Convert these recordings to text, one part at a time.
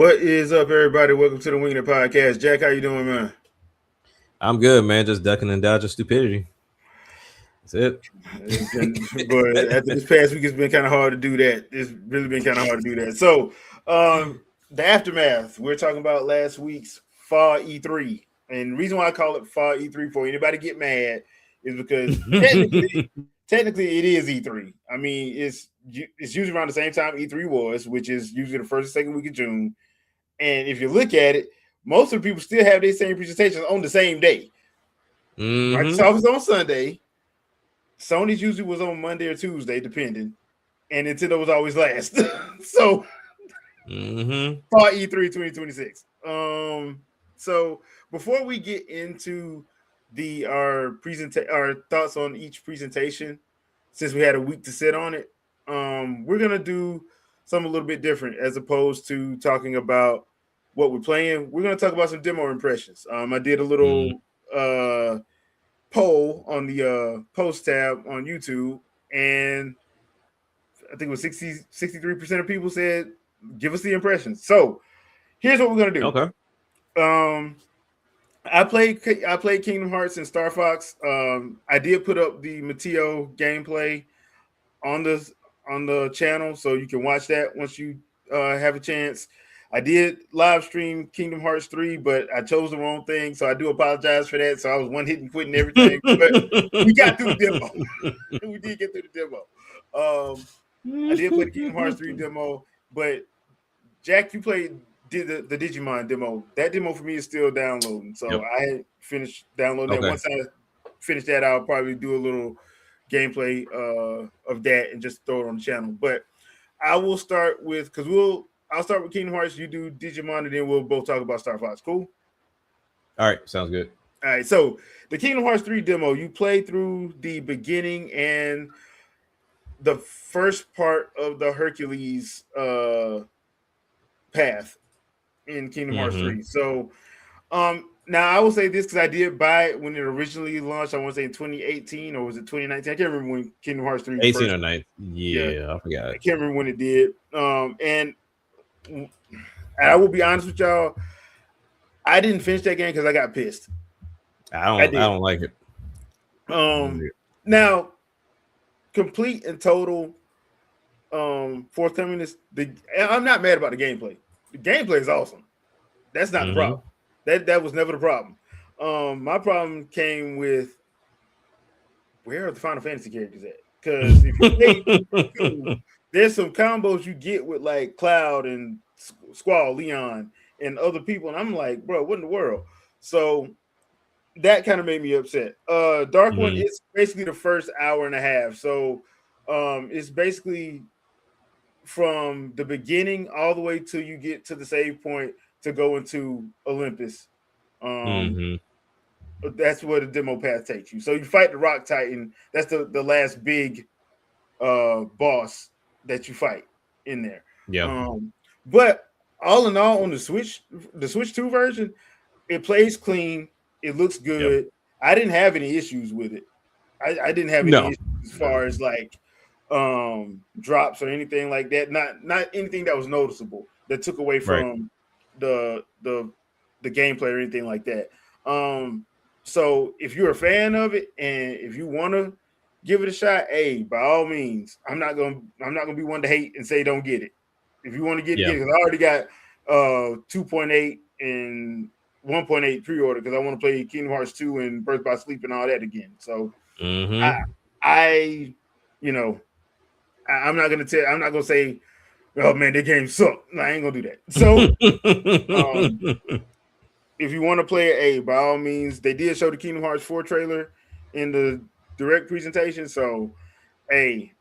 What is up, everybody? Welcome to the Wingin IT podcast. Jack, how you doing, man? I'm good, man. Just ducking and dodging stupidity. That's it. It's been, but after this past week, it's been kind of hard to do that. It's really been kind of hard to do that. So, the aftermath. We're talking about last week's Fall E3, and the reason why I call it Fall E3 for anybody get mad is because technically it is E3. I mean, it's usually around the same time E3 was, which is usually the first and second week of June. And if you look at it, most of the people still have their same presentations on the same day. Microsoft was on Sunday. Sony's usually was on Monday or Tuesday, depending. And Nintendo was always last. So, Fall E3 2026. So before we get into our thoughts on each presentation, since we had a week to sit on it, we're gonna do something a little bit different as opposed to talking about what we're playing. We're gonna talk about some demo impressions. I did a little poll on the post tab on YouTube, and I think it was 63% of people said give us the impressions. So here's what we're gonna do. Okay. I played Kingdom Hearts and Star Fox. I did put up the Mateo gameplay on the channel, so you can watch that once you have a chance. I did live stream Kingdom Hearts 3, but I chose the wrong thing, so I do apologize for that. So I was one hitting quitting everything, but we got through the demo. We did get through the demo. I did play the Kingdom Hearts 3 demo, but Jack, you did the Digimon demo. That demo for me is still downloading, so I hadn't finished downloading that. Once I finish that, I'll probably do a little gameplay of that and just throw it on the channel. But I will start with I'll start with Kingdom Hearts. You do Digimon, and then we'll both talk about Star Fox. Cool? All right. Sounds good. All right. So the Kingdom Hearts 3 demo, you play through the beginning and the first part of the Hercules path in Kingdom Hearts 3. So now I will say this because I did buy it when it originally launched. I want to say in 2018 or was it 2019? I can't remember when Kingdom Hearts 3 18 or 9. Yeah, I forgot. I can't remember when it did. And I will be honest with y'all, I didn't finish that game because I got pissed. I don't like it. Now, complete and total forthcoming I'm not mad about the gameplay. The gameplay is awesome. That's not the problem. That was never the problem. My problem came with where are the Final Fantasy characters at? Because if you play there's some combos you get with like Cloud and Squall, Leon, and other people, and I'm like, bro, what in the world? So that kind of made me upset. Dark One is basically the first hour and a half. So it's basically from the beginning all the way till you get to the save point to go into Olympus. That's where the demo path takes you. So you fight the Rock Titan. That's the last big boss that you fight in there. Yeah. But all in all, on the Switch 2 version, it plays clean. It looks good. Yep. I didn't have any issues with it. I didn't have any issues as far as like drops or anything like that. Not anything that was noticeable that took away from the gameplay or anything like that. So if you're a fan of it and if you want to give it a shot, hey, by all means, I'm not gonna be one to hate and say don't get it. If you want to get it, because I already got 2.8 and 1.8 pre-order because I want to play Kingdom Hearts 2 and Birth by Sleep and all that again. So I'm not gonna say, oh man, that game sucked. No, I ain't gonna do that. So if you want to play it, by all means, they did show the Kingdom Hearts 4 trailer in the direct presentation. So it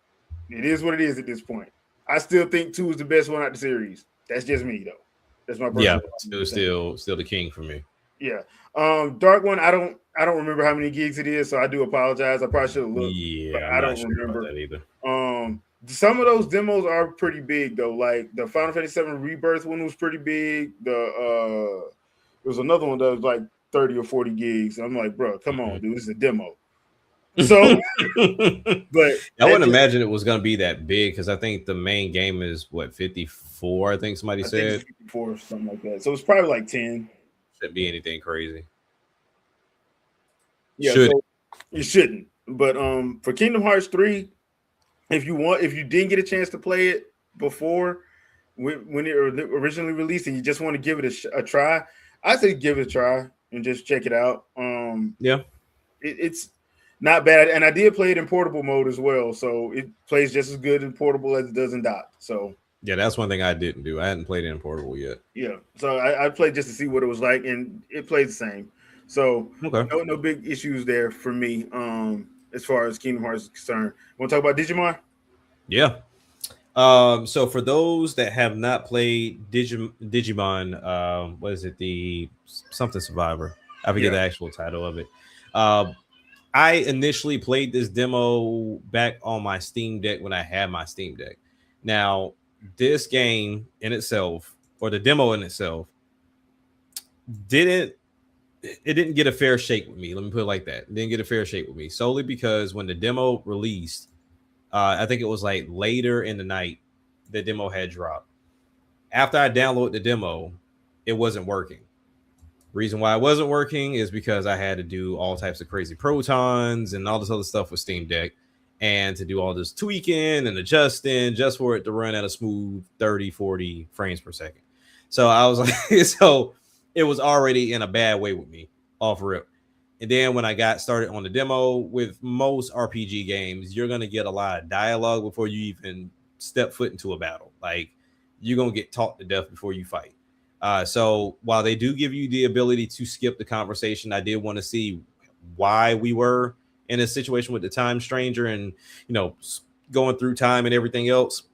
is what it is at this point. I still think 2 is the best one out of the series. That's just me though. That's my personal still the king for me. Yeah. Dark One, I don't remember how many gigs it is, so I do apologize. I probably should have looked. But I don't remember that either. Some of those demos are pretty big though. Like the Final Fantasy VII Rebirth one was pretty big. There was another one that was like 30 or 40 gigs. I'm like, bro, come on, dude, this is a demo. So, but I that wouldn't just imagine it was going to be that big because I think the main game is what 54. I think somebody I think it's said 54 or something like that. So it's probably like 10. shouldn't be anything crazy. Yeah, Should so you shouldn't. But for Kingdom Hearts 3, if you didn't get a chance to play it before when it originally released and you just want to give it a try, I say give it a try and just check it out. yeah, It's not bad, and I did play it in portable mode as well, so it plays just as good in portable as it does in dock. So yeah, that's one thing I didn't do. I hadn't played it in portable yet. yeah, so I played just to see what it was like, and it plays the same. So Okay. no big issues there for me. As far as Kingdom Hearts is concerned, want to talk about Digimon? Yeah. So for those that have not played Digimon, what is it? The something Survivor. I forget Yeah. the actual title of it. Um, I initially played this demo back on my Steam Deck when I had my Steam Deck. Now, this game in itself, or the demo in itself, didn't it didn't get a fair shake with me. Let me put it like that. It didn't get a fair shake with me solely because when the demo released, I think it was like later in the night, the demo had dropped. After I downloaded the demo, it wasn't working. Reason why it wasn't working is because I had to do all types of crazy protons and all this other stuff with Steam Deck and to do all this tweaking and adjusting just for it to run at a smooth 30, 40 frames per second. So I was like, so it was already in a bad way with me off rip. And then when I got started on the demo with most RPG games, you're going to get a lot of dialogue before you even step foot into a battle. Like you're going to get taught to death before you fight. So while they do give you the ability to skip the conversation, I did want to see why we were in a situation with the time stranger and going through time and everything else.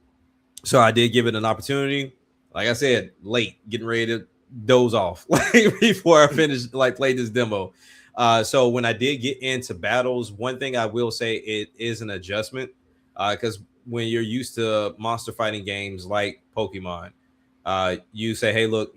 So I did give it an opportunity. Like I said, late, getting ready to doze off like before I finished played this demo. So when I did get into battles, one thing I will say it is an adjustment because when you're used to monster fighting games like Pokemon, you say, hey, look,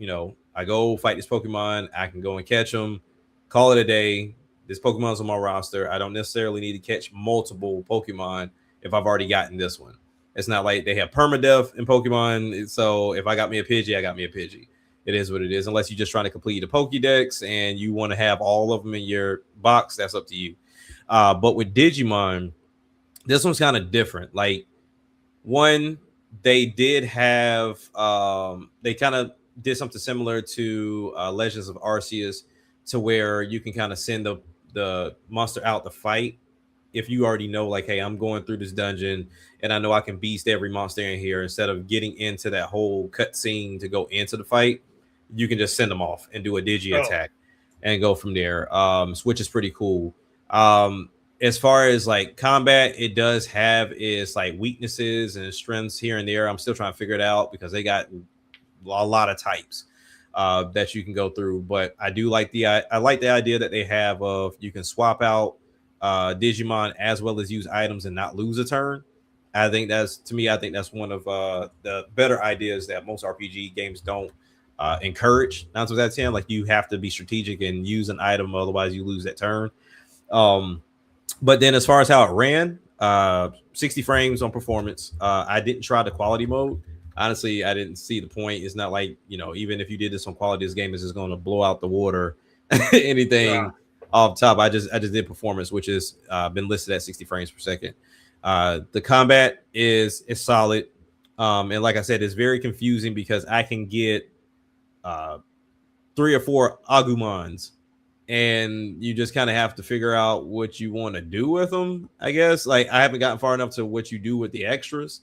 I go fight this Pokemon, I can go and catch them, call it a day. This Pokemon's on my roster. I don't necessarily need to catch multiple Pokemon if I've already gotten this one. It's not like they have permadeath in Pokemon. So if I got me a Pidgey, I got me a Pidgey. It is what it is. Unless you're just trying to complete the Pokédex and you want to have all of them in your box, that's up to you. But with Digimon, this one's kind of different. Like one, they did have they kind of did something similar to Legends of Arceus, to where you can kind of send the monster out to fight if you already know, like, hey, I'm going through this dungeon and I know I can beast every monster in here, instead of getting into that whole cutscene to go into the fight, you can just send them off and do a digi Oh, attack and go from there. Which is pretty cool. Um, as far as like combat, it does have its like weaknesses and strengths here and there. I'm still trying to figure it out because they got a lot of types that you can go through. But I like the idea that they have of you can swap out Digimon as well as use items and not lose a turn. I think that's one of the better ideas that most RPG games don't encourage. 9 times out of 10, like you have to be strategic and use an item, otherwise you lose that turn. Um, but then as far as how it ran, 60 frames on performance. I didn't try the quality mode. Honestly, I didn't see the point. It's not like, even if you did this on quality, this game is just going to blow out the water, anything off top. I just did performance, which has been listed at 60 frames per second. The combat is solid. And like I said, it's very confusing because I can get uh, 3 or 4 Agumons, and you just kind of have to figure out what you want to do with them. I guess like I haven't gotten far enough to what you do with the extras,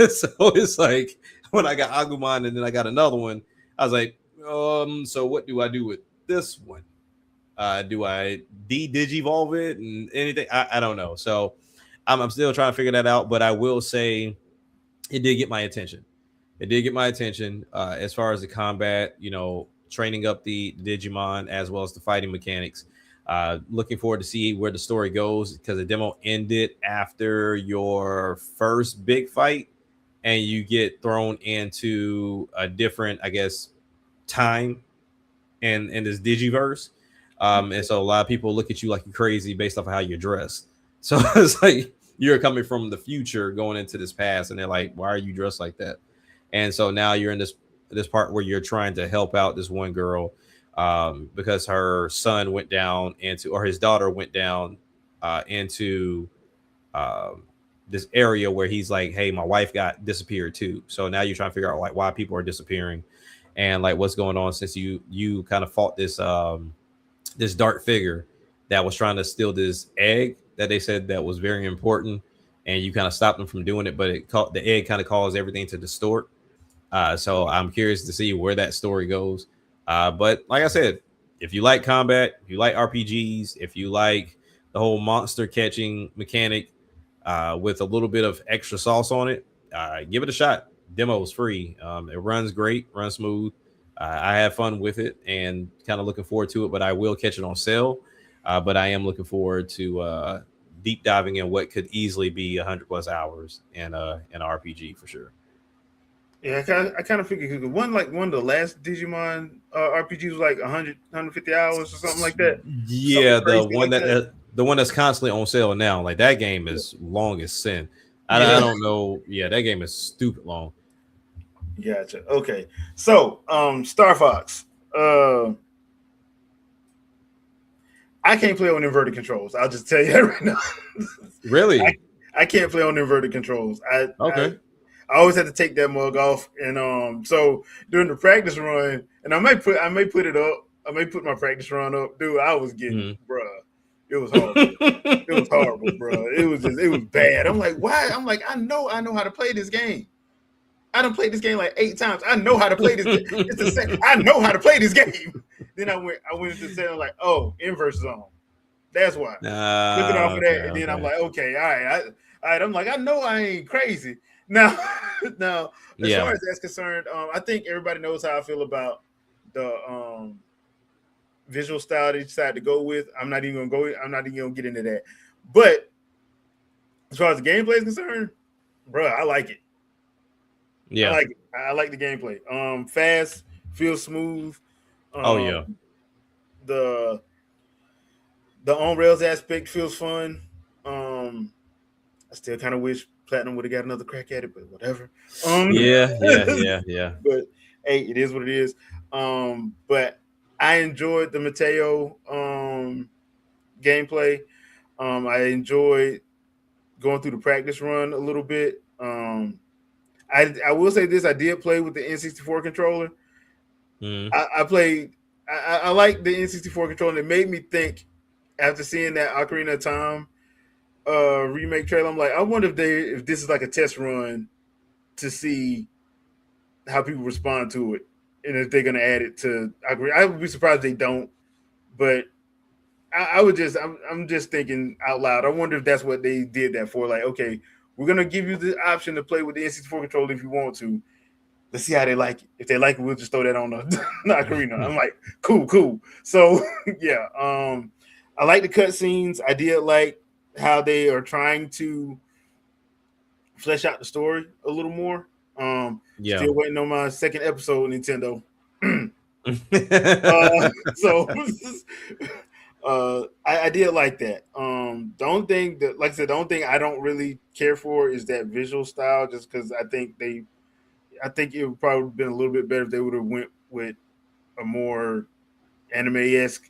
so it's like when I got Agumon and then I got another one, I was like, so what do I do with this one? Do I digivolve it and anything? I don't know. So I'm still trying to figure that out, but I will say it did get my attention. It did get my attention as far as the combat, training up the Digimon as well as the fighting mechanics. Looking forward to see where the story goes because the demo ended after your first big fight and you get thrown into a different, I guess, time in this Digiverse. And okay. so a lot of people look at you like you're crazy based off of how you're dressed. So it's like you're coming from the future going into this past, and they're like, "Why are you dressed like that?" And so now you're in this part where you're trying to help out this one girl because her son went down into, or his daughter went down into um, this area where he's like, "Hey, my wife got disappeared too." So now you're trying to figure out like why people are disappearing and like what's going on, since you kind of fought this dark figure that was trying to steal this egg that they said that was very important, and you kind of stopped them from doing it, but the egg kind of caused everything to distort. So I'm curious to see where that story goes. But like I said, if you like combat, if you like RPGs, if you like the whole monster catching mechanic with a little bit of extra sauce on it, give it a shot. Demo is free. It runs great, runs smooth. I have fun with it and kind of looking forward to it, but I will catch it on sale. But I am looking forward to deep diving in what could easily be 100 plus hours in an RPG for sure. Yeah, I kind of figured one of the last Digimon RPGs was like 100 hours or something like that, something Yeah, the crazy one like that. the one that's constantly on sale now, like that game is long as sin. I Yeah, don't know. Yeah, that game is stupid long. gotcha. Okay, so Star Fox. Uh, I can't play on inverted controls. I'll just tell you that right now. I Really? I can't play on inverted controls. Okay. I always had to take that mug off, and so during the practice run, and I may put it up. I may put my practice run up, dude. I was getting, Mhm. bruh. It was horrible. It was horrible, bro. It was bad. I'm like, why? I'm like, I know how to play this game. I done played this game like 8 times. I know how to play this game. It's the same. I know how to play this game. Then I went into setting like, oh, inverse zone. That's why. Took it off of that, Okay. and then I'm Okay. like, okay, all right, all right. I'm like, I know I ain't crazy now. Now, as Yeah. far as that's concerned, I think everybody knows how I feel about the visual style they decided to go with. I'm not even gonna go. I'm not even gonna get into that. But as far as the gameplay is concerned, bro, I like it. I Yeah. like it. I like the gameplay. Fast, feels smooth. Oh Um, yeah. the on rails aspect feels fun. Um, I still kind of wish Platinum would have got another crack at it, but whatever. Um, Yeah. Yeah. Yeah. Yeah. but hey, it is what it is. But I enjoyed the Mateo gameplay. I enjoyed going through the practice run a little bit. I will say this: I did play with the N64 controller. Mm. I played. I like the N64 controller. It made me think after seeing that Ocarina of Time remake trailer. I'm like, I wonder if this is like a test run to see how people respond to it, and if they're gonna add it to. I would be surprised if they don't, but I would just I'm just thinking out loud. I wonder if that's what they did that for. Like, okay, we're gonna give you the option to play with the N64 controller if you want to. Let's see how they like it. If they like it, we'll just throw that on the, the Ocarina. I'm like, cool, cool. So yeah, I like the cutscenes. I did like how they are trying to flesh out the story a little more. Yeah. Still waiting on my second episode, Nintendo. So I did like that. The only thing that, like I said, the only thing I don't really care for is that visual style, just because I think it would probably been a little bit better if they would have went with a more anime esque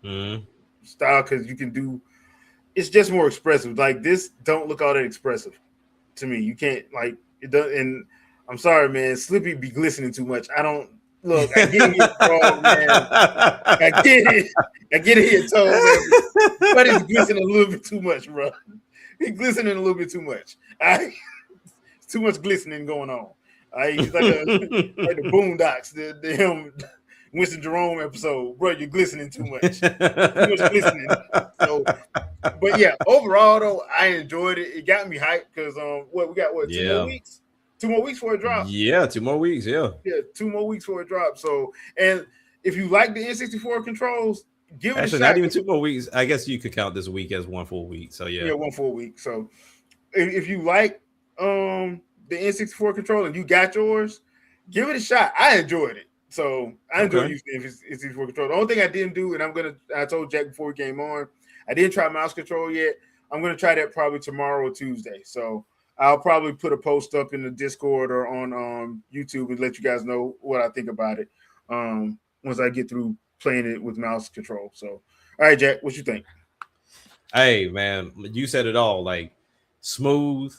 Mm. style, because you can do it's just more expressive. Like this, don't look all that expressive to me. You can't like it does. And I'm sorry, man. Slippy be glistening too much. I don't look. I get it, dog, man. I get it. I get it, here, toe, man. But it's glistening a little bit too much, bro. He's glistening a little bit too much. It's too much glistening going on. He's like like the Boondocks, the him Winston Jerome episode, bro. You're glistening too much. Too much glistening. So, but yeah, overall though, I enjoyed it. It got me hyped because what we got, what, two more Yeah. weeks? 2 more weeks for a drop. Yeah. 2 more weeks. Yeah. Yeah, 2 more weeks for a drop. So, and if you like the N64 controls, give it a Actually, shot. not even 2 more weeks. I guess you could count this week as one full week. So yeah. Yeah, one full week. So, if you like the N64 controller and you got yours, give it a shot. I enjoyed it. So I enjoyed Okay. using the N64 controller. The only thing I didn't do, and I told Jack before we came on, I didn't try mouse control yet. I'm gonna try that probably tomorrow or Tuesday. So I'll probably put a post up in the Discord or on YouTube and let you guys know what I think about it. Once I get through playing it with mouse control. So, all right, Jack, what you think? Hey man, you said it all. Like smooth,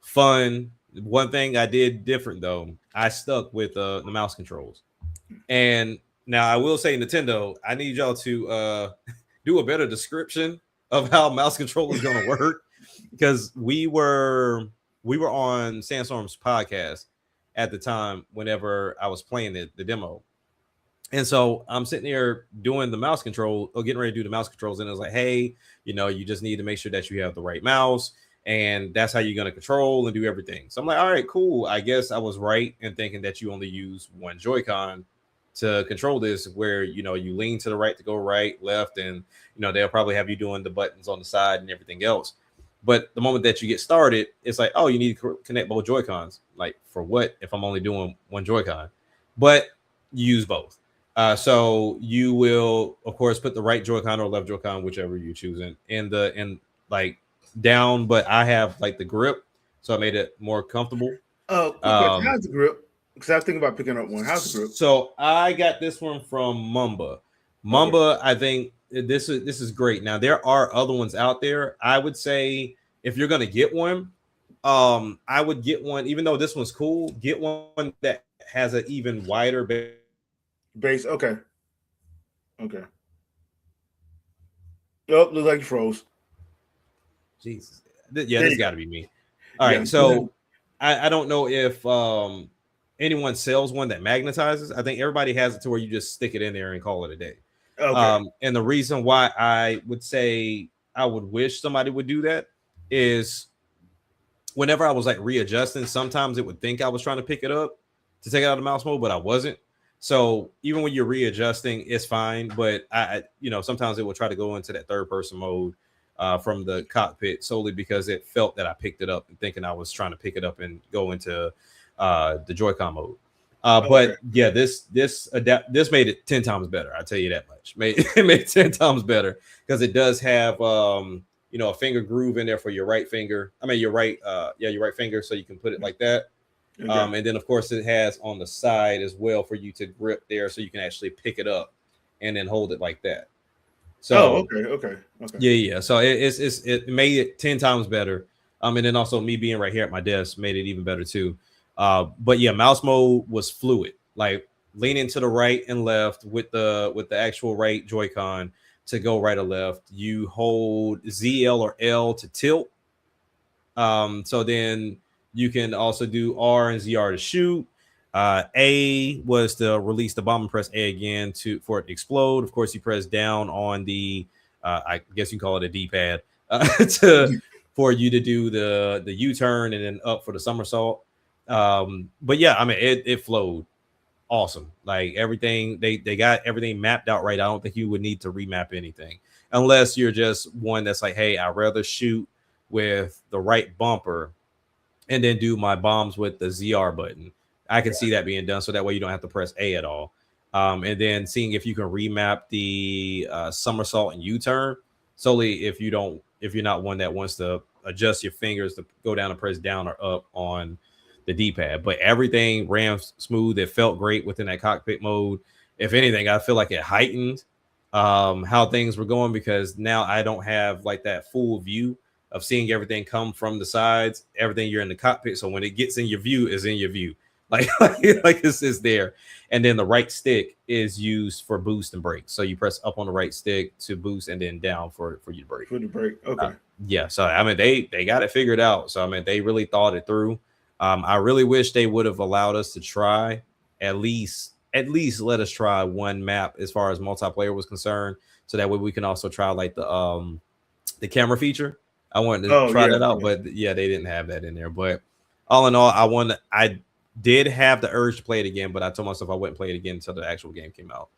fun. One thing I did different though, I stuck with the mouse controls. And now I will say, Nintendo, I need y'all to do a better description of how mouse control is going to work, because we were on Sandstorm's podcast at the time whenever I was playing the demo. And so I'm sitting there doing the mouse control, or getting ready to do the mouse controls, and it was like, hey, you just need to make sure that you have the right mouse, and that's how you're going to control and do everything. So I'm like, all right, cool. I guess I was right in thinking that you only use one Joy-Con to control this, where you lean to the right to go right, left, and they'll probably have you doing the buttons on the side and everything else. But the moment that you get started, it's like, oh, you need to connect both Joy-Cons. Like, for what if I'm only doing one Joy-Con? But you use both. So you will, of course, put the right Joy-Con or left Joy-Con, whichever you're choosing, in like down. But I have like the grip, so I made it more comfortable. Oh, quick question. Um, How's the grip? Because I was thinking about picking up one. How's the grip? so I got this one from Mamba. Okay. Mamba, I think this is great. Now there are other ones out there. I would say if you're gonna get one, I would get one. Even though this one's cool, get one that has an even wider base. Base. Okay. Okay. Oh, looks like you froze. Jesus, yeah, There this you got go. to be me. All Yeah. right, so I don't know if anyone sells one that magnetizes. I think everybody has it to where you just stick it in there and call it a day. Okay. And the reason why I would say I would wish somebody would do that is whenever I was like readjusting, sometimes it would think I was trying to pick it up to take it out of mouse mode, but I wasn't. So even when you're readjusting, it's fine. But sometimes it will try to go into that third person mode from the cockpit, solely because it felt that I picked it up and thinking I was trying to pick it up and go into the Joy-Con mode. Okay. But yeah, this made it 10 times better. I tell you that much. It made it 10 times better because it does have a finger groove in there for your right finger. I mean your right finger, so you can put it like that. Okay. And then of course it has on the side as well for you to grip there, so you can actually pick it up and then hold it like that. Oh, So okay. Okay. Okay. yeah. So it made it 10 times better. And then also me being right here at my desk made it even better too. But yeah, mouse mode was fluid, like leaning to the right and left with the actual right Joy-Con to go right or left. You hold ZL or L to tilt. So then you can also do R and ZR to shoot. A was to release the bomb and press A again for it to explode. Of course, you press down on the I guess you call it a D-pad to for you to do the U-turn, and then up for the somersault. But yeah, I mean it flowed awesome. Like everything they got everything mapped out right. I don't think you would need to remap anything unless you're just one that's like, hey, I'd rather shoot with the right bumper and then do my bombs with the ZR button. I can see that being done, so that way you don't have to press A at all. And then seeing if you can remap the somersault and U-turn solely if you're not one that wants to adjust your fingers to go down and press down or up on the D-pad. But everything ran smooth. It felt great within that cockpit mode. If anything, I feel like it heightened how things were going, because now I don't have like that full view of seeing everything come from the sides, everything you're in the cockpit. So when it gets in your view, is in your view. Like this is there. And then the right stick is used for boost and brake. So you press up on the right stick to boost, and then down for you to brake. For the break. Okay. Yeah. So I mean they got it figured out. So I mean they really thought it through. I really wish they would have allowed us to try at least let us try one map as far as multiplayer was concerned, so that way we can also try like the camera feature. I wanted to Oh try yeah. that out, Yeah. but yeah, they didn't have that in there. But all in all, I did have the urge to play it again, but I told myself I wouldn't play it again until the actual game came out.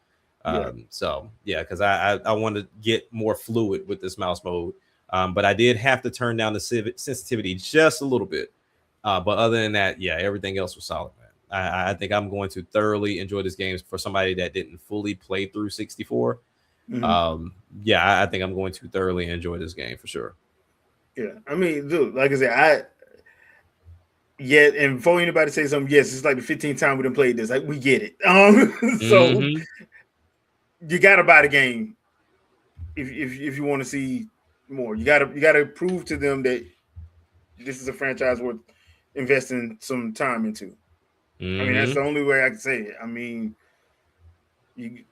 Yeah. So yeah, because I wanted to get more fluid with this mouse mode. But I did have to turn down the sensitivity just a little bit. But other than that, yeah, everything else was solid, man. I think I'm going to thoroughly enjoy this game for somebody that didn't fully play through 64. Hmm. Um, yeah, I think I'm going to thoroughly enjoy this game for sure. Yeah, I mean, dude, like I said, I yet and before anybody say something, yes, it's like the 15th time we done played this. Like we get it. So Hmm. you gotta buy the game if you want to see more. You gotta prove to them that this is a franchise worth investing some time into. I mean, that's Hmm. the only way I can say it. I mean, you,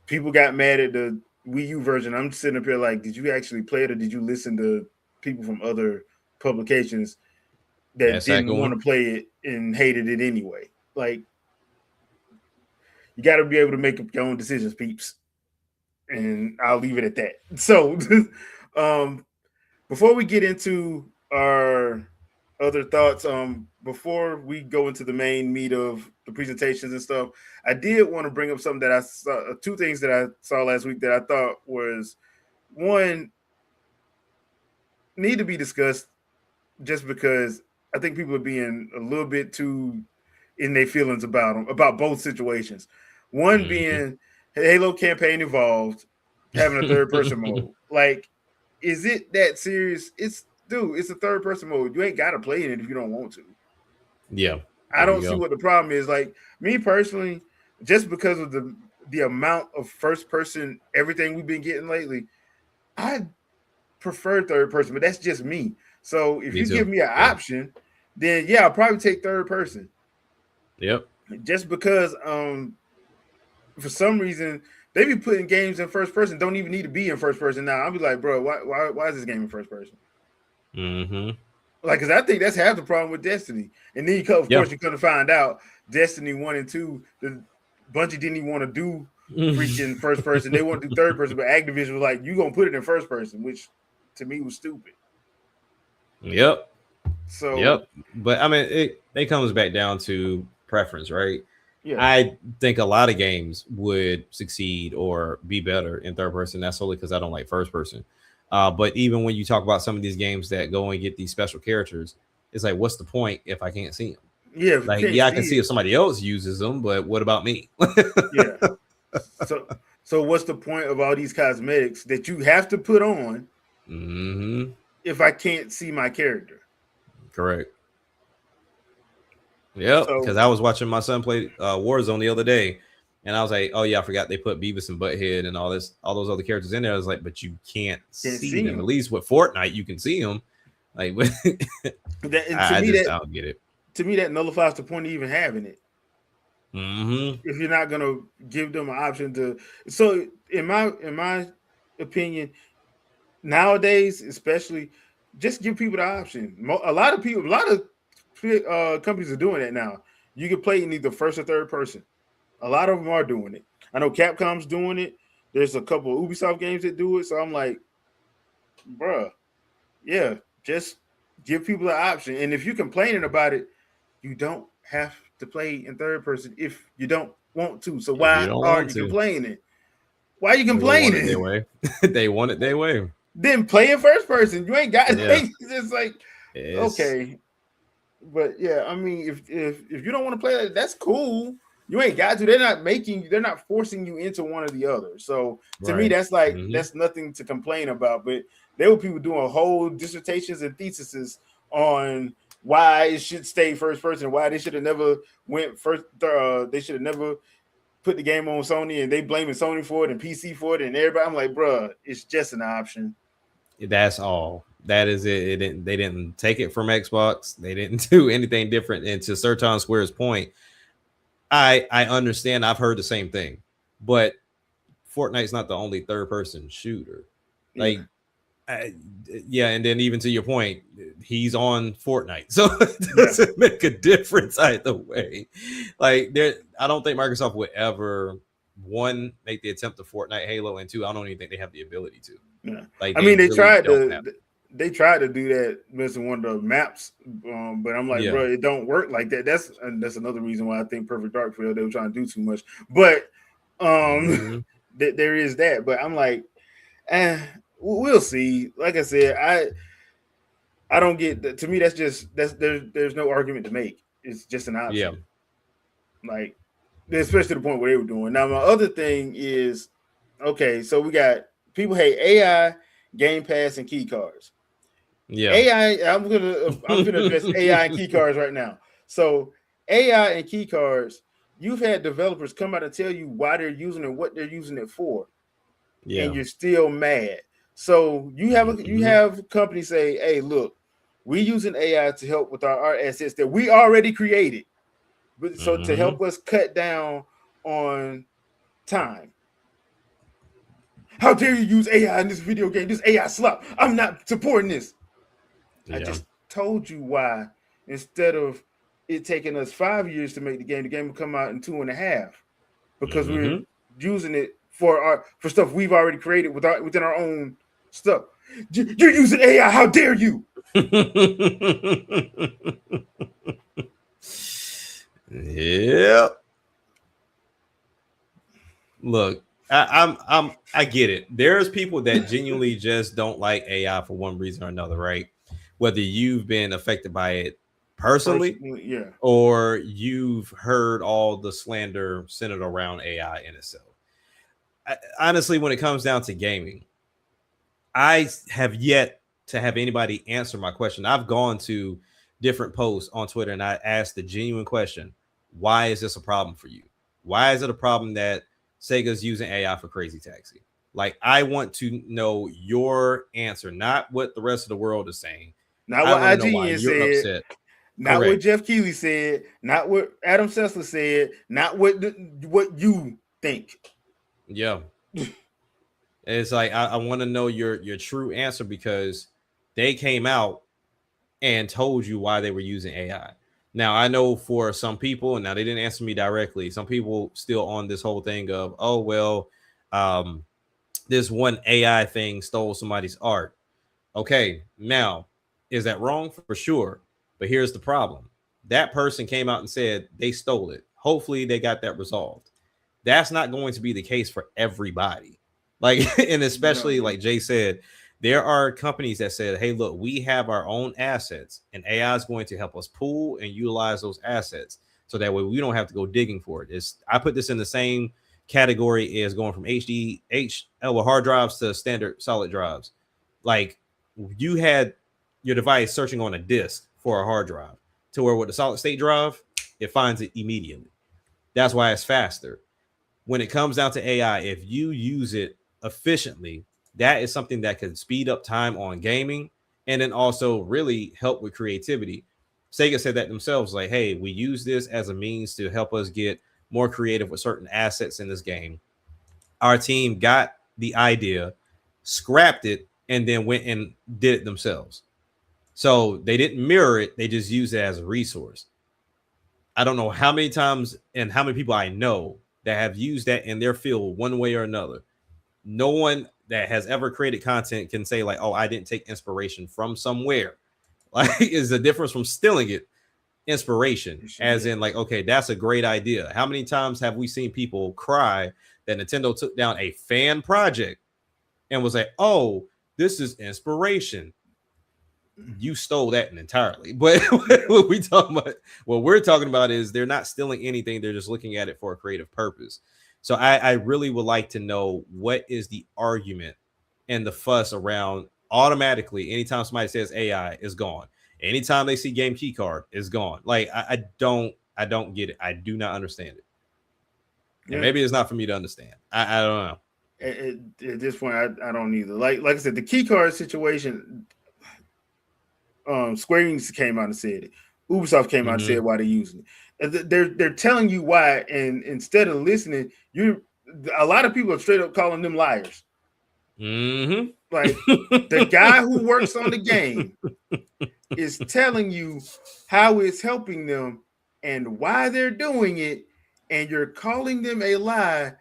people got mad at the Wii U version. I'm sitting up here like, did you actually play it or did you listen to people from other publications That that didn't second want one. to play it and hated it anyway? Like, you got to be able to make up your own decisions, peeps. And I'll leave it at that. So, um, before we get into our other thoughts, before we go into the main meat of the presentations and stuff, I did want to bring up something that I saw, two things that I saw last week that I thought was one need to be discussed just because I think people are being a little bit too in their feelings about them, about both situations. One Hmm. being Halo campaign evolved, having a third person mode. Like, is it that serious? It's dude, it's a third person mode. You ain't gotta play in it if you don't want to. Yeah, I there you don't see go. what the problem is. Like me personally, just because of the amount of first person everything we've been getting lately, I prefer third person, but that's just me. So if Me you too. give me an Yeah. option, then yeah, I'll probably take third person. Yep. Just because for some reason they be putting games in first person, don't even need to be in first person now. I'll be like, bro, why is this game in first person? Hmm. Like, cause I think that's half the problem with Destiny. And then of Yeah. course you come to find out Destiny 1 and 2, the Bungie didn't even want to do freaking first person. They want to do third person, but Activision was like, you gonna put it in first person, which to me was stupid. Yep. So Yep. But I mean, it comes back down to preference, right? yeah. I think a lot of games would succeed or be better in third person. That's solely because I don't like first person. But even when you talk about some of these games that go and get these special characters, it's like, what's the point if I can't see them? Yeah, if you Like, can't yeah, I see can see it, if somebody else uses them, but what about me? yeah. So what's the point of all these cosmetics that you have to put on Hmm. if I can't see my character? Correct. Yep. Because So I was watching my son play Warzone the other day, and I was like, "Oh yeah, I forgot they put Beavis and Butthead and all those other characters in there." I was like, "But you can't can't see see them. At them. least with Fortnite, you can see them." Like, That, and I just I don't get it. to me that nullifies the point of even having it. Hmm. If you're not gonna give them an option to, so in my opinion, nowadays especially, just give people the option. A lot of people, a lot of companies are doing that now. You can play in either first or third person. A lot of them are doing it. I know Capcom's doing it. There's a couple of Ubisoft games that do it. So I'm like, bruh, yeah, just give people the option. And if you're complaining about it, you don't have to play in third person if you don't want to. So If you why don't are want you to, complaining? Why are you they want it their complaining? way. They want it their way. Then play in first person. You ain't got Yeah, like it's just like it's okay, but yeah, I mean, if you don't want to play that, that's cool. You ain't got to. They're not forcing you into one or the other. So to me, right. that's like Hmm. that's nothing to complain about. But there were people doing whole dissertations and theses on why it should stay first person, why they should have never went first. They should have never put the game on Sony, and they blaming Sony for it and PC for it, and everybody. I'm like, bruh, it's just an option. That's all. That is it. They didn't take it from Xbox. They didn't do anything different. And to Sertan Square's point, I understand. I've heard the same thing, but Fortnite's not the only third person shooter. Yeah, Like, I, yeah, and then even to your point, he's on Fortnite, so it yeah. doesn't make a difference either way. Like, there, I don't think Microsoft would ever one make the attempt to Fortnite Halo, and two, I don't even think they have the ability to. Yeah, Like, I mean they really don't have. they tried to do that missing one of the maps, but I'm like, Yeah. bro, it don't work like that. That's another reason why I think Perfect Dark failed. They were trying to do too much, but Hmm. there is that. But I'm like, eh, we'll see. Like I said, I don't get that. To me, that's just there's no argument to make. It's just an Yeah. option, like especially to the point where they were doing. Now my other thing is, okay, so we got people hate AI, Game Pass, and key cards. Yeah. AI. I'm gonna address AI and key cards right now. So AI and key cards, you've had developers come out and tell you why they're using it, what they're using it for, and Yeah. you're still mad. So you Hmm. have companies say, "Hey, look, we're using AI to help with our assets that we already created, but so to Hmm. help us cut down on time. How dare you use AI in this video game? This AI slop. I'm not supporting this. I Yeah. just told you why. Instead of it taking us 5 years to make the game will come out in 2.5 because we're Hmm. using it for stuff we've already created within our own stuff. You're using AI. How dare you? Yeah. Look, I get it. There's people that genuinely just don't like AI for one reason or another, right? Whether you've been affected by it personally Personally, yeah. or you've heard all the slander centered around AI in itself. Honestly, when it comes down to gaming, I have yet to have anybody answer my question. I've gone to different posts on Twitter and I asked the genuine question: why is this a problem for you? Why is it a problem that Sega's using AI for Crazy Taxi? Like, I want to know your answer, not what the rest of the world is saying. Not I what want to know why IGN you're said. upset. Not what Correct. Jeff Keighley said. Not what Adam Sessler said. Not what you think. Yeah. It's like I want to know your true answer because they came out and told you why they were using AI. Now, I know for some people, and now they didn't answer me directly, some people still on this whole thing of, oh, well, um, this one AI thing stole somebody's art. Okay, now, is that wrong? For sure. But here's the problem: that person came out and said they stole it. Hopefully, they got that resolved. That's not going to be the case for everybody. Like, and No, especially like Jay said, there are companies that said, hey, look, we have our own assets, and AI is going to help us pool and utilize those assets. So that way we don't have to go digging for it. I put this in the same category as going from hard drives to standard solid drives. Like, you had your device searching on a disk for a hard drive to where with the solid state drive, it finds it immediately. That's why it's faster. When it comes down to AI, if you use it efficiently, that is something that can speed up time on gaming and then also really help with creativity. Sega said that themselves, like, hey, we use this as a means to help us get more creative with certain assets in this game. Our team got the idea, scrapped it, and then went and did it themselves. So they didn't mirror it, they just used it as a resource. I don't know how many times and how many people I know that have used that in their field one way or another. No one that has ever created content can say like, "Oh, I didn't take inspiration from somewhere." Like, is the difference from stealing it, inspiration, as yeah, in like, okay, that's a great idea. How many times have we seen people cry that Nintendo took down a fan project and was like, "Oh, this is inspiration." You stole that entirely. But yeah, what we're talking about is they're not stealing anything. They're just looking at it for a creative purpose. So I really would like to know what is the argument and the fuss around automatically anytime somebody says AI is gone. Anytime they see game key card is gone. Like I don't get it. I do not understand it. And yeah. maybe it's not for me to understand. I don't know. At this point, I don't either. Like I said, the key card situation. Square Enix came out and said it. Ubisoft came out and said Mm-hmm. why they're using it. They're telling you why, and instead of listening, you a lot of people are straight up calling them liars. Mm-hmm. Like the guy who works on the game is telling you how it's helping them and why they're doing it, and you're calling them a lie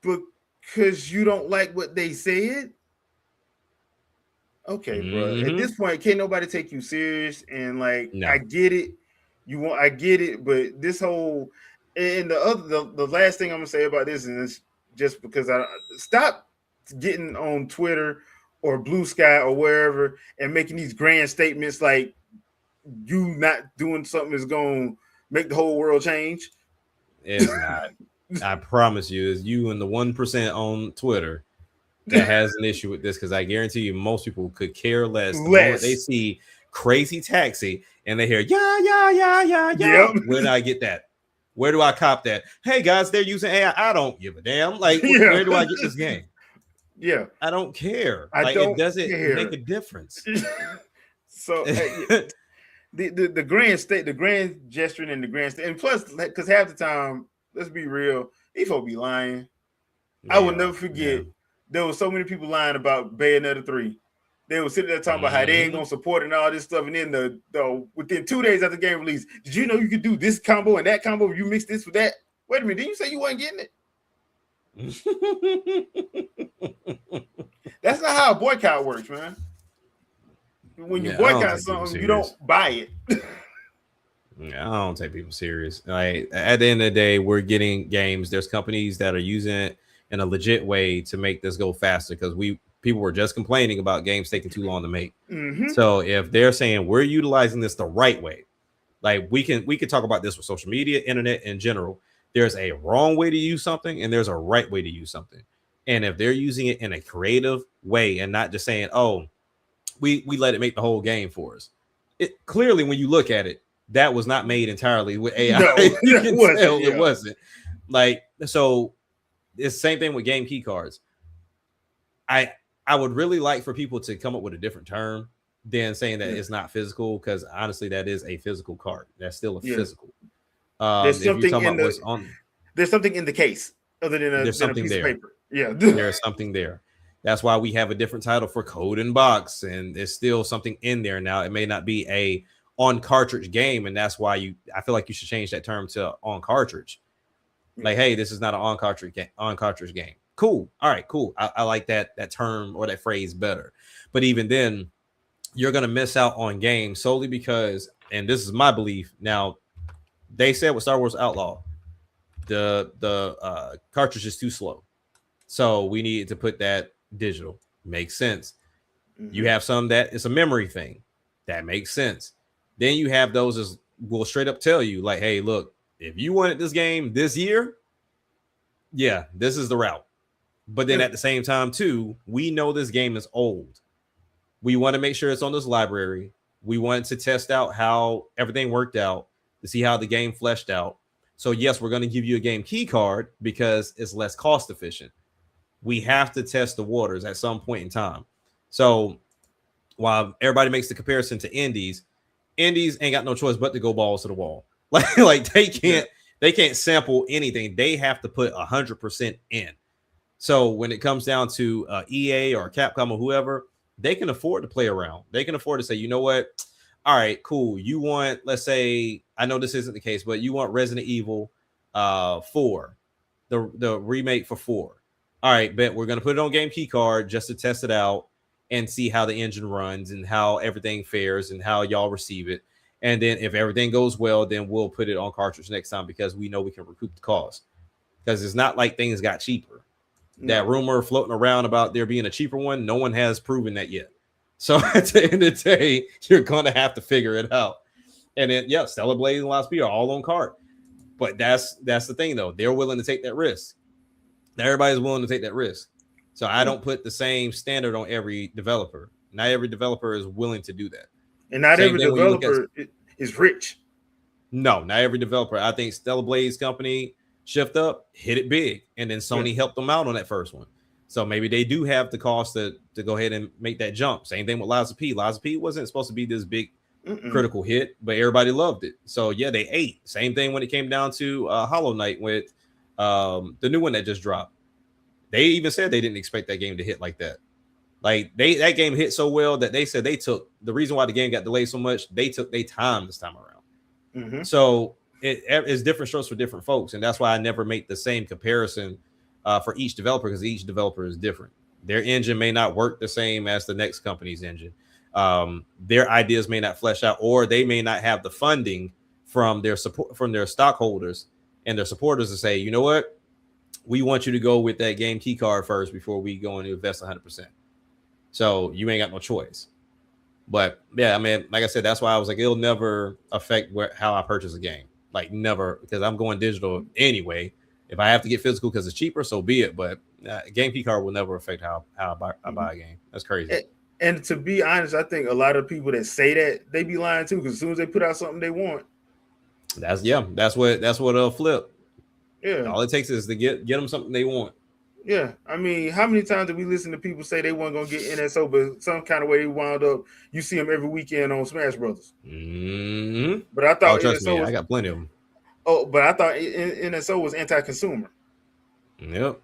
because you don't like what they said. Okay, bro. At Mm-hmm. this point, can't nobody take you serious. And like, I No. get it. I get it. But this whole and the last thing I'm gonna say about this is just because I stop getting on Twitter or Blue Sky or wherever and making these grand statements like you not doing something is gonna make the whole world change. It's not. I promise you, it's you and the 1% on Twitter. that has an issue with this because I guarantee you most people could care less the moment they Less. see Crazy Taxi and they hear yeah yeah yeah yeah yeah. Yep. Where did I get that? Where do I cop that? Hey guys, they're using AI. I don't give a damn. Like, Yeah. where do I get this game? Yeah. I don't care. I Like, it don't doesn't make care. a difference. So the grand state, the grand gesturing and the grand state, and plus, because half the time, let's be real, these folks be lying. I They will never are, yeah. forget. There was so many people lying about Bayonetta 3. They were sitting there talking about how they ain't Hmm. gonna support it and all this stuff. And then the within 2 days after the game release, did you know you could do this combo and that combo? You mix this with that. Wait a minute, didn't you say you wasn't getting it? That's not how a boycott works, man. When you Yeah, I don't boycott take people something, you don't serious. buy it. Yeah, I don't take people serious. Like, at the end of the day, we're getting games. There's companies that are using it in a legit way to make this go faster because we people were just complaining about games taking too long to make. Mm-hmm. So if they're saying we're utilizing this the right way, like we can talk about this with social media, internet in general. There's a wrong way to use something and there's a right way to use something. And if they're using it in a creative way and not just saying, "Oh, we let it make the whole game for us," it clearly when you look at it, that was not made entirely with AI. No, You that can wasn't. tell it Yeah. wasn't. Like, so it's the same thing with game key cards. I I would really like for people to come up with a different term than saying that Yeah. it's not physical, because honestly, that is a physical card. That's still a Yeah. physical. There's If you're something talking in about the what's on, there's something in the case other there's than a something piece of there. paper. Yeah. There is something there. That's why we have a different title for Code and Box, and there's still something in there now. It may not be a on cartridge game, and that's why I feel like you should change that term to on cartridge. Yeah. Like, hey, this is not an on cartridge game. Cool. All right, cool. I like that term or that phrase better. But even then, you're gonna miss out on games solely because, and this is my belief. Now, they said with Star Wars Outlaw, the cartridge is too slow, so we needed to put that digital. Makes sense. You Mm-hmm. have some that it's a memory thing. That makes sense. Then you have those as will straight up tell you, like, hey, look, if you wanted this game this year, yeah, this is the route. But then Yeah. at the same time, too, we know this game is old. We want to make sure it's on this library. We want to test out how everything worked out to see how the game fleshed out. So, yes, we're going to give you a game key card because it's less cost efficient. We have to test the waters at some point in time. So, while everybody makes the comparison to indies ain't got no choice but to go balls to the wall. Like Yeah. they can't sample anything. They have to put 100% in. So when it comes down to EA or Capcom or whoever, they can afford to play around. They can afford to say, you know what? All right, cool. You want, let's say, I know this isn't the case, but you want Resident Evil 4, the remake for 4. All right, bet we're gonna put it on game key card just to test it out and see how the engine runs and how everything fares and how y'all receive it. And then if everything goes well, then we'll put it on cartridge next time because we know we can recoup the cost. Because it's not like things got cheaper. That No. rumor floating around about there being a cheaper one, no one has proven that yet. So at the end of the day, you're gonna have to figure it out. And then, yeah, Stellar Blade and Lost Speed are all on cart. But that's the thing though. They're willing to take that risk. Everybody's willing to take that risk. So I Yeah. don't put the same standard on every developer. Not every developer is willing to do that. And not Same every thing when you look at, developer is rich. no, not every developer. I think Stellar Blade's company Shift Up hit it big, and then Yeah. Sony helped them out on that first one. So maybe they do have the cost to go ahead and make that jump. Same thing with Liza P. Liza P wasn't supposed to be this big Mm-mm. critical hit, but everybody loved it. So yeah, they ate. Same thing when it came down to Hollow Knight with the new one that just dropped. They even said they didn't expect that game to hit like that. Like that game hit so well that they said they took the reason why the game got delayed so much. They took their time this time around. Mm-hmm. So it's different strokes for different folks, and that's why I never make the same comparison for each developer because each developer is different. Their engine may not work the same as the next company's engine. Their ideas may not flesh out, or they may not have the funding from their support from their stockholders and their supporters to say, you know what, we want you to go with that game key card first before we go and invest 100%. So you ain't got no choice. But yeah, I mean, like I said, that's why I was like, it'll never affect how I purchase a game. Like never, because I'm going digital anyway. If I have to get physical because it's cheaper, so be it. But Game key card will never affect how I Mhm. buy a game. That's crazy. A- And to be honest, I think a lot of people that say that they be lying too. Because as soon as they put out something they want, That's yeah. That's what flip. yeah, All it takes is to get them something they want. yeah. I mean, how many times did we listen to people say they weren't gonna get NSO, but some kind of way they wound up? You see them every weekend on Smash Brothers. Hmm. But I Oh, thought trust NSO me, I was got plenty of them. but I thought NSO was anti-consumer. Yep.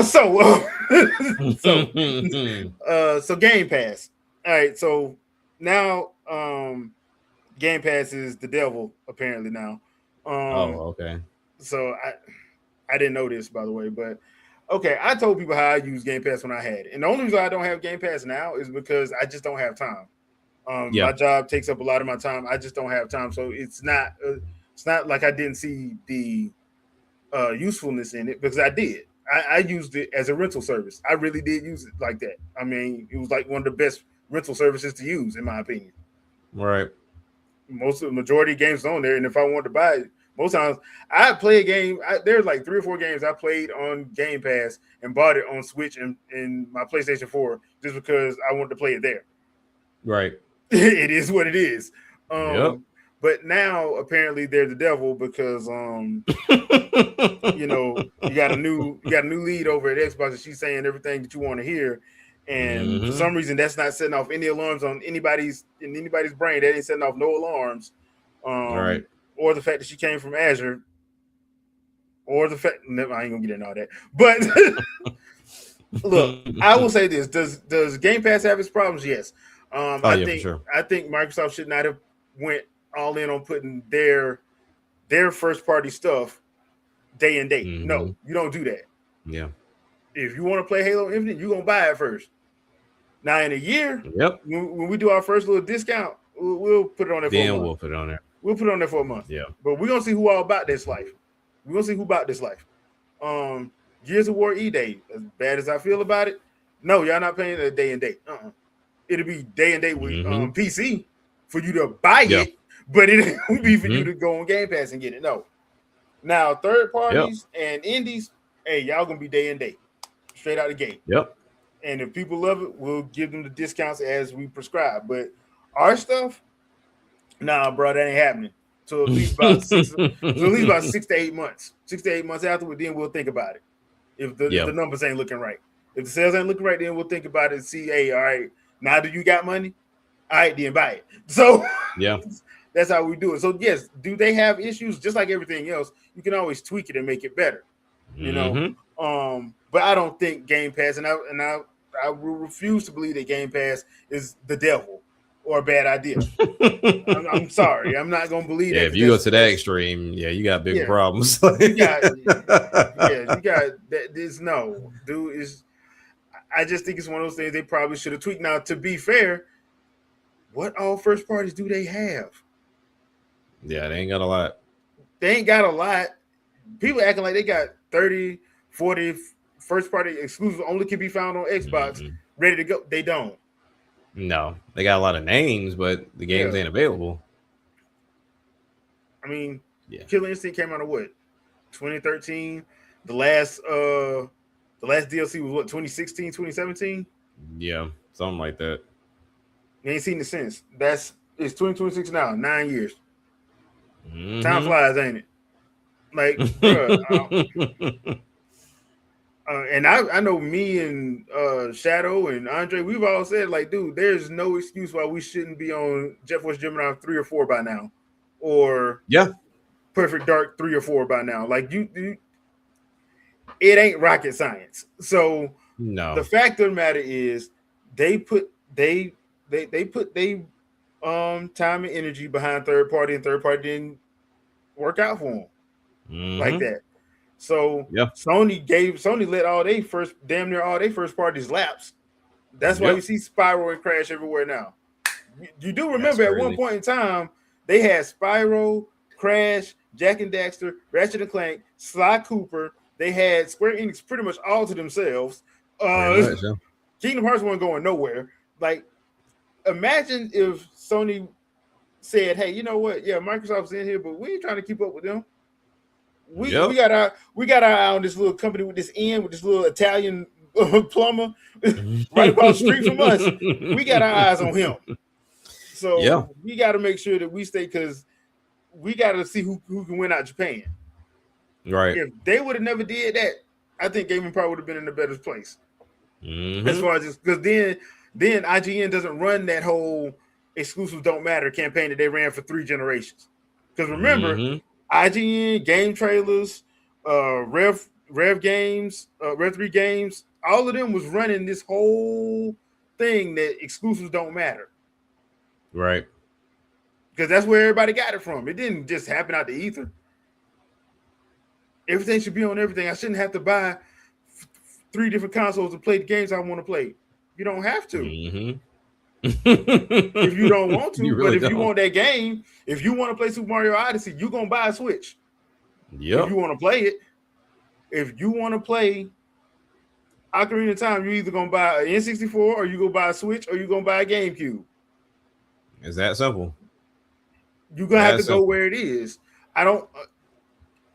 So so so Game Pass. All right, so now Game Pass is the devil apparently now. Um Oh, okay. so I didn't know this by the way, but okay, I told people how I use Game Pass when I had it. And the only reason I don't have Game Pass now is because I just don't have time. Yeah. My job takes up a lot of my time. I just don't have time. So it's not like I didn't see the usefulness in it because I did. I used it as a rental service. I really did use it like that. I mean, it was like one of the best rental services to use, in my opinion. Right. Most of the majority of games on there, and if I wanted to buy it, most times I play a game. There's like 3 or 4 games I played on Game Pass and bought it on Switch and my PlayStation 4 just because I wanted to play it there. Right. It is what it is. Yep. Um, but now apparently they're the devil because you got a new lead over at Xbox, and she's saying everything that you want to hear. And for Hmm. some reason, that's not setting off any alarms on anybody's brain. That ain't setting off no alarms. Right. Or the fact that she came from Azure, or the fact no, I ain't gonna get into all that. But look, I will say this: does Game Pass have its problems? Yes. Oh yeah, for sure. I think Microsoft should not have went all in on putting their first party stuff day and date. No, Hmm. you don't do that. Yeah. If you want to play Halo Infinite, you're gonna buy it first. Now in a year, Yep. when we do our first little discount, we'll put it on there for a Then month. we'll put it on there. We'll put it on there for a month. Yeah. But we're gonna see who all about this life. We're gonna see who about this life. Um, Gears of War E Day, as bad as I feel about it, no, y'all not paying a day and date. It'll be day and date with Hmm. PC for you to buy Yeah. it, but it won't be for you Hmm. to go on Game Pass and get it. No. Now third Yep. parties and indies, hey, y'all gonna be day and date, straight out the gate. Yep. And if people love it, we'll give them the discounts as we prescribe. But our stuff, nah, bro, that ain't happening. So at least about six, so at least about 6 to 8 months. 6 to 8 months afterward, then we'll think about it. If Yeah. the numbers ain't looking right, if the sales ain't looking right, then we'll think about it and see. Hey, all right, now do you got money? All right, then buy it. So Yeah. that's how we do it. So yes, do they have issues? Just like everything else, you can always tweak it and make it better. You know, Hmm. but I don't think Game Pass, I will refuse to believe that Game Pass is the devil or a bad idea. I'm sorry, I'm not gonna believe Yeah. that If because you go to that that's extreme, yeah, you got bigger yeah. problems. You got you got that. There's no dude is. I just think it's one of those things they probably should have tweaked. Now, to be fair, what all first parties do they have? Yeah, they ain't got a lot. They ain't got a lot. People acting like they got 30, 40 first party exclusive only can be found on Xbox Mm-mm. ready to go. They don't. No, they got a lot of names, but the games Yeah. ain't available. I mean, Yeah. Killer Instinct came out of what? 2013. The last the last DLC was what, 2016, 2017? Yeah. Something like that. You ain't seen it since. It's 2026 now, 9 years. Time Hmm. flies, ain't it? Like, bruh. And I know me and Shadow and Andre, we've all said like, dude, there's no excuse why we shouldn't be on Jet Force Gemini 3 or 4 by now, or Yeah. Perfect Dark 3 or 4 by now. Like it ain't rocket science. So the No. fact of the matter is, they put they put they time and energy behind third party, and third party didn't work out for them like Hmm. that. So Yeah. Sony let all they first damn near all they first parties lapse. That's why you Yep. see Spyro and Crash everywhere now. You do That's remember at one crazy. point in time they had Spyro, Crash, Jack and Daxter, Ratchet and Clank, Sly Cooper. They had Square Enix pretty much all to themselves. Pretty Uh, much. Yeah. Kingdom Hearts wasn't going nowhere. Like, imagine if Sony said, "Hey, you know what? Yeah, Microsoft's in here, but we ain't trying to keep up with them. we Yep. got our eye on this little company with this N with this little Italian plumber right across the street from us. We got our eyes on him, Yeah. so we got to make sure that we stay because we got to see who can win out Japan. Right. If they would have never did that, I think gaming probably would have been in a better place as Mm-hmm. far as this because then IGN doesn't run that whole exclusives don't matter campaign that they ran for 3 generations. Because remember, Mm-hmm. IGN game trailers, Rev Games, Rev 3 Games, all of them was running this whole thing that exclusives don't matter Right. because that's where everybody got it from. It didn't just happen out the ether. Everything should be on everything. I shouldn't have to buy 3 different consoles to play the games I want to play. You don't have to Mm-hmm. if you don't want to. You But really if you don't. want that game, if you want to play Super Mario Odyssey, you're gonna buy a Switch. If Yep. you want to play it, if you want to play Ocarina of Time, you either gonna buy an N64 or you go buy a Switch or you gonna buy a GameCube. It's that simple. You're gonna have That to go simple. where it is. I don't.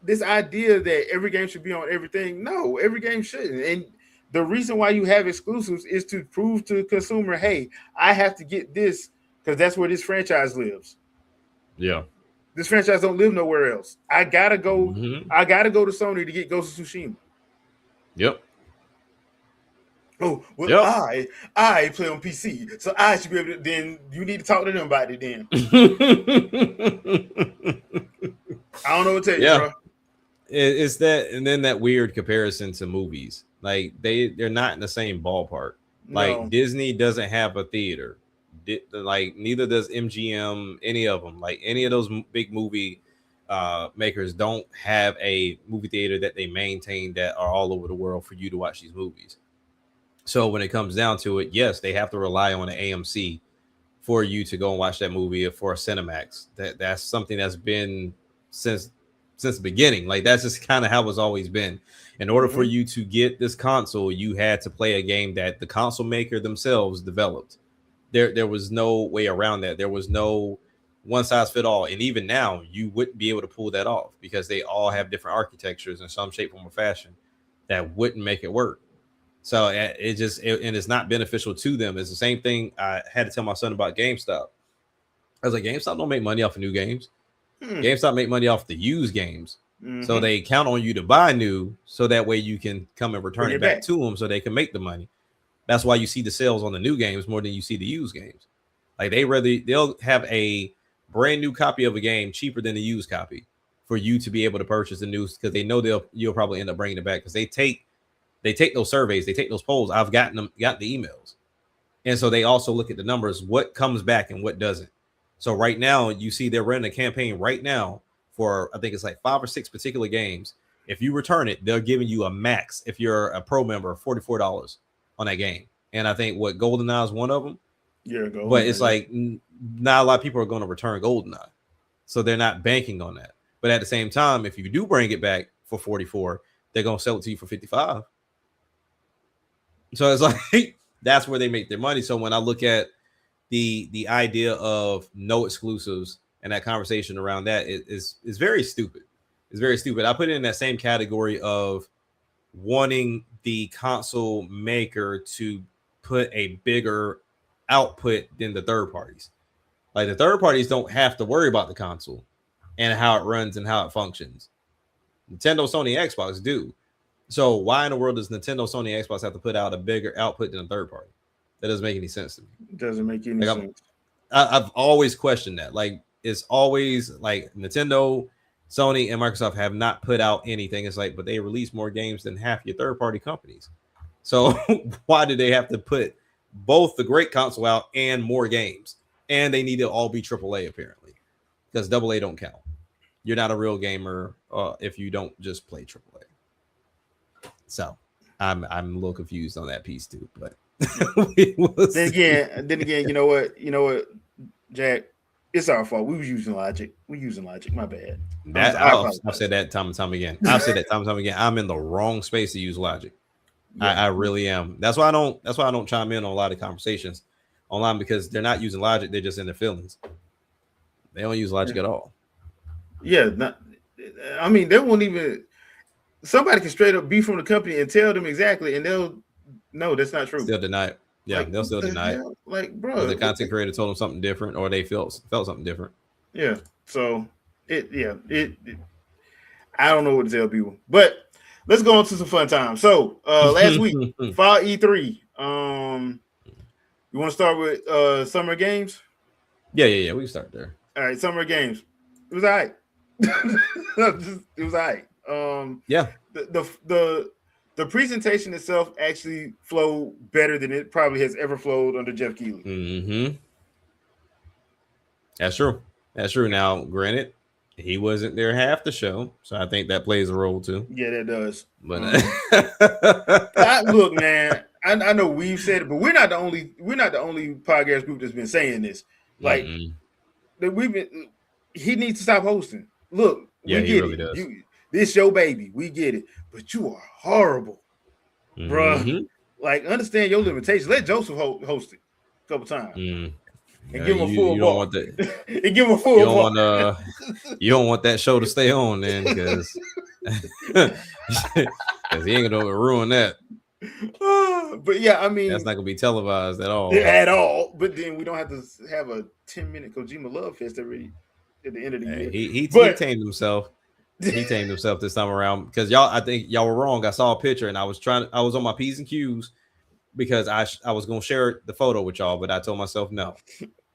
This idea that every game should be on everything. No, every game shouldn't. And the reason why you have exclusives is to prove to the consumer, hey, I have to get this because that's where this franchise lives. Yeah. This franchise don't live nowhere else. I gotta go. Mm-hmm. I gotta go to Sony to get Ghost of Tsushima. Yep. Oh well, Yep. I play on PC, so I should be able to. Then you need to talk to them about it. Then I don't know what to tell you, Yeah. bro. It's that, and then that weird comparison to movies. Like they're not in the same ballpark. Like No. Disney doesn't have a theater. Like neither does MGM. Any of them. Like any of those big movie makers don't have a movie theater that they maintain that are all over the world for you to watch these movies. So when it comes down to it, yes, they have to rely on an AMC for you to go and watch that movie or for a Cinemax. That's something that's been since the beginning. Like that's just kind of how it's always been. In order for Mm-hmm. you to get this console, you had to play a game that the console maker themselves developed. There was no way around that. There was no one size fit all. And even now, you wouldn't be able to pull that off because they all have different architectures in some shape, form, or fashion that wouldn't make it work. So and it's not beneficial to them. It's the same thing I had to tell my son about GameStop. I was like, GameStop don't make money off of new games. Hmm. GameStop make money off the used games. So Mm-hmm. they count on you to buy new so that way you can come and return Bring it it back back. to them so they can make the money. That's why you see the sales on the new games more than you see the used games. Like they'll have a brand new copy of a game cheaper than the used copy for you to be able to purchase the news because they know you'll probably end up bringing it back because they take those surveys, they take those polls. I've got the emails. And so they also look at the numbers, what comes back and what doesn't. So right now, you see they're running a campaign right now for I think it's like 5 or 6 particular games. If you return it, they're giving you a max if you're a pro member $44 on that game. And I think what GoldenEye is one of them. Yeah, But golden. it's Yeah. like not a lot of people are going to return GoldenEye, so they're not banking on that. But at the same time, if you do bring it back for 44, they're going to sell it to you for 55. So it's like that's where they make their money. So when I look at the idea of no exclusives and that conversation around that is very stupid. It's very stupid. I put it in that same category of wanting the console maker to put a bigger output than the third parties. Like the third parties don't have to worry about the console and how it runs and how it functions. Nintendo, Sony, Xbox do. So why in the world does Nintendo, Sony, Xbox have to put out a bigger output than a third party? That doesn't make any sense to me. Doesn't make any Like sense. I've always questioned that. Like it's always like Nintendo, Sony, and Microsoft have not put out anything. It's like, but they release more games than half your third party companies. So why do they have to put both the great console out and more games? And they need to all be AAA apparently, because AA don't count. You're not a real gamer if you don't just play AAA. So I'm a little confused on that piece too, but we'll see. Then again, you know what, Jack, it's our fault. We was using logic. We using logic. My bad. That I I've apologize. said that time and time again. I've said that time and time again. I'm in the wrong space to use logic. Yeah. I really am. That's why I don't. That's why I don't chime in on a lot of conversations online because they're not using logic. They're just in their feelings. They don't use logic at all. Yeah. Not, I mean, they won't even. Somebody can straight up be from the company and tell them exactly, and they'll no, that's not true. Still deny it. Yeah, Like they'll what still the deny it. hell? Like, Or bro, the content creator told them something different, or they felt something different. yeah. So it I don't know what to tell people, but let's go on to some fun times. So last week, Yeah, fall E3. You want to start with summer games? yeah. We can start there. All right, summer games. It was all right. It was all right. Yeah. The presentation itself actually flowed better than it probably has ever flowed under Jeff Keighley. Mm-hmm. That's true. That's true. Now, granted, he wasn't there half the show, so I think that plays a role too. Yeah, that does. But Look, man, I know we've said it, but we're not the only podcast group that's been saying this. Like mm-mm. that we've been. He needs to stop hosting. Look, Yeah, we he get really it. does. This your baby. We get it, but you are horrible, bruh. Mm-hmm. Like, understand your limitations. Let Joseph host it a couple times Mm. and Yeah, give him a full you don't bar. want that. And give him a You full don't bar. want you don't want that show to stay on then, because he ain't gonna ruin that. But yeah, I That's mean, not gonna be televised at all. at all. But then we don't have to have a 10-minute Kojima love fest at the end of the Hey, year. he But tamed himself. He tamed himself this time around, because y'all. I think y'all were wrong. I saw a picture and I was on my P's and Q's, because I was gonna share the photo with y'all, but I told myself no.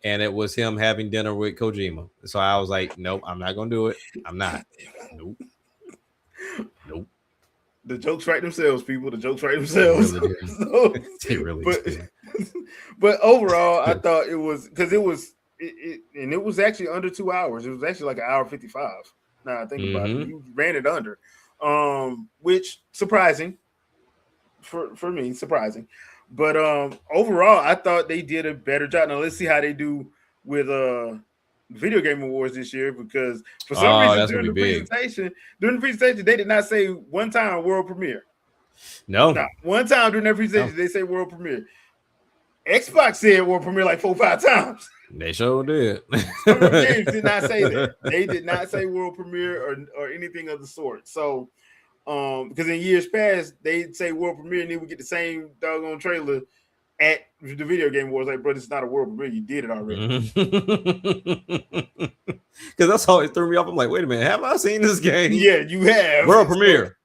And it was him having dinner with Kojima. So I was like, nope, I'm not gonna do it. I'm not. Nope. Nope. the jokes write themselves, people. The jokes write They themselves. really do. So, They really but do. but overall, I thought it was because it was actually under 2 hours. It was actually like an hour 55. Now I think about it, Mm-hmm. you ran it under, which surprising for me, surprising. But overall, I thought they did a better job. Now let's see how they do with video game awards this year, because for some Oh, reason that's gonna be big. during the presentation they did not say one time world premiere. No, Now, one time during that no, presentation they say world premiere. Xbox said world premiere like 4 or 5 times. they sure did. Summer Games did not say that. They did not say world premiere or anything of the sort. So because in years past they'd say world premiere and then we get the same doggone trailer at the video game awards. Like, bro, this is not a world premiere. You did it already. Because that's how it threw me off. I'm like, wait a minute, have I seen this game? Yeah, you have World premiere.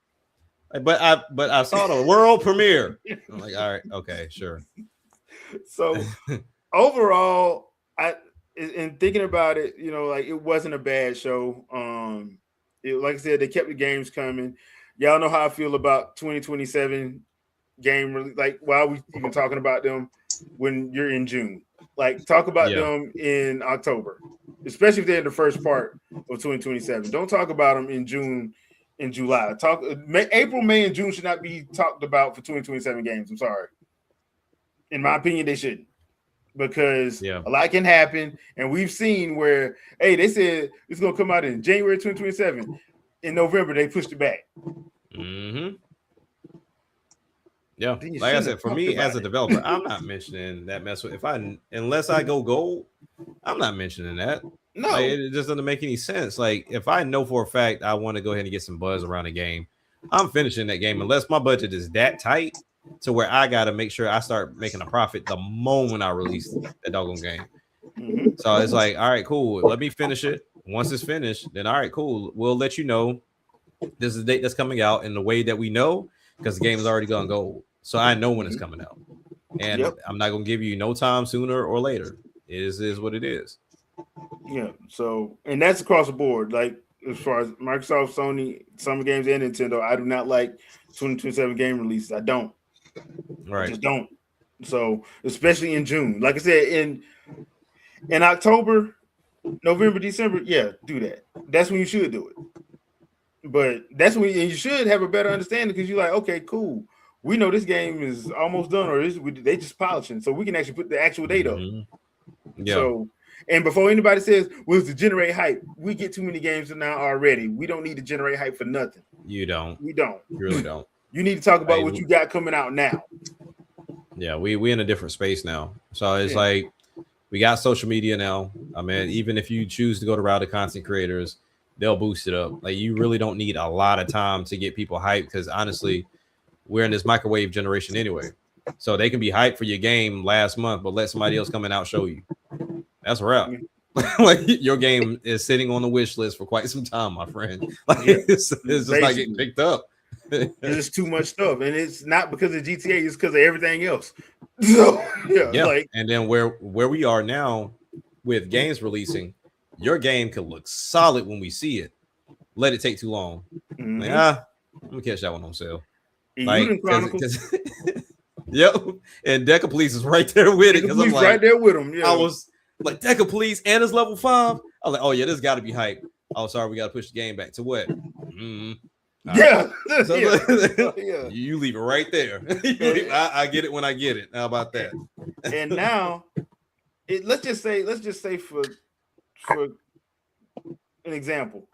But I saw the world premiere. I'm like, all right, okay, sure. So overall, in thinking about it, like it wasn't a bad show. Like I said, they kept the games coming. Y'all know how I feel about 2027 game. Like, why are we even talking about them when you're in June? Like, talk about Yeah. them in October, especially if they're in the first part of 2027. Don't talk about them in June, in July. April, May, and June should not be talked about for 2027 games. I'm sorry. In my opinion, they shouldn't, because Yeah. a lot can happen, and we've seen where, hey, they said it's gonna come out in January 2027. In November, they pushed it back. Mm-hmm. Yeah, Then you like I shouldn't said, have for talked me about as a it. developer, I'm not mentioning that mess with unless I go gold, I'm not mentioning that. No, Like, it just doesn't make any sense. Like, if I know for a fact I want to go ahead and get some buzz around the game, I'm finishing that game unless my budget is that tight to where I gotta make sure I start making a profit the moment I release that doggone game. mm-hmm. So it's like, all right, cool. Let me finish it. Once it's finished, then all right, cool. We'll let you know this is the date that's coming out in the way that we know, because the game is already gone gold. So I know when it's coming out. And Yep. I'm not gonna give you no time sooner or later. It is what it is. Yeah. So, and that's across the board. Like, as far as Microsoft, Sony, Summer Games, and Nintendo, I do not like 2027 game releases. I don't. I Right. just don't. So, especially in June, like I said, in October, November, December, yeah, do that. That's when you should do it. But that's when you should have a better understanding, because you're like, okay, cool. We know this game is almost done, or they just polishing, so we can actually put the actual date up. Mhm. Yeah. So, and before anybody says, well, it's to generate hype, we get too many games now already. We don't need to generate hype for nothing. You don't. We don't. You really don't. You need to talk about Hey, what you got coming out now. Yeah, we in a different space now. So it's Yeah. like we got social media now. I mean, even if you choose to go to route of content creators, they'll boost it up. Like you really don't need a lot of time to get people hyped because honestly, we're in this microwave generation anyway. So they can be hyped for your game last month, but let somebody else come and out show you. That's a wrap. Like your game is sitting on the wish list for quite some time, my friend. Like Yeah, it's just not getting picked up. There's too much stuff, and it's not because of GTA; it's because of everything else. So Yeah, like, and then where we are now with games releasing, your game could look solid when we see it. Let it take too long. Like, I'm gonna catch that one on sale. Like, because yep, and Deca Police is right there with it because I'm like, right there with him. Yeah, I was like Deca Police and it's level 5. I was like, oh yeah, this got to be hype. Oh, sorry, we got to push the game back to what? Yeah. So, yeah, you leave it right there. I get it when I get it. How about that? And now, let's just say for an example,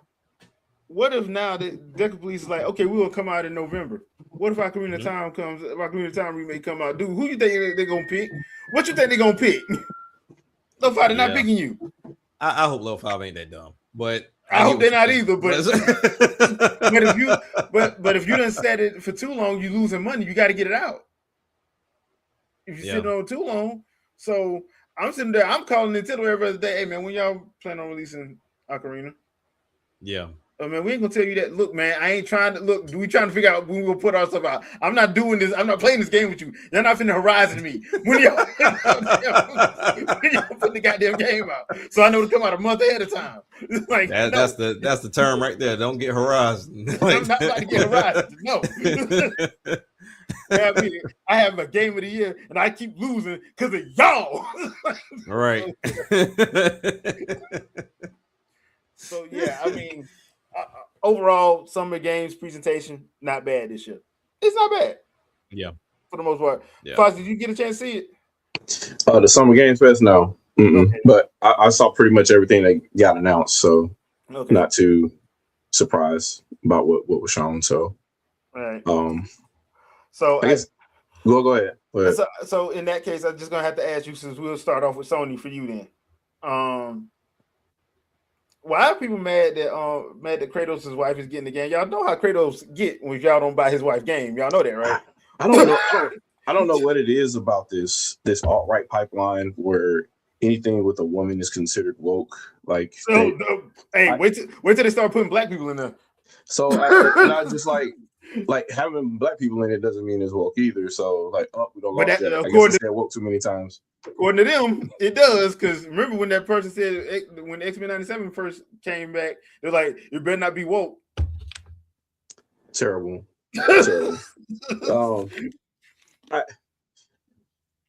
what if now the Deca Police is like, okay, we will come out in November. What if Ocarina of Time comes? If Ocarina of Time remake come out, dude, who you think they're gonna pick? What you think they're gonna pick? Level 5, they're not picking you. I hope Level 5 ain't that dumb, but I hope they're not either. But but if you done set it for too long, you losing money. You got to get it out. If you sit on too long, so I'm sitting there. I'm calling Nintendo every other day. Hey man, when y'all plan on releasing Ocarina? Yeah. Oh man, we ain't gonna tell you that. Look, man, I ain't trying to look. We trying to figure out when we gonna put our stuff out. I'm not doing this. I'm not playing this game with you. You're not finna horizon me when y'all put the goddamn game out. So I know to come out a month ahead of time. Like that's the term right there. Don't get horizon. I'm not about to get horizon. No. I have a game of the year and I keep losing because of y'all. Right. So yeah, I mean. Overall, Summer Games presentation not bad this year. It's not bad. Yeah, for the most part. Yeah. Fox, did you get a chance to see it? The Summer Games Fest, no. Okay. But I saw pretty much everything that got announced, so not too surprised about what was shown. So, all right. So I guess go ahead. So in that case, I'm just gonna have to ask you, since we'll start off with Sony for you then. Why are people mad that Kratos' wife is getting the game? Y'all know how Kratos get when y'all don't buy his wife game. Y'all know that, right? I don't know. I don't know what it is about this alt-right pipeline where anything with a woman is considered woke. Like, wait till they start putting black people in there. So I just like having black people in it doesn't mean it's woke either. So like, we don't. But I guess I said woke too many times. According to them, it does. Because remember when that person said when X-Men 97 first came back, they're like, "You better not be woke." Terrible.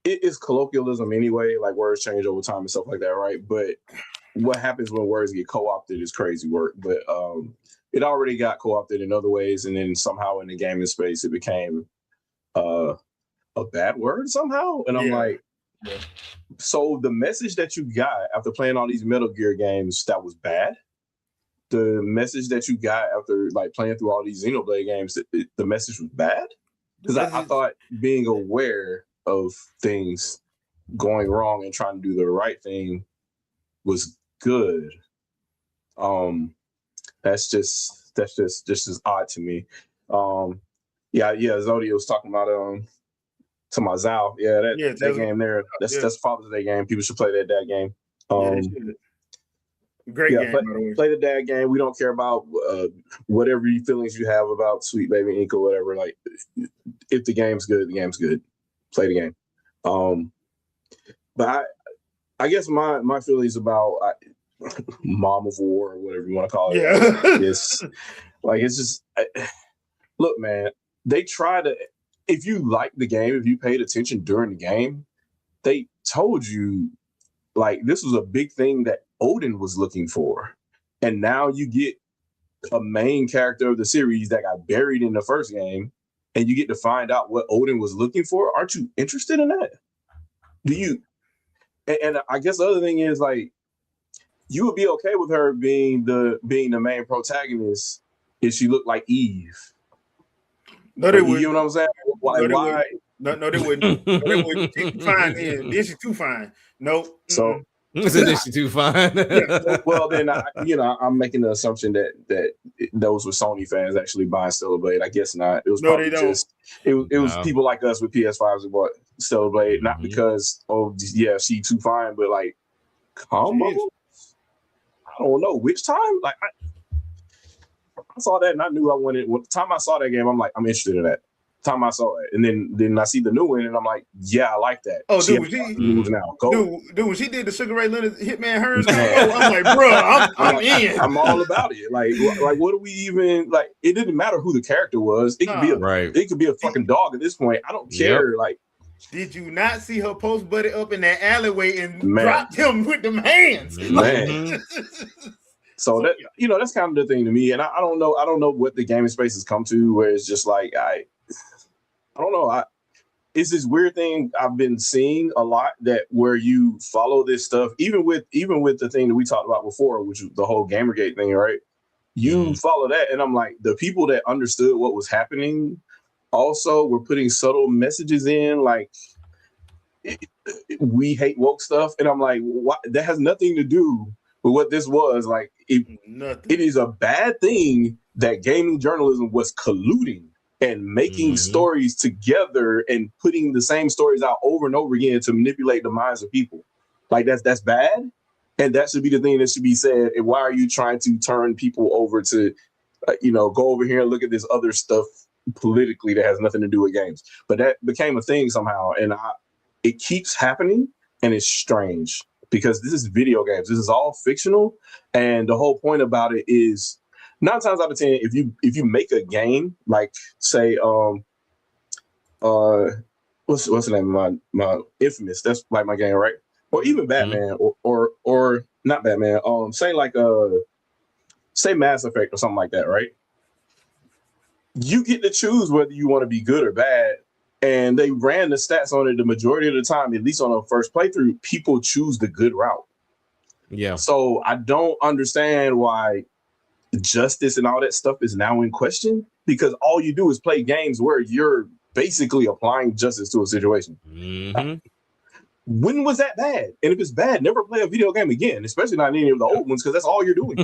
It's colloquialism anyway. Like words change over time and stuff like that, right? But what happens when words get co-opted is crazy work. But it already got co-opted in other ways, and then somehow in the gaming space, it became a bad word somehow. And I'm like. Yeah. So the message that you got after playing all these Metal Gear games, that was bad. The message that you got after like playing through all these Xenoblade games, the message was bad. Because I thought being aware of things going wrong and trying to do the right thing was good. That's just odd to me. Zodi was talking about to my Zal, that game there. That's Father's Day game. People should play that game. Great game. Play the dad game. We don't care about whatever feelings you have about Sweet Baby Inc. or whatever. Like, if the game's good, the game's good. Play the game. But I guess my feelings about Mom of War or whatever you want to call it. It's just look, man. They try to. If you like the game, if you paid attention during the game, they told you like this was a big thing that Odin was looking for. And now you get a main character of the series that got buried in the first game, and you get to find out what Odin was looking for. Aren't you interested in that? Do you? And I guess the other thing is like you would be okay with her being the main protagonist if she looked like Eve. No, they wouldn't. You know what I'm saying? Why? No, they wouldn't. No, they wouldn't. She's too fine. Then she's too fine. Nope. So Then she too fine. Well, then I'm making the assumption that those were Sony fans actually buying Stellar Blade. I guess not. It was probably just it was people like us with PS5s who bought Stellar Blade, not because she too fine, but like, come on. I don't know which time. Like I saw that and I knew I wanted. Well, the time I saw that game, I'm like, I'm interested in that. The time I saw it, and then I see the new one, and I'm like, yeah, I like that. Oh, dude, dude, when she did the Sugar Ray Leonard Hitman Hearns combo, I'm like, bro, I'm in. I'm all about it. Like, what do we even like? It didn't matter who the character was. It could be it could be a fucking dog at this point. I don't care. Like, did you not see her post Buddy up in that alleyway and dropped him with them hands? Man. So that that's kind of the thing to me, and I don't know what the gaming space has come to, where it's just like I don't know. It's this weird thing I've been seeing a lot, that where you follow this stuff, even with the thing that we talked about before, which was the whole Gamergate thing, right? You follow that, and I'm like, the people that understood what was happening also were putting subtle messages in, like, we hate woke stuff, and I'm like, what? That has nothing to do with what this was. Like, it is a bad thing that gaming journalism was colluding and making stories together and putting the same stories out over and over again to manipulate the minds of people. Like, that's bad, and that should be the thing that should be said. And why are you trying to turn people over to, go over here and look at this other stuff politically that has nothing to do with games? But that became a thing somehow, and it keeps happening, and it's strange because this is video games. This is all fictional, and the whole point about it is, 9 times out of 10, if you make a game, like, say, what's the name of my Infamous? That's like my game, right? Or even Batman, or not Batman. Say like say Mass Effect or something like that, right? You get to choose whether you want to be good or bad, and they ran the stats on it the majority of the time. At least on the first playthrough, people choose the good route. Yeah. So I don't understand why justice and all that stuff is now in question, because all you do is play games where you're basically applying justice to a situation. When was that bad? And if it's bad, never play a video game again, especially not any of the old ones, because that's all you're doing.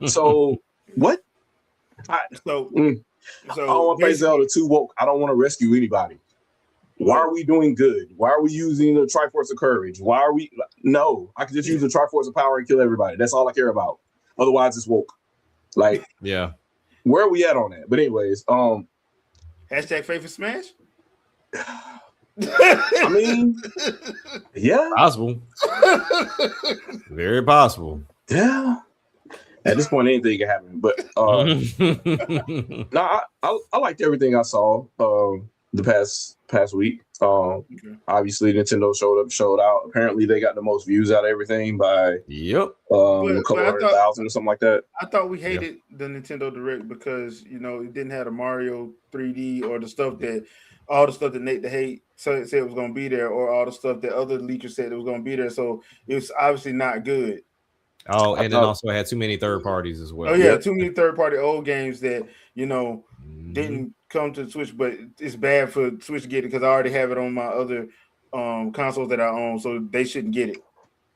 So what? I don't want to play Zelda too woke. I don't want to rescue anybody. Why are we doing good? Why are we using the Triforce of Courage? Why are we? No, I can just use the Triforce of Power and kill everybody. That's all I care about. Otherwise, it's woke. Like, yeah, where are we at on that? But anyways, hashtag favorite smash. I mean, yeah, possible, very possible. Yeah, at this point, anything can happen. But no, I liked everything I saw the past week. Obviously, Nintendo showed out. Apparently, they got the most views out of everything by a couple 100,000 or something like that. I thought we hated the Nintendo Direct because it didn't have the Mario 3D or all the stuff that Nate the Hate said was going to be there, or all the stuff that other leakers said it was going to be there. So it was obviously not good. Oh, and then also had too many third parties as well. Oh yeah, too many third party old games that didn't come to Switch, but it's bad for Switch to get it because I already have it on my other consoles that I own, so they shouldn't get it.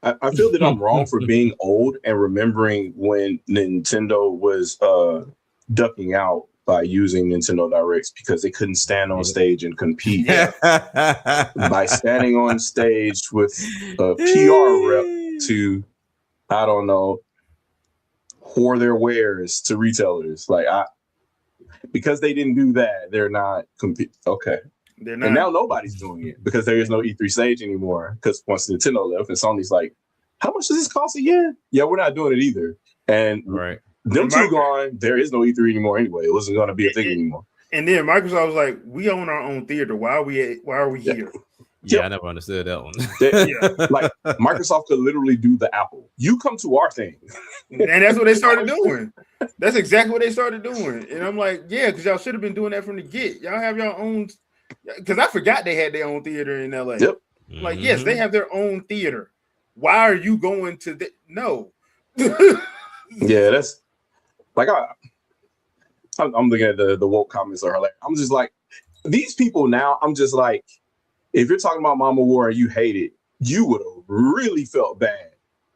I feel that I'm wrong for being old and remembering when Nintendo was ducking out by using Nintendo Directs because they couldn't stand on stage and compete by standing on stage with a PR rep to, I don't know, whore their wares to retailers. Like, because they didn't do that, they're not okay. They're not. And now nobody's doing it because there is no E3 stage anymore. Because once Nintendo left, and Sony's like, how much does this cost again? Yeah, we're not doing it either. And them two gone, there is no E3 anymore anyway. It wasn't going to be a thing anymore. And then Microsoft was like, we own our own theater. Why are we here? Yeah, I never understood that one. Like, Microsoft could literally do the Apple. You come to our thing. And that's what they started doing. That's exactly what they started doing. And I'm like, yeah, because y'all should have been doing that from the get. Y'all have your own, because I forgot they had their own theater in LA. Yep. Like, yes, they have their own theater. Why are you going to no? Yeah, that's like, I'm looking at the woke comments are hilarious. I'm just like, these people now, I'm just like, if you're talking about Mama War and you hate it, you would have really felt bad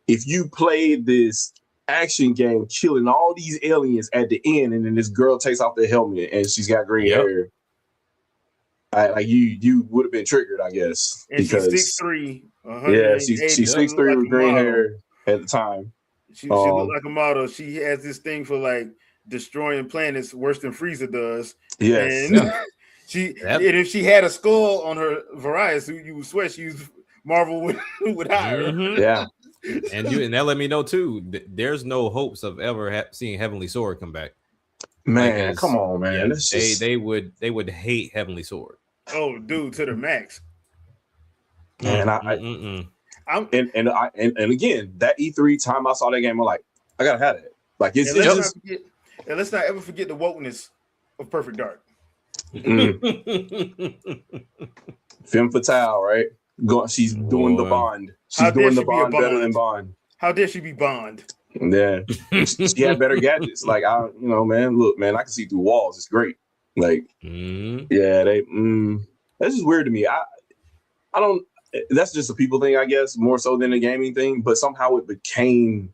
if you played this action game killing all these aliens at the end, and then this girl takes off the helmet and she's got green hair, like you would have been triggered, I guess. And because she's 6'3", she's 6'3" with green hair at the time. She looked like a model. She has this thing for like destroying planets worse than Frieza does. Yes. And and if she had a skull on her Varius, you would swear she was Marvel would hire. Mm-hmm. Yeah. And that let me know too. There's no hopes of ever seeing Heavenly Sword come back. Man, come on, man. Yeah, they would hate Heavenly Sword. Oh, dude, to the max. And and again, that E3 time I saw that game, I'm like, I gotta have it. Like it's just. And let's not ever forget the wokeness of Perfect Dark. Femme fatale, right? She's doing the Bond. She's doing the Bond better than Bond. How dare she be Bond? Yeah, she had better gadgets. Like man, look, man, I can see through walls. It's great. Like, yeah, that's just weird to me. I don't. That's just a people thing, I guess, more so than a gaming thing. But somehow it became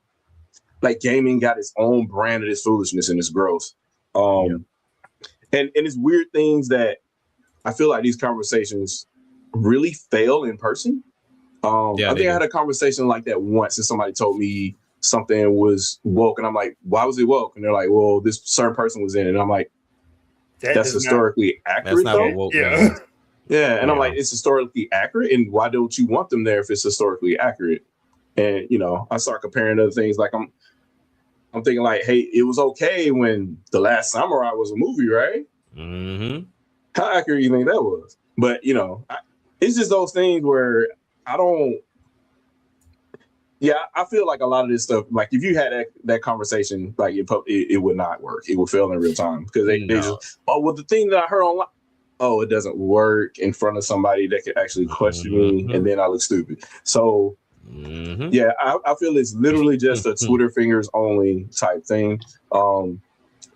like gaming got its own brand of this foolishness and this growth. And it's weird things that I feel like these conversations really fail in person. I think I had a conversation like that once, and somebody told me something was woke, and I'm like, "Why was it woke?" And they're like, "Well, this certain person was in it." And I'm like, "That's historically accurate." That's not what woke means. Yeah, and I'm like, it's historically accurate, and why don't you want them there if it's historically accurate? And I start comparing other things. Like I'm thinking like, hey, it was okay when The Last Samurai was a movie, right? Mm-hmm. How accurate do you think that was? But it's just those things where I don't. Yeah, I feel like a lot of this stuff, like if you had that conversation, like it would not work. It would fail in real time because they just. Oh, well, the thing that I heard online. Oh, it doesn't work in front of somebody that could actually question me, and then I look stupid. So, yeah, I feel it's literally just a Twitter fingers only type thing.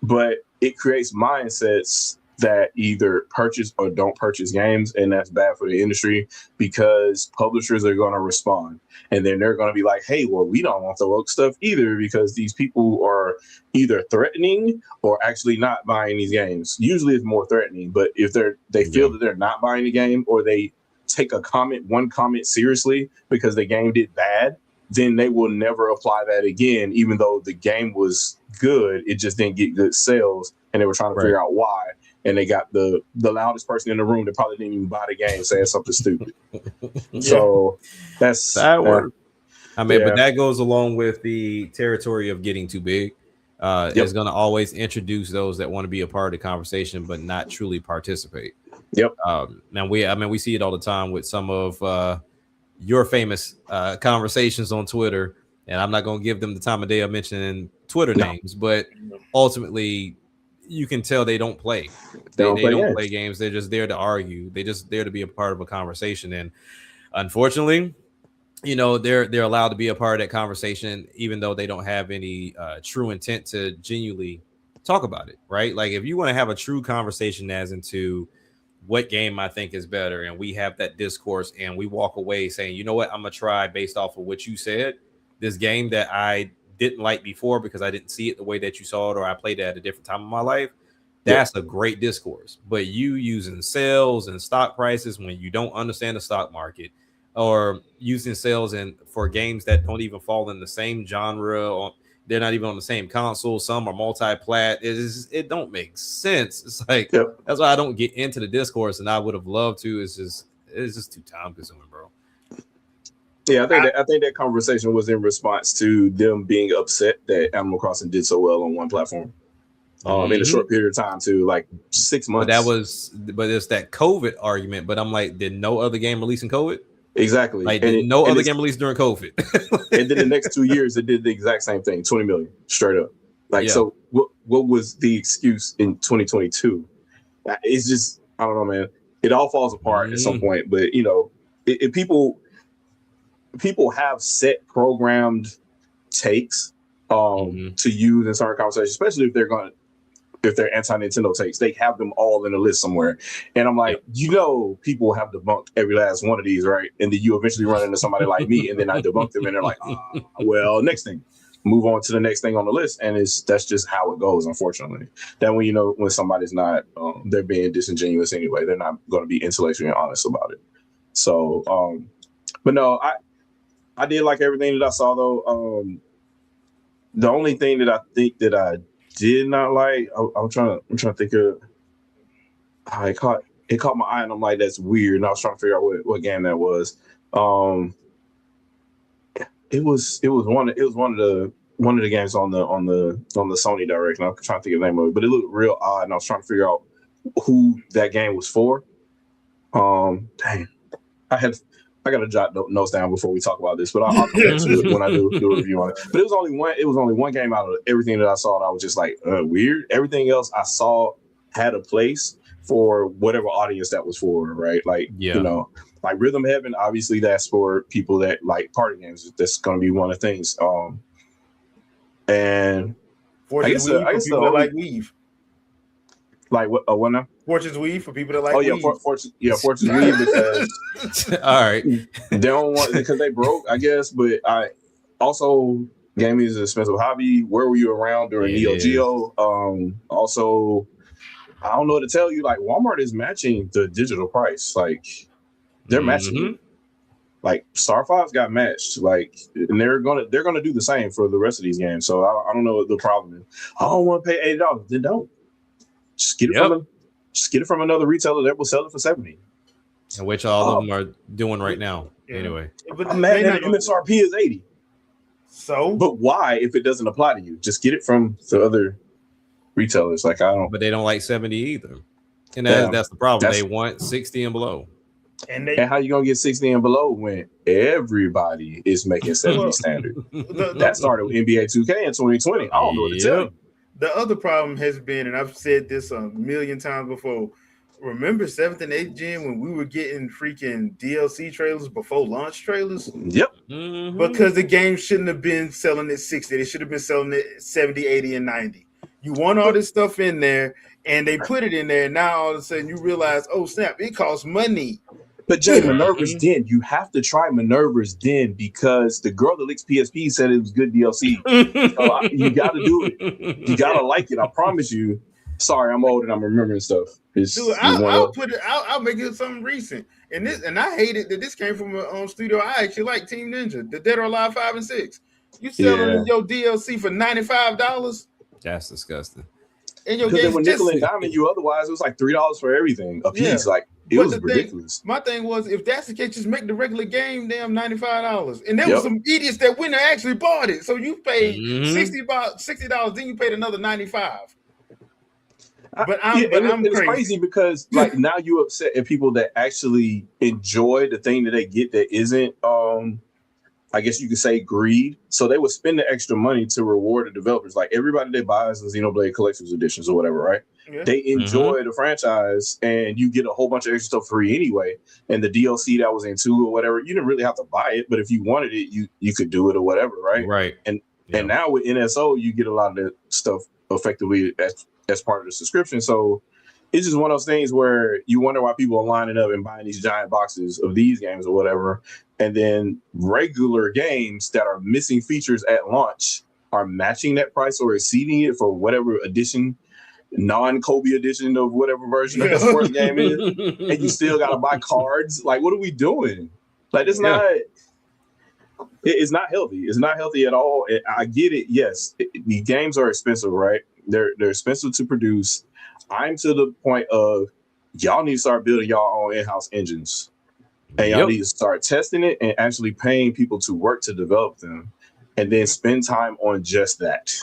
But it creates mindsets that either purchase or don't purchase games, and that's bad for the industry because publishers are going to respond, and then they're going to be like, "Hey, well, we don't want the woke stuff either because these people are either threatening or actually not buying these games." Usually, it's more threatening, but if they feel that they're not buying the game or they take one comment seriously because the game did bad, then they will never apply that again, even though the game was good. It just didn't get good sales, and they were trying to figure out why. And they got the loudest person in the room that probably didn't even buy the game saying something stupid. So that worked. I mean, but that goes along with the territory of getting too big. It's going to always introduce those that want to be a part of the conversation, but not truly participate. Yep. Now we see it all the time with some of your famous conversations on Twitter, and I'm not going to give them the time of day of mentioning Twitter names, but ultimately you can tell they don't play. They don't play games. They're just there to argue. They're just there to be a part of a conversation. And unfortunately, they're allowed to be a part of that conversation, even though they don't have any true intent to genuinely talk about it, right? Like if you want to have a true conversation as into what game I think is better, and we have that discourse and we walk away saying, you know what, I'm going to try based off of what you said, this game that I didn't like before because I didn't see it the way that you saw it, or I played it at a different time in my life. That's a great discourse. But you using sales and stock prices when you don't understand the stock market, or using sales for games that don't even fall in the same genre, or they're not even on the same console, some are multi-plat, it don't make sense. It's like that's why I don't get into the discourse, and I would have loved to. It's just too time consuming, bro. Yeah, I think that conversation was in response to them being upset that Animal Crossing did so well on one platform in a short period of time, too, like 6 months. But it's that COVID argument. But I'm like, did no other game release in COVID? Exactly. Like, did no other game released during COVID? And then the next 2 years, it did the exact same thing, 20 million straight up. Like, so what was the excuse in 2022? It's just, I don't know, man. It all falls apart at some point. But, if people have set programmed takes to use in certain conversations, especially if they're going to if they're anti-Nintendo takes, they have them all in a list somewhere. And I'm like, people have debunked every last one of these, right? And then you eventually run into somebody like me, and then I debunk them, and they're like, well, next thing. Move on to the next thing on the list, and that's just how it goes, unfortunately. Then when somebody's not, they're being disingenuous anyway. They're not going to be intellectually honest about it. So, but no, I did like everything that I saw though. The only thing that I think that I did not like, I'm trying to think of. It caught my eye, and I'm like, that's weird. And I was trying to figure out what game that was. It was one of the games on the Sony Direct. And I'm trying to think of the name of it, but it looked real odd, and I was trying to figure out who that game was for. Dang, I got to jot notes down before we talk about this, but I'll come back to it when I do a review on it. But it was only one game out of everything that I saw that I was just like weird. Everything else I saw had a place for whatever audience that was for, right? Like like Rhythm Heaven, obviously that's for people that like party games. That's going to be one of the things. And Fortune's Weave for people that like Weave. Like what now? Fortune's Weave for people that like Weave. Fortune's Weave because all right, they don't want because they broke, I guess. But I also gaming is an expensive hobby. Where were you around during Neo Geo? Also, I don't know what to tell you. Like Walmart is matching the digital price. Like they're matching it. Like Star Fox got matched. Like, and they're gonna do the same for the rest of these games. So I don't know what the problem is. I don't want to pay $80. Then don't. Just get it from another retailer that will sell it for $70. And which all of them are doing right now. Anyway, but I'm mad that MSRP is $80. So, but why if it doesn't apply to you? Just get it from the other retailers. Like I don't. But they don't like 70 either, and that's the problem. They want 60 and below. And how you gonna get 60 and below when everybody is making 70 standard? That started with NBA 2K in 2020. I don't know what to tell you. The other problem has been, and I've said this a million times before. Remember 7th and 8th gen when we were getting freaking DLC trailers before launch trailers? Yep. Because the game shouldn't have been selling at 60. They should have been selling it 70, 80, and 90. You want all this stuff in there, and they put it in there, and now all of a sudden you realize, oh snap, it costs money. But Jay, Minerva's Den, you have to try Minerva's Den because the girl that leaks PSP said it was good DLC. So you got to do it. You got to like it. I promise you. Sorry, I'm old and I'm remembering stuff. I'll make it something recent. And I hate it that this came from a studio. I actually like Team Ninja, the Dead or Alive 5 and 6. You selling your DLC for $95? That's disgusting. And your game when Nickel and Diamond, you otherwise it was like $3 for everything a piece. Like it was ridiculous. My thing was, if that's the case, just make the regular game damn $95. And there was some idiots that went and actually bought it. So you paid $60, then you paid another $95. But it's crazy because like now you upset at people that actually enjoy the thing that they get that isn't I guess you could say greed. So they would spend the extra money to reward the developers. Like everybody that buys the Xenoblade Collector's Editions or whatever, right? Yeah. They enjoy the franchise and you get a whole bunch of extra stuff free anyway. And the DLC that was in 2 or whatever, you didn't really have to buy it, but if you wanted it, you could do it or whatever, right? Right. And now with NSO, you get a lot of that stuff effectively as part of the subscription. So it's just one of those things where you wonder why people are lining up and buying these giant boxes of these games or whatever. And then regular games that are missing features at launch are matching that price or exceeding it for whatever edition, non-Kobe edition of whatever version of the sports game is. And you still got to buy cards. Like, what are we doing? Like, it's not healthy. It's not healthy at all. I get it. Yes, the games are expensive, right? They're expensive to produce. I'm to the point of y'all need to start building y'all own in-house engines. And y'all need to start testing it and actually paying people to work to develop them and then spend time on just that.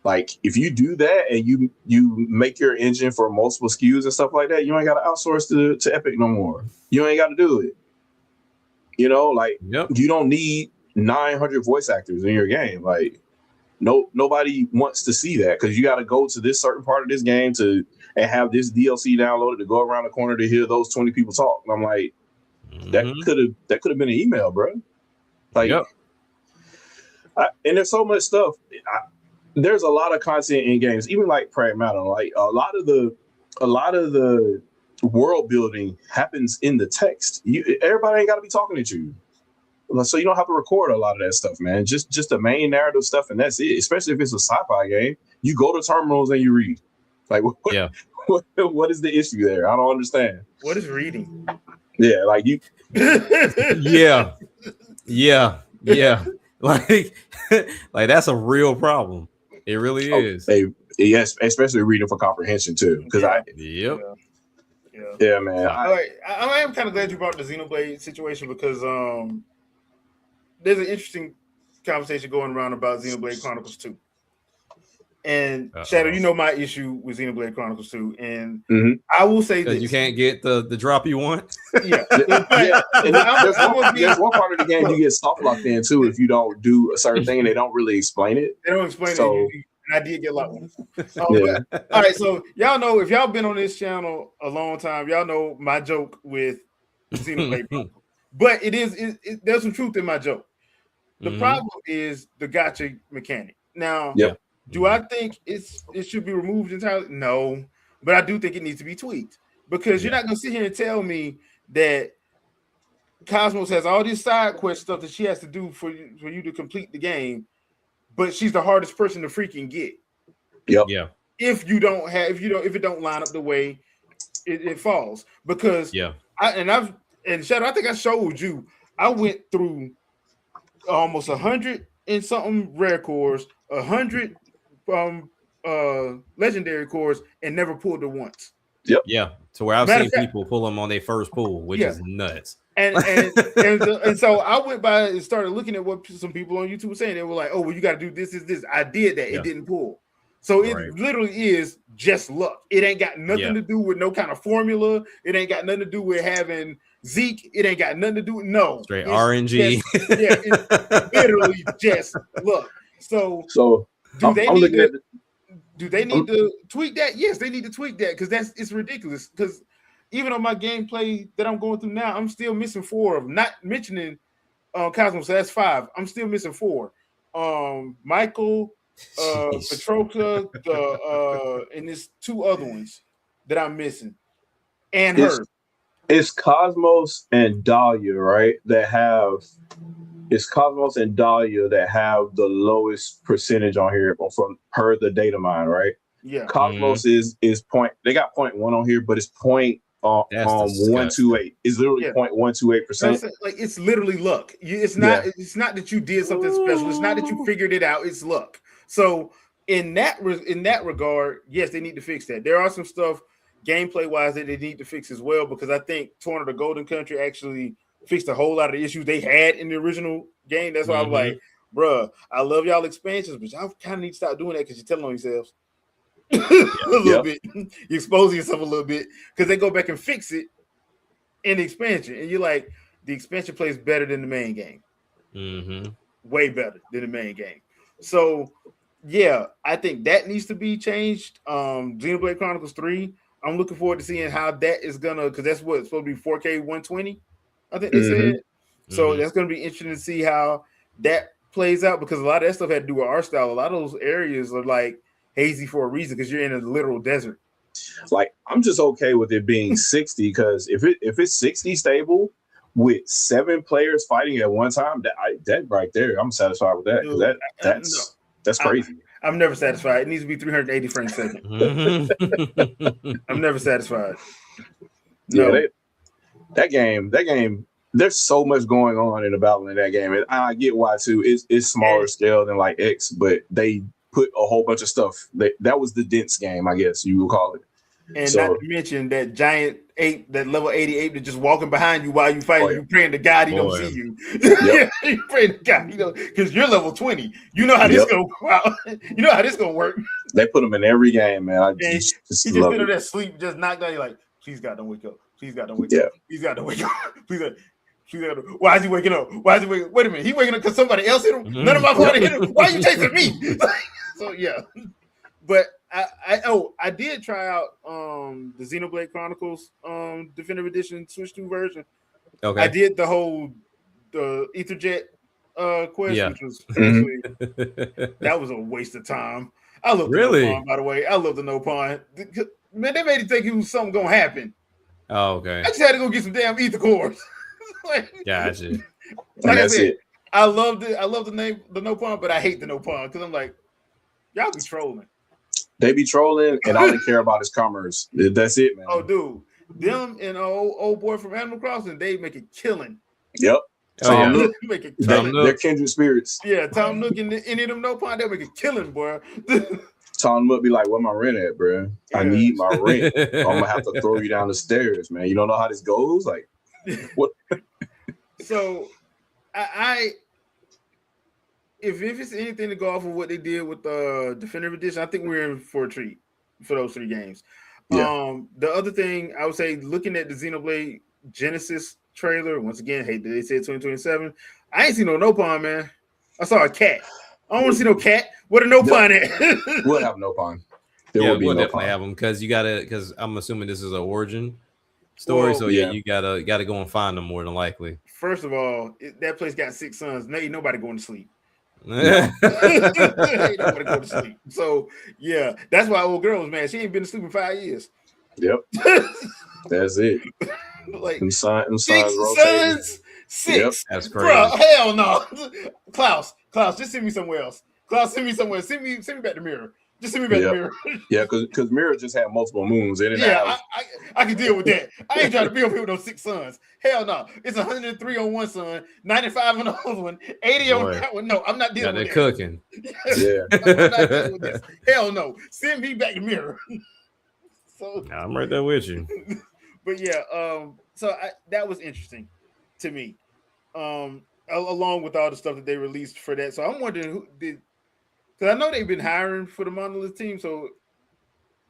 Like if you do that and you make your engine for multiple SKUs and stuff like that, you ain't got to outsource to Epic no more. You ain't got to do it. You know, like you don't need 900 voice actors in your game. Like nobody wants to see that because you got to go to this certain part of this game and have this DLC downloaded to go around the corner to hear those 20 people talk. And I'm like, that could have been an email, bro. Like, and there's so much stuff. there's a lot of content in games, even like Pragmata. Like a lot of the world building happens in the text. Everybody ain't got to be talking to you, so you don't have to record a lot of that stuff, man. Just the main narrative stuff, and that's it. Especially if it's a sci-fi game, you go to terminals and you read. Like, what is the issue there? I don't understand. What is reading? Yeah, like you. yeah. Like, like that's a real problem. It really is. Yes, especially reading for comprehension too. Because yeah, man. I am kind of glad you brought the Xenoblade situation because there's an interesting conversation going around about Xenoblade Chronicles 2. And Shadow, you know my issue with Xenoblade Chronicles 2, and I will say this: you can't get the drop you want. Yeah, there's one part of the game you get soft locked in too if you don't do a certain thing and they don't really explain it. They don't explain it. And I did get locked in. All right, so y'all know if y'all been on this channel a long time, y'all know my joke with Xenoblade Chronicles. But there's some truth in my joke. The problem is the gacha mechanic. Now, do I think it should be removed entirely? No, but I do think it needs to be tweaked because you're not going to sit here and tell me that Cosmos has all this side quest stuff that she has to do for you to complete the game, but she's the hardest person to freaking get. Yep. Yeah. If it don't line up the way it falls, because Shadow, I think I showed you. I went through almost 100 and something rare cores, 100 legendary cores, and never pulled it once. Yep. Yeah. To where I've seen people pull them on their first pull, which is nuts. And so I went by and started looking at what some people on YouTube were saying. They were like, "Oh, well, you got to do this. I did that. It didn't pull." So it literally is just luck. It ain't got nothing to do with no kind of formula. It ain't got nothing to do with having Zeke. It ain't got nothing to do with straight RNG. It's literally just luck. So do they need to tweak that? Yes, they need to tweak that because it's ridiculous. Because even on my gameplay that I'm going through now, I'm still missing 4 of them. Not mentioning Cosmos, so that's 5. I'm still missing 4. Michael, Petroka, and there's 2 other ones that I'm missing. And her. It's Cosmos and Dahlia, right? It's Cosmos and Dahlia that have the lowest percentage on here from the data mine, right? Yeah. Cosmos is point. They got 0.1 on here, but it's 128. It's literally 0.128%. Like it's literally luck. It's not that you did something special. It's not that you figured it out. It's luck. So in that regard, yes, they need to fix that. There are some stuff gameplay wise that they need to fix as well, because I think Torn of the Golden Country actually fixed a whole lot of the issues they had in the original game. That's why I'm like, bruh, I love y'all expansions, but y'all kind of need to stop doing that because you're telling on yourselves a little bit. You're exposing yourself a little bit because they go back and fix it in the expansion, and you're like, the expansion plays better than the main game. Way better than the main game. So yeah, I think that needs to be changed. Xenoblade Chronicles 3, I'm looking forward to seeing how that is gonna, because that's what it's supposed to be, 4K 120, I think they said. So that's gonna be interesting to see how that plays out, because a lot of that stuff had to do with art style. A lot of those areas are like hazy for a reason because you're in a literal desert. Like, I'm just okay with it being 60, because if it's 60 stable with 7 players fighting at one time, that right there, I'm satisfied with that. Dude, that's crazy. I'm never satisfied. It needs to be 380 frames a second. I'm never satisfied. No. Yeah, that game. There's so much going on in the battle in that game, and I get why too. It's smaller scale than like X, but they put a whole bunch of stuff. That was the dense game, I guess you would call it. And not to mention that giant ape, that level 80 ape, that just walking behind you while you fighting. You're praying to God he don't see you. You're praying to God, because you're level 20. You know how this gonna go out. You know how this gonna work. They put them in every game, man. He just been in that sleep, just knocked out. You're like, please God, don't wake up. Please God, don't wake up. Please God, don't wake up. Please God. Why is he waking up? Why is he waking up? Wait a minute, he waking up because somebody else hit him? None of my party hit him. Why are you chasing me? So yeah. But I did try out the Xenoblade Chronicles Definitive Edition Switch 2 version. Okay. I did the Etherjet quest, Yeah. which was actually that was a waste of time. I love the no Really? pawn, by the way. I love the no pawn. Man, they made it think it was something gonna happen. Oh, I okay. just had to go get some damn ether cores. like, Gotcha. And like I that's said, it. I love the name the no pawn, but I hate the no pawn because I'm like, y'all be trolling. They be trolling, and all they care about is commerce. That's it, man. Oh, dude, them and old boy from Animal Crossing, they make a killing. Yep. Oh yeah. Tom Nook, make a Tom killing. Nook. they're kindred spirits. Yeah, Tom Nook and any of them no pawn, they make a killing, boy. Tom Nook be like, "Where my rent at, bro? I Yeah. need my rent. Or I'm gonna have to throw you down the stairs, man. You don't know how this goes. Like, what? So, I if it's anything to go off of what they did with the Definitive Edition, I think we're in for a treat for those 3 games. Yeah. The other thing I would say, looking at the Xenoblade Genesis trailer, once again, hey, they said 2027. I ain't seen no pawn, man. I saw a cat. I don't want to see no cat. What a no pawn at? We'll have no pawn. There Yeah, will be we'll no definitely pawn. have them because I'm assuming this is an origin story. Well, so yeah. you gotta go and find them more than likely. First of all, that place got 6 sons. Ain't nobody going to sleep. No. Ain't nobody go to sleep. So yeah, that's why old girl was mad. She ain't been asleep in 5 years. Yep. That's it. Like Them 6 rotating. sons, 6. Yep. That's crazy. Bro, hell no. Klaus, just send me somewhere else. Klaus, send me somewhere. Send me back the mirror. Just send me back the mirror. Yeah, because Mirror just had multiple moons. They didn't have. I can deal with that. I ain't trying to be over here with those 6 sons. Hell no. It's 103 on one son, 95 on the other one, 80 on that one. No, I'm not dealing with that. Cooking. Yeah. I'm not dealing with this. Hell no. Send me back the mirror. So I'm right there with you. But yeah, that was interesting to me. Along with all the stuff that they released for that. So I'm wondering who did, because I know they've been hiring for the Monolith team. So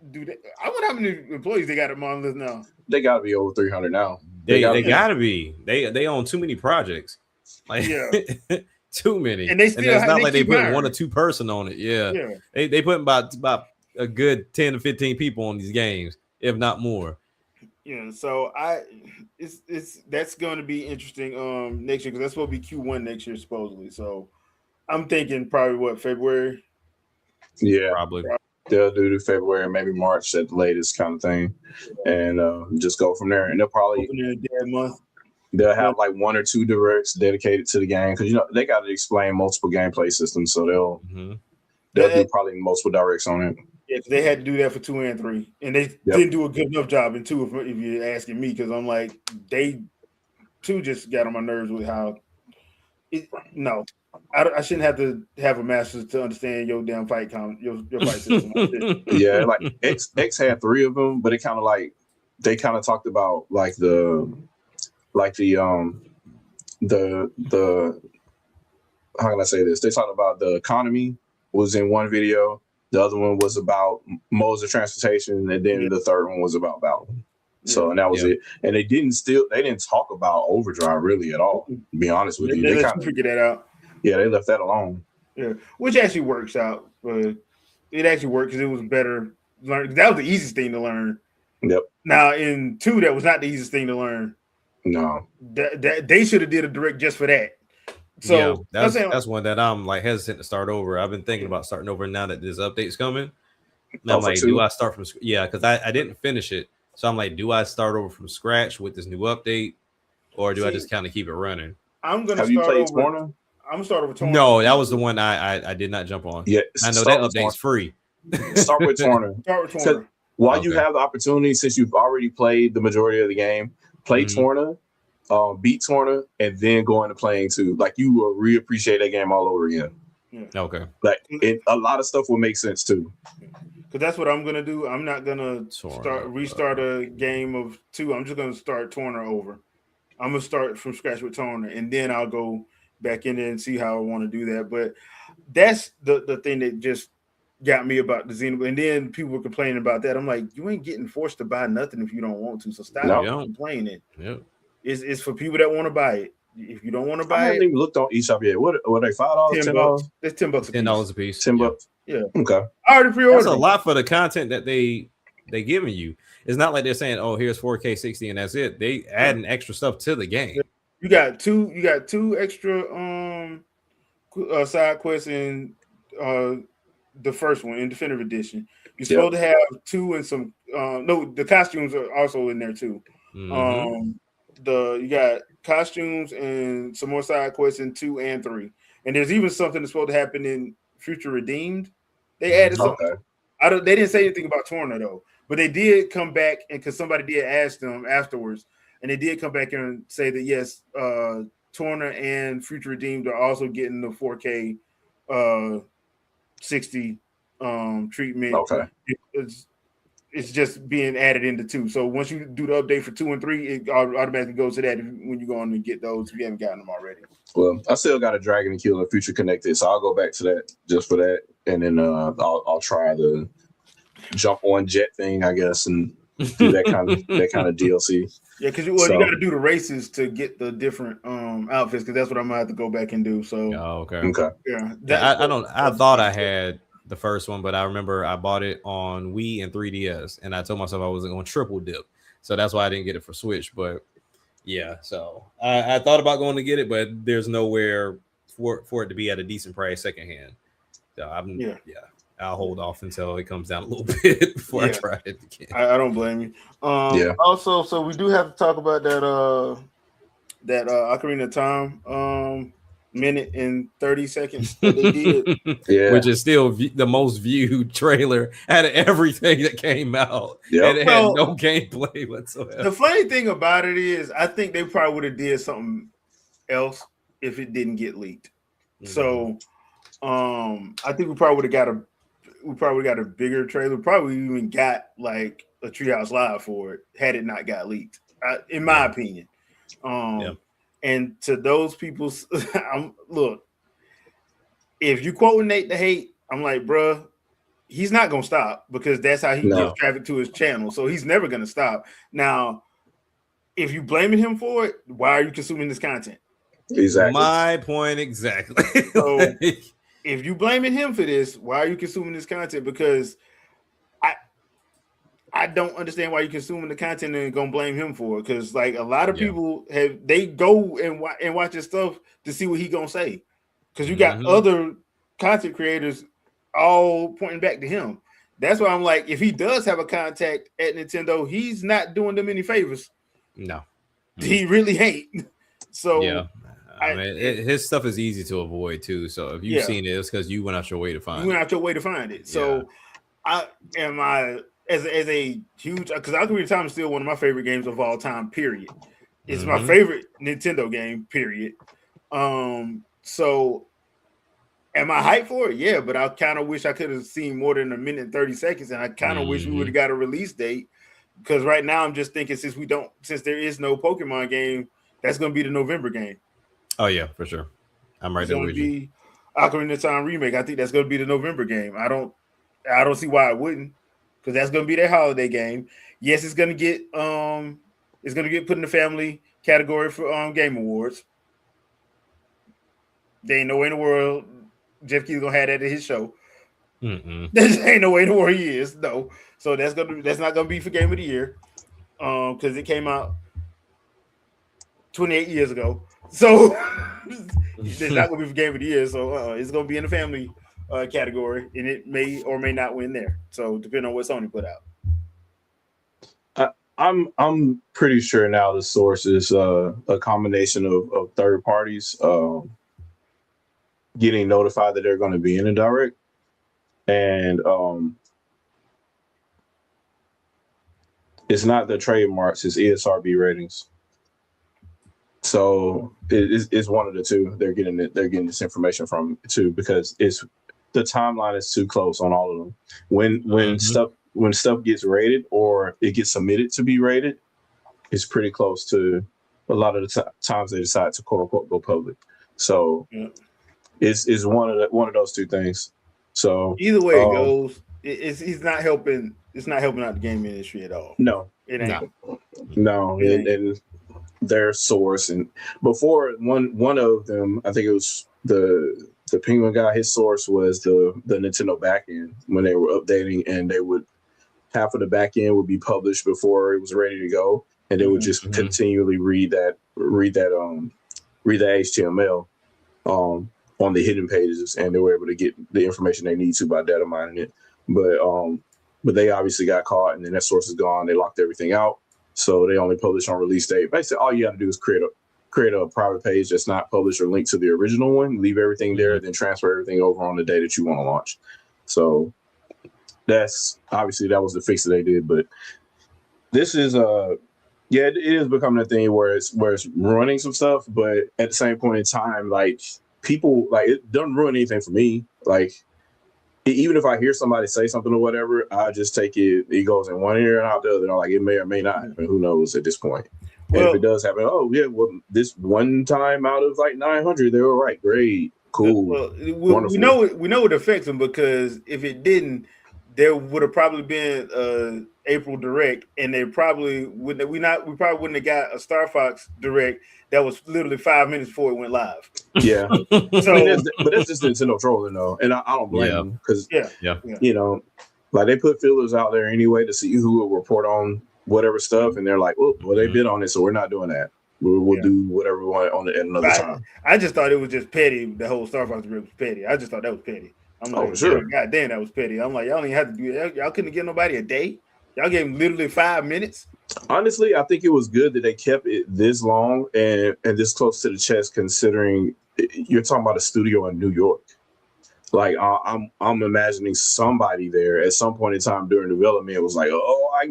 I wonder how many employees they got at Monolith now. They got to be over 300 now. They gotta be. They own too many projects. Like too many. And they still it's not they like they put hiring. 1 or 2 person on it. Yeah. They put about a good 10 to 15 people on these games, if not more. Yeah, so that's going to be interesting next year, because that's supposed to be Q1 next year supposedly. So I'm thinking probably February. Yeah, probably. They'll do the February, maybe March at the latest, kind of thing, and just go from there. And they'll probably they'll have like 1 or 2 directs dedicated to the game, because they got to explain multiple gameplay systems, so they'll do probably multiple directs on it. Yeah, they had to do that for 2 and 3, and they didn't do a good enough job in 2. If you're asking me, because I'm like, they 2 just got on my nerves with how. No, I shouldn't have to have a master's to understand your damn fight your fight system. Yeah, like X had 3 of them, but it kind of like they kind of talked about like the how can I say this? They talked about the economy was in one video. The other one was about modes of transportation, and then the third one was about battle. So, and that was it. And they didn't talk about overdrive really at all, to be honest with you. They kind of figure that out. Yeah, they left that alone. Yeah, which actually works out. But it actually worked because it was better. That was the easiest thing to learn. Yep. Now in 2, that was not the easiest thing to learn. No. That they should have did a direct just for that. So that's one that I'm like hesitant to start over. I've been thinking about starting over now that this update's coming. And I'm like, do I start from because I didn't finish it. So I'm like, do I start over from scratch with this new update, or do I just kind of keep it running? I'm gonna. Have you played Torna? I'm gonna start with Torna. No, that was the one I did not jump on. Yeah, I know that update's free. Start with Torna. While you have the opportunity, since you've already played the majority of the game, play Torna, beat Torna, and then go into playing 2. Like, you will reappreciate that game all over again. Yeah. Okay. Like, a lot of stuff will make sense too. Because that's what I'm gonna do. I'm not gonna restart a game of 2. I'm just gonna start Torna over. I'm gonna start from scratch with Torna, and then I'll go back in there and see how I want to do that. But that's the thing that just got me about the Xenoblade. And then people were complaining about that. I'm like, you ain't getting forced to buy nothing if you don't want to. So stop complaining. Yeah. It's for people that want to buy it. If you don't want to buy I haven't even looked on eShop yet. What are they, $5? $10? It's $10 a piece. $10 a piece. $10. Yeah. Okay. I already pre-ordered. That's a lot for the content that they giving you. It's not like they're saying, "Oh, here's 4K 60 and that's it." They adding extra stuff to the game. You got two extra side quests in uh, the first one in Definitive Edition. You're Yep. supposed to have 2 and some. No, the costumes are also in there too. Um, you got costumes and some more side quests in 2 and 3, and there's even something that's supposed to happen in Future Redeemed. They added something. Okay. They didn't say anything about Torna though, but they did come back and because somebody did ask them afterwards, and they did come back and say that yes, Torna and Future Redeemed are also getting the 4K 60 treatment. Okay. It's just being added into 2. So once you do the update for 2 and 3, it automatically goes to that when you go on and get those if you haven't gotten them already. Well, I still got a Dragon and Killer Future Connected, so I'll go back to that just for that, and then I'll try the jump on jet thing, I guess, and do that kind of DLC. Yeah, because you got to do the races to get the different outfits. Because that's what I'm gonna have to go back and do. So okay. Yeah, I thought I had the first one, but I remember I bought it on Wii and 3DS, and I told myself I wasn't going to triple dip, so that's why I didn't get it for Switch. But yeah, so I thought about going to get it, but there's nowhere for it to be at a decent price secondhand. So I'll hold off until it comes down a little bit before I try it again. I don't blame you. Also, so we do have to talk about that Ocarina of Time minute and 30 seconds that they did. Which is still the most viewed trailer out of everything that came out. And it had no gameplay whatsoever. The funny thing about it is I think they probably would have did something else if it didn't get leaked. So I think we probably would have got a bigger trailer. Probably even got like a Treehouse Live for it had it not got leaked, in my opinion. And to those people, look, if you quote Nate the hate, I'm like, bruh, he's not gonna stop because that's how he gets traffic to his channel. So he's never gonna stop. Now, if you blaming him for it, why are you consuming this content? Exactly. My point exactly. So if you blaming him for this, why are you consuming this content? Because I don't understand why you're consuming the content and gonna blame him for it. Because like a lot of people they go and watch his stuff to see what he gonna say. Because you got other content creators all pointing back to him. That's why I'm like, if he does have a contact at Nintendo, he's not doing them any favors. No, he really ain't. So I mean, his stuff is easy to avoid too. So if you've seen it, it's because you went out your way to find it. You went out your way to find it. So as a huge, because Ocarina of Time is still one of my favorite games of all time, period. It's my favorite Nintendo game, period. So am I hyped for it? Yeah, but I kind of wish I could have seen more than a minute and 30 seconds, and I kind of wish we would have got a release date. Because right now I'm just thinking since there is no Pokemon game, that's gonna be the November game. Oh yeah, for sure. I'm right there with you. Ocarina of Time remake. I think that's gonna be the November game. I don't see why it wouldn't. Because that's going to be their holiday game. Yes, it's going to get put in the family category for Game Awards. There ain't no way in the world Jeff Keighley's gonna have that at his show. There ain't no way in the world he is. No, so that's not gonna be for Game of the Year, because it came out 28 years ago. So it's not gonna be for Game of the Year. So it's gonna be in the family category, and it may or may not win there. So depending on what Sony put out. I'm pretty sure now the source is a combination of third parties getting notified that they're going to be in a direct, and it's not the trademarks, it's ESRB ratings. So it's one of the two. They're getting this information from too, because the timeline is too close on all of them. When stuff gets rated or it gets submitted to be rated, it's pretty close to a lot of the times they decide to quote unquote go public. So it's one of those two things. So either way it goes, it's not helping. It's not helping out the game industry at all. No, it ain't. No, and their source, and before one of them, I think it was the Penguin guy. His source was the Nintendo backend when they were updating, and they would half of the backend would be published before it was ready to go, and they would just continually read that HTML. on the hidden pages, and they were able to get the information they need to by data mining it. But they obviously got caught, and then that source is gone. They locked everything out, so they only publish on release date. Basically, all you got to do is create a private page that's not published or linked to the original one. Leave everything there, then transfer everything over on the day that you want to launch. So that's obviously that was the fix that they did, but this is it is becoming a thing where it's ruining some stuff, but at the same point in time, like people, like it doesn't ruin anything for me. Like even if I hear somebody say something or whatever, I just take it goes in one ear and out the other. I'm like, it may or may not happen. Who knows at this point? Well, and if it does happen, this one time out of like 900, they were right. Great, cool. Well, we know it affects them, because if it didn't, there would have probably been April Direct, and they probably wouldn't. We probably wouldn't have got a Star Fox Direct that was literally 5 minutes before it went live. Yeah, so but that's just Nintendo trolling though, and I don't blame them, because you know, like they put fillers out there anyway to see who will report on whatever stuff, and they're like, well, they bid on it, so we're not doing that. We'll do whatever we want on it at another time. I just thought it was just petty. The whole Star Fox Direct was petty. I just thought that was petty. I'm like, sure. God damn, that was petty. I'm like, y'all didn't have to do that. Y'all couldn't give nobody a day. Y'all gave them literally 5 minutes. Honestly, I think it was good that they kept it this long and this close to the chest, considering you're talking about a studio in New York. Like I'm imagining somebody there at some point in time during development was like, oh, I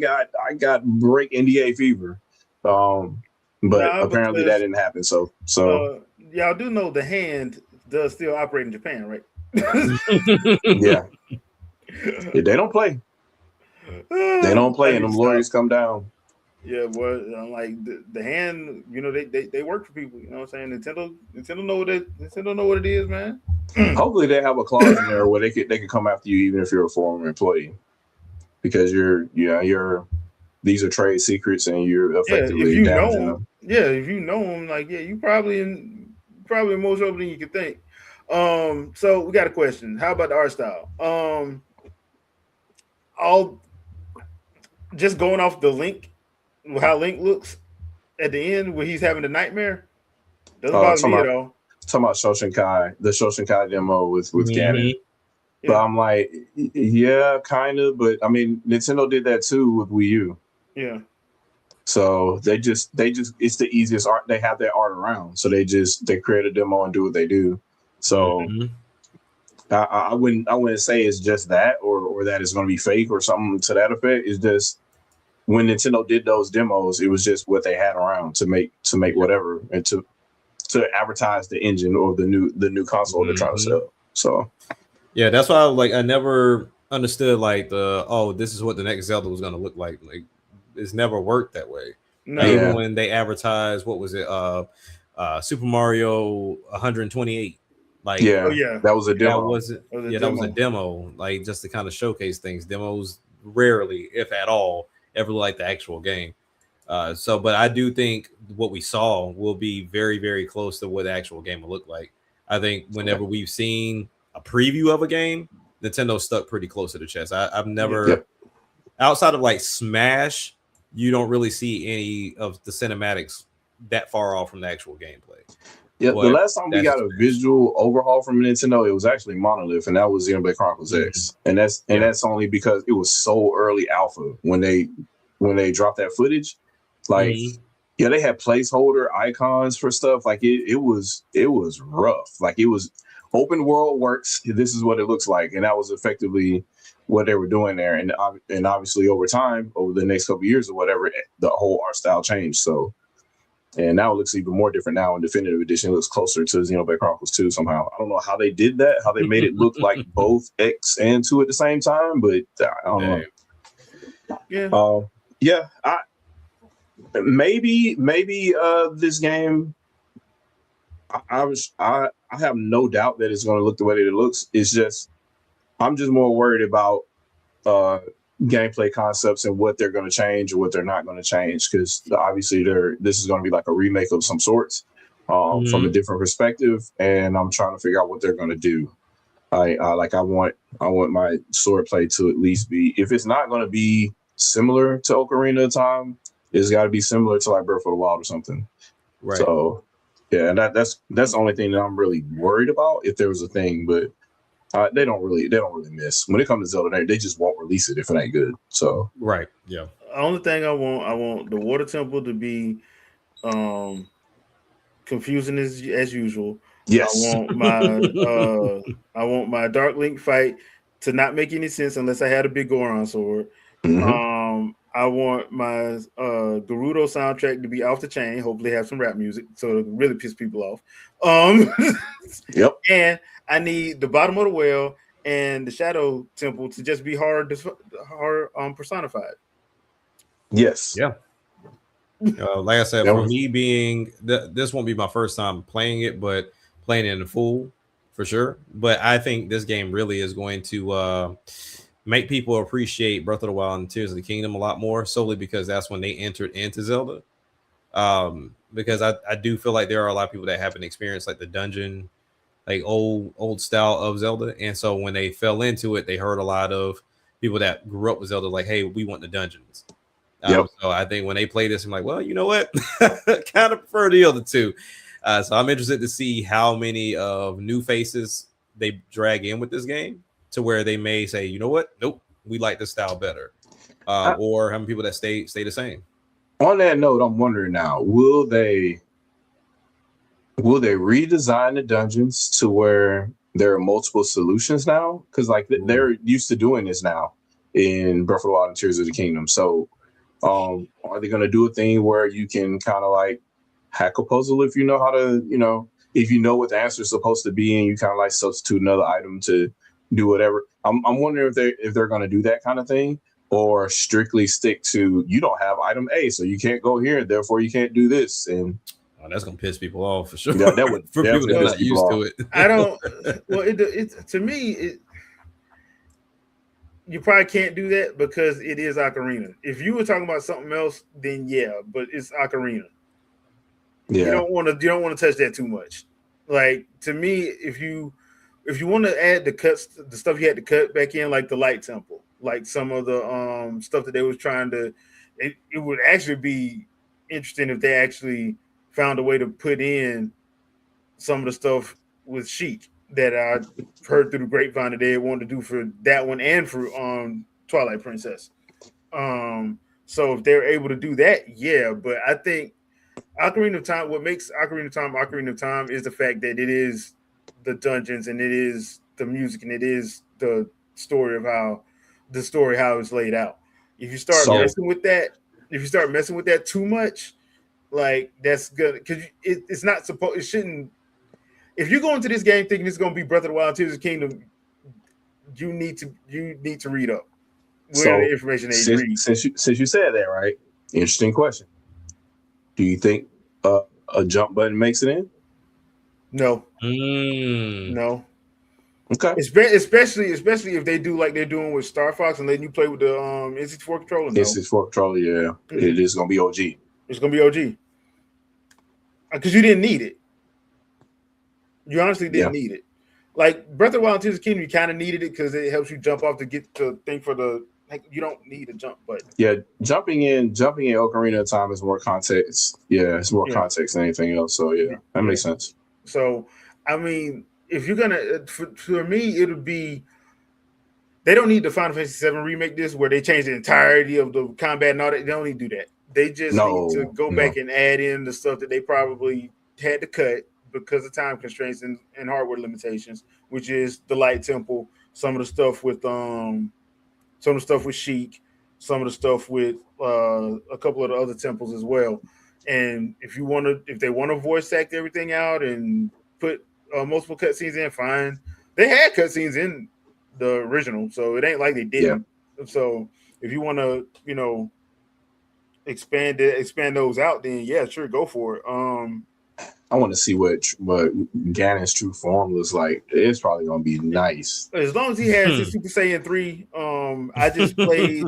got break NDA fever. But apparently that didn't happen. So y'all do know the hand does still operate in Japan, right? Yeah. They don't play. They don't play, and them lawyers come down. Yeah, well, I'm like the hand, you know, they work for people. You know what I'm saying? Nintendo know what it is, man. Hopefully, they have a clause in there where they could come after you even if you're a former employee, because these are trade secrets and you're effectively damaging them. Yeah, if you know them, like you probably more trouble than you can think. So we got a question. How about the art style? All just going off the Link, how Link looks at the end where he's having a nightmare. Doesn't bother me at all. Talking about the Shoshinkai demo with Ganon. Yeah. But I'm like, yeah, kind of. But I mean, Nintendo did that too with Wii U. Yeah. So they just it's the easiest art. They have that art around, so they create a demo and do what they do. So I wouldn't say it's just that or that it's going to be fake or something to that effect. It's just when Nintendo did those demos, it was just what they had around to make whatever and to advertise the engine or the new console they're trying to sell. So yeah, that's why I never understood this is what the next Zelda was going to look like. Like it's never worked that way. No. Even when they advertised, what was it? Super Mario 128. Like, that was a demo. That was a demo. Like just to kind of showcase things. Demos rarely, if at all, ever look like the actual game. But I do think what we saw will be very, very close to what the actual game will look like. I think whenever we've seen a preview of a game, Nintendo stuck pretty close to the chest. I've never, outside of like Smash, you don't really see any of the cinematics that far off from the actual gameplay. Yeah, the last time we got a visual overhaul from Nintendo, it was actually Monolith, and that was Xenoblade Chronicles X, and that's only because it was so early alpha when they dropped that footage. Like, they had placeholder icons for stuff. Like it was rough. Like it was open world works. This is what it looks like, and that was effectively what they were doing there. And obviously over time, over the next couple of years or whatever, the whole art style changed. So. And now it looks even more different now in Definitive Edition. It looks closer to Xenoblade Chronicles 2 somehow. I don't know how they did that, how they made it look like both X and 2 at the same time, but I don't know. Yeah. Maybe this game, I have no doubt that it's going to look the way that it looks. It's just, I'm just more worried about gameplay concepts and what they're going to change or what they're not going to change, because obviously this is going to be like a remake of some sorts from a different perspective, and I'm trying to figure out what they're going to do. I want my sword play to at least be, if it's not going to be similar to Ocarina of Time, it's got to be similar to like Breath of the Wild or something. Right. So Yeah, and that's the only thing that I'm really worried about if there was a thing, but they don't really miss when it comes to Zelda. They just won't release it if it ain't good. So Right. Yeah. The only thing I want the water temple to be um confusing as usual. I yes, want my I want my Dark Link fight to not make any sense unless I had a big Goron sword. hmm I want my Gerudo soundtrack to be off the chain. Hopefully, have some rap music so it really piss people off. Um, yep, and I need the bottom of the well and the Shadow Temple to just be hard personified. yes. Yeah. Like I said, That for was me this won't be my first time playing it, but playing it in full for sure. But I think this game really is going to make people appreciate Breath of the Wild and Tears of the Kingdom a lot more, solely because that's when they entered into Zelda. Because I do feel like there are a lot of people that haven't experienced like the dungeon, like old style of Zelda, and so when they fell into it, they heard a lot of people that grew up with Zelda like, "Hey, we want the dungeons." yep. So I think when they play this, I'm like, well, you know what? Kind of prefer the other two. So I'm interested to see how many of new faces they drag in with this game to where they may say, you know what? Nope, we like this style better. I, Or how many people that stay the same. on that note, I'm wondering now: will they redesign the dungeons to where there are multiple solutions now? Because like Ooh. they're used to doing this now in Breath of the Wild and Tears of the Kingdom. So, are they going to do a thing where you can kind of like hack a puzzle if you know how to, if you know what the answer is supposed to be, and you kind of like substitute another item to do whatever? I'm wondering if they're going to do that kind of thing, or strictly stick to you don't have item A, so you can't go here, therefore you can't do this, and Oh, that's gonna piss people off for sure. that would For people definitely that are piss not people used off. to it. I don't. Well, to me you probably can't do that because it is Ocarina. If you were talking about something else, then yeah, but it's Ocarina. Yeah. You don't want to touch that too much. Like to me, if you want to add the stuff you had to cut back in, like the light temple, like some of the stuff that they was trying to, it would actually be interesting if they actually found a way to put in some of the stuff with Sheik that I heard through the grapevine that they wanted to do for that one and for Twilight Princess. Um, so if they're able to do that, yeah. But I think Ocarina of Time, what makes Ocarina of Time is the fact that it is the dungeons and it is the music and it is the story how it's laid out. If you start Yeah. So messing with that, if you start messing with that too much, like that's good because it's not supposed. It shouldn't. If you go into this game thinking it's going to be Breath of the Wild, Tears of the Kingdom, you need to read up. Where the so information they since read. since you said that, right? Interesting question. Do you think a jump button makes it in? No, Mm. no. Okay. Especially if they do like they're doing with Star Fox and letting you play with the N64 controller. It's No, his for controller, yeah. It is gonna be OG. it's gonna be OG because you didn't need it. You honestly Yeah. didn't need it. Like Breath of the Wild and Tears of the Kingdom, you kind of needed it because it helps you jump off to get the thing for the. Like, you don't need a jump button. Yeah. Jumping in Ocarina of Time is more context. Yeah, it's more Yeah. context than anything else. So yeah, that Yeah. makes sense. So I mean, if you're gonna for me, it'll be they don't need the Final Fantasy VII remake this where they change the entirety of the combat and all that. They don't need to do that. They just need to No, go no. back and add in the stuff that they probably had to cut because of time constraints and hardware limitations, which is the Light Temple, some of the stuff with some of the stuff with Sheik, some of the stuff with a couple of the other temples as well. And if they want to voice act everything out and put multiple cutscenes in, fine. They had cutscenes in the original, so it ain't like they Yeah. didn't. So if you want to, expand those out, then yeah, sure, go for it. I want to see what Ganon's true form looks like. It's probably gonna be nice. As long as he has his Super Saiyan 3, I just played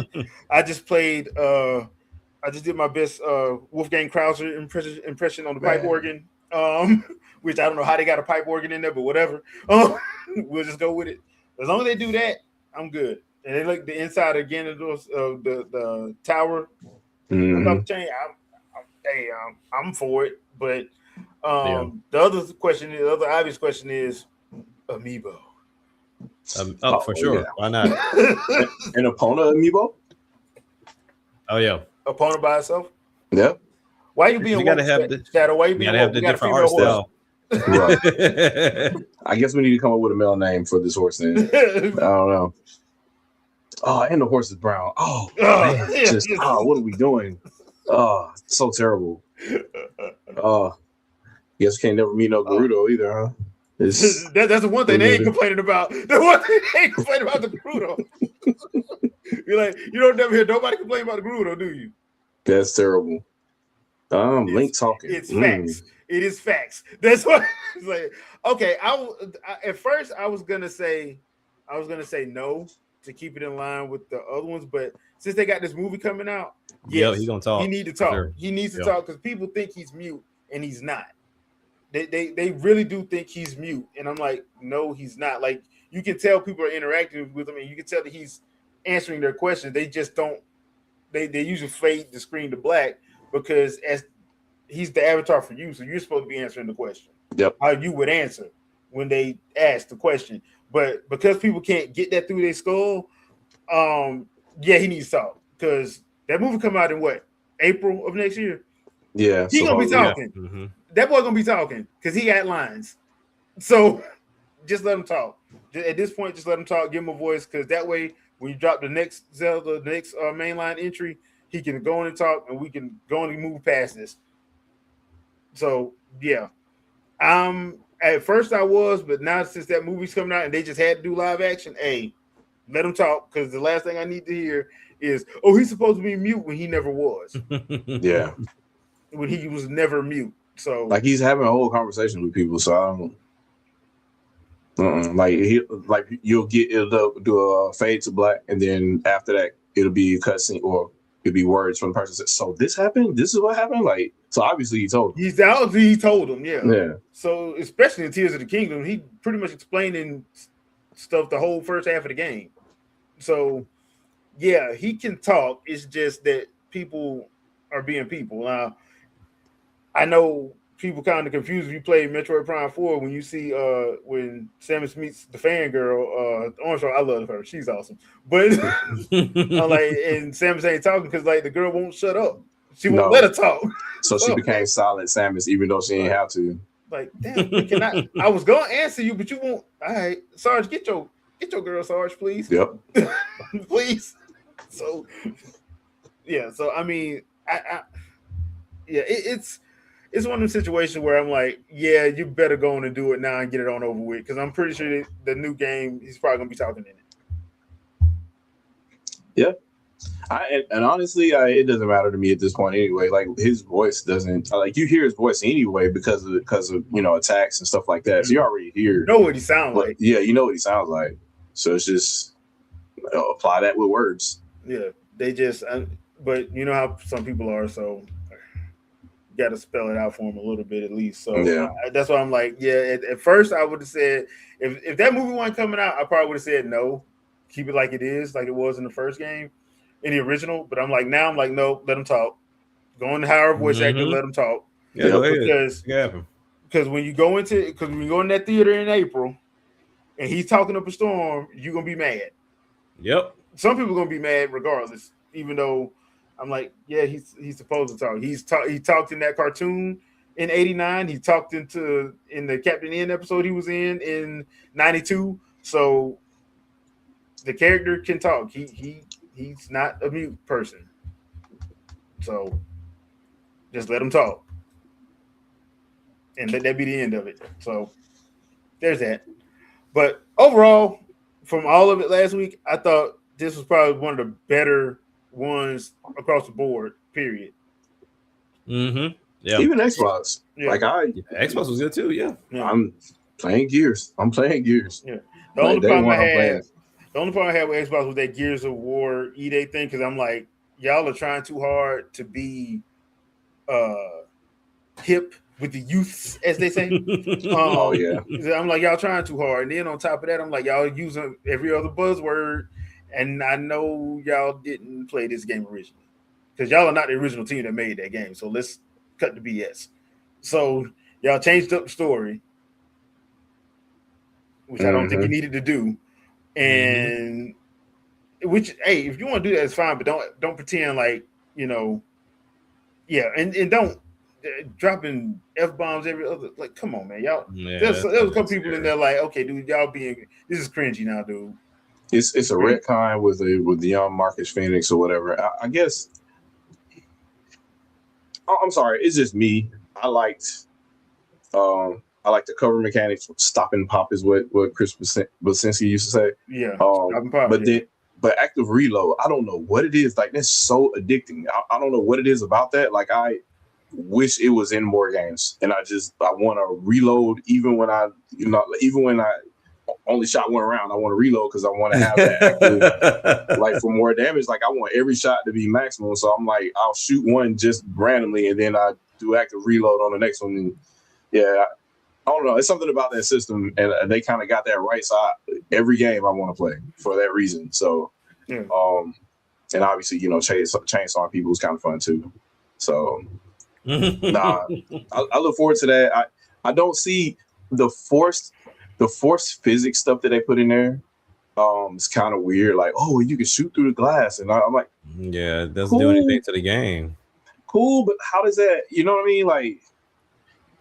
I just did my best Wolfgang Krauser impression on the pipe Man. organ. Which I don't know how they got a pipe organ in there, but whatever. We'll just go with it. As long as they do that, I'm good. And they look the inside again of those the tower hmm top chain. I'm for it. But The other obvious question is amiibo. For sure. Yeah. Why not? An opponent amiibo? Oh yeah. Opponent by itself. Yeah. Why you being You gotta woke, have the Shadow? Why you you being gotta have woke? the We got a different female art horse. style. Right. I guess we need to come up with a male name for this horse then. I don't know. Oh, and the horse is brown. Oh, man. What are we doing? Oh, so terrible. Guess we can't never meet no Gerudo either, huh? That's the one thing they ain't complaining about. The one thing they ain't complaining about the Gerudo. You're like, you don't never hear nobody complain about the Gerudo, do you? That's terrible. Link talking. It's facts. It is facts. That's what it's like. Okay, at first I was gonna say no to keep it in line with the other ones, but since they got this movie coming out, yes, he gonna talk. He need to talk. Sure. He needs to talk because people think he's mute and he's not. They really do think he's mute, and I'm like, no, he's not. Like you can tell people are interacting with him, and you can tell that he's answering their questions. They just don't. They usually fade the screen to black because as he's the avatar for you, so you're supposed to be answering the question. Yep. How you would answer when they ask the question, but because people can't get that through their skull, he needs to talk because that movie come out in what, April of next year. Yeah, he gonna be talking. Yeah. Mm-hmm. That boy gonna be talking because he got lines. So just let him talk. At this point, just let him talk. Give him a voice because that way, when you drop the next Zelda, the next mainline entry, he can go in and talk, and we can go and move past this. So yeah, at first I was, but now since that movie's coming out and they just had to do live action, hey, let him talk because the last thing I need to hear is, oh, he's supposed to be mute when he never was. Yeah, when he was never mute. So like he's having a whole conversation with people. So I don't. You'll it'll do a fade to black, and then after that it'll be a cutscene or it'll be words from the person that says, so this happened, this is what happened. Like, so obviously he told him. He told him, yeah. Yeah. So especially in Tears of the Kingdom, he pretty much explaining stuff the whole first half of the game. So yeah, he can talk. It's just that people are being people. Now I know people kind of confused if you play Metroid Prime 4 when you see when Samus meets the fangirl, Orange. I love her, she's awesome. But and Samus ain't talking because like the girl won't shut up. She won't let her talk. So she became silent Samus even though she ain't have to. Like, damn, I was gonna answer you, but you won't. All right, Sarge, get your girl, Sarge, please. Yep. Please. So yeah, so I mean, it's one of the situations where I'm like, yeah, you better go on and do it now and get it on over with because I'm pretty sure that the new game he's probably gonna be talking in it. Yeah, and honestly, it doesn't matter to me at this point anyway. Like his voice doesn't like you hear his voice anyway because of attacks and stuff like that. Mm-hmm. So you already hear. You know what he sounds like. Yeah, you know what he sounds like. So it's just apply that with words. Yeah, they just. But you know how some people are, so you got to spell it out for them a little bit at least. So yeah, that's why I'm like, yeah. At first, I would have said if that movie wasn't coming out, I probably would have said no, keep it like it is, like it was in the first game, in the original. But I'm like now, no, let them talk. Go on the higher voice actor, let them talk. Yeah, because when you go in that theater in April, and he's talking up a storm, you're gonna be mad. Yep. Some people are gonna be mad regardless, even though I'm like, yeah, he's supposed to talk. He talked in that cartoon in '89. He talked in the Captain N episode he was in '92. So the character can talk. He's not a mute person. So just let him talk, and let that be the end of it. So there's that. But overall, from all of it last week, I thought this was probably one of the better ones across the board, period. Mm-hmm. Yeah. Even Xbox. Yeah. Xbox was good too, yeah. I'm playing Gears. Yeah. The only problem I had with Xbox was that Gears of War E-Day thing, because I'm like, y'all are trying too hard to be hip with the youths, as they say. Oh yeah. I'm like, y'all trying too hard. And then on top of that, I'm like, y'all using every other buzzword. And I know y'all didn't play this game originally, because y'all are not the original team that made that game. So let's cut the BS. So Y'all changed up the story, which I don't think you needed to do. And which, hey, if you want to do that, it's fine, but don't pretend like, and don't dropping F-bombs every other, like, come on, man, y'all. There was a couple people in there like, okay, dude, y'all this is cringy now, dude. It's a retcon with the young Marcus Phoenix or whatever. I guess. I'm sorry, it's just me. I liked the cover mechanics. Stop and pop is what Chris Basinski used to say. Yeah, stop and pop. But active reload, I don't know what it is. Like, that's so addicting. I don't know what it is about that. Like, I wish it was in more games, and I want to reload even when I only shot one round. I want to reload because I want to have that active, like, for more damage. Like, I want every shot to be maximum. So I'm like, I'll shoot one just randomly, and then I do active reload on the next one. And yeah, I don't know. It's something about that system, and they kind of got that right. So every game I want to play for that reason. So, and obviously, chainsawing people is kind of fun too. So, I look forward to that. I don't see the forced physics stuff that they put in there. It's kind of weird. Like, oh, you can shoot through the glass, and I'm like, yeah, it doesn't do anything to the game. Cool, but how does that? You know what I mean? Like,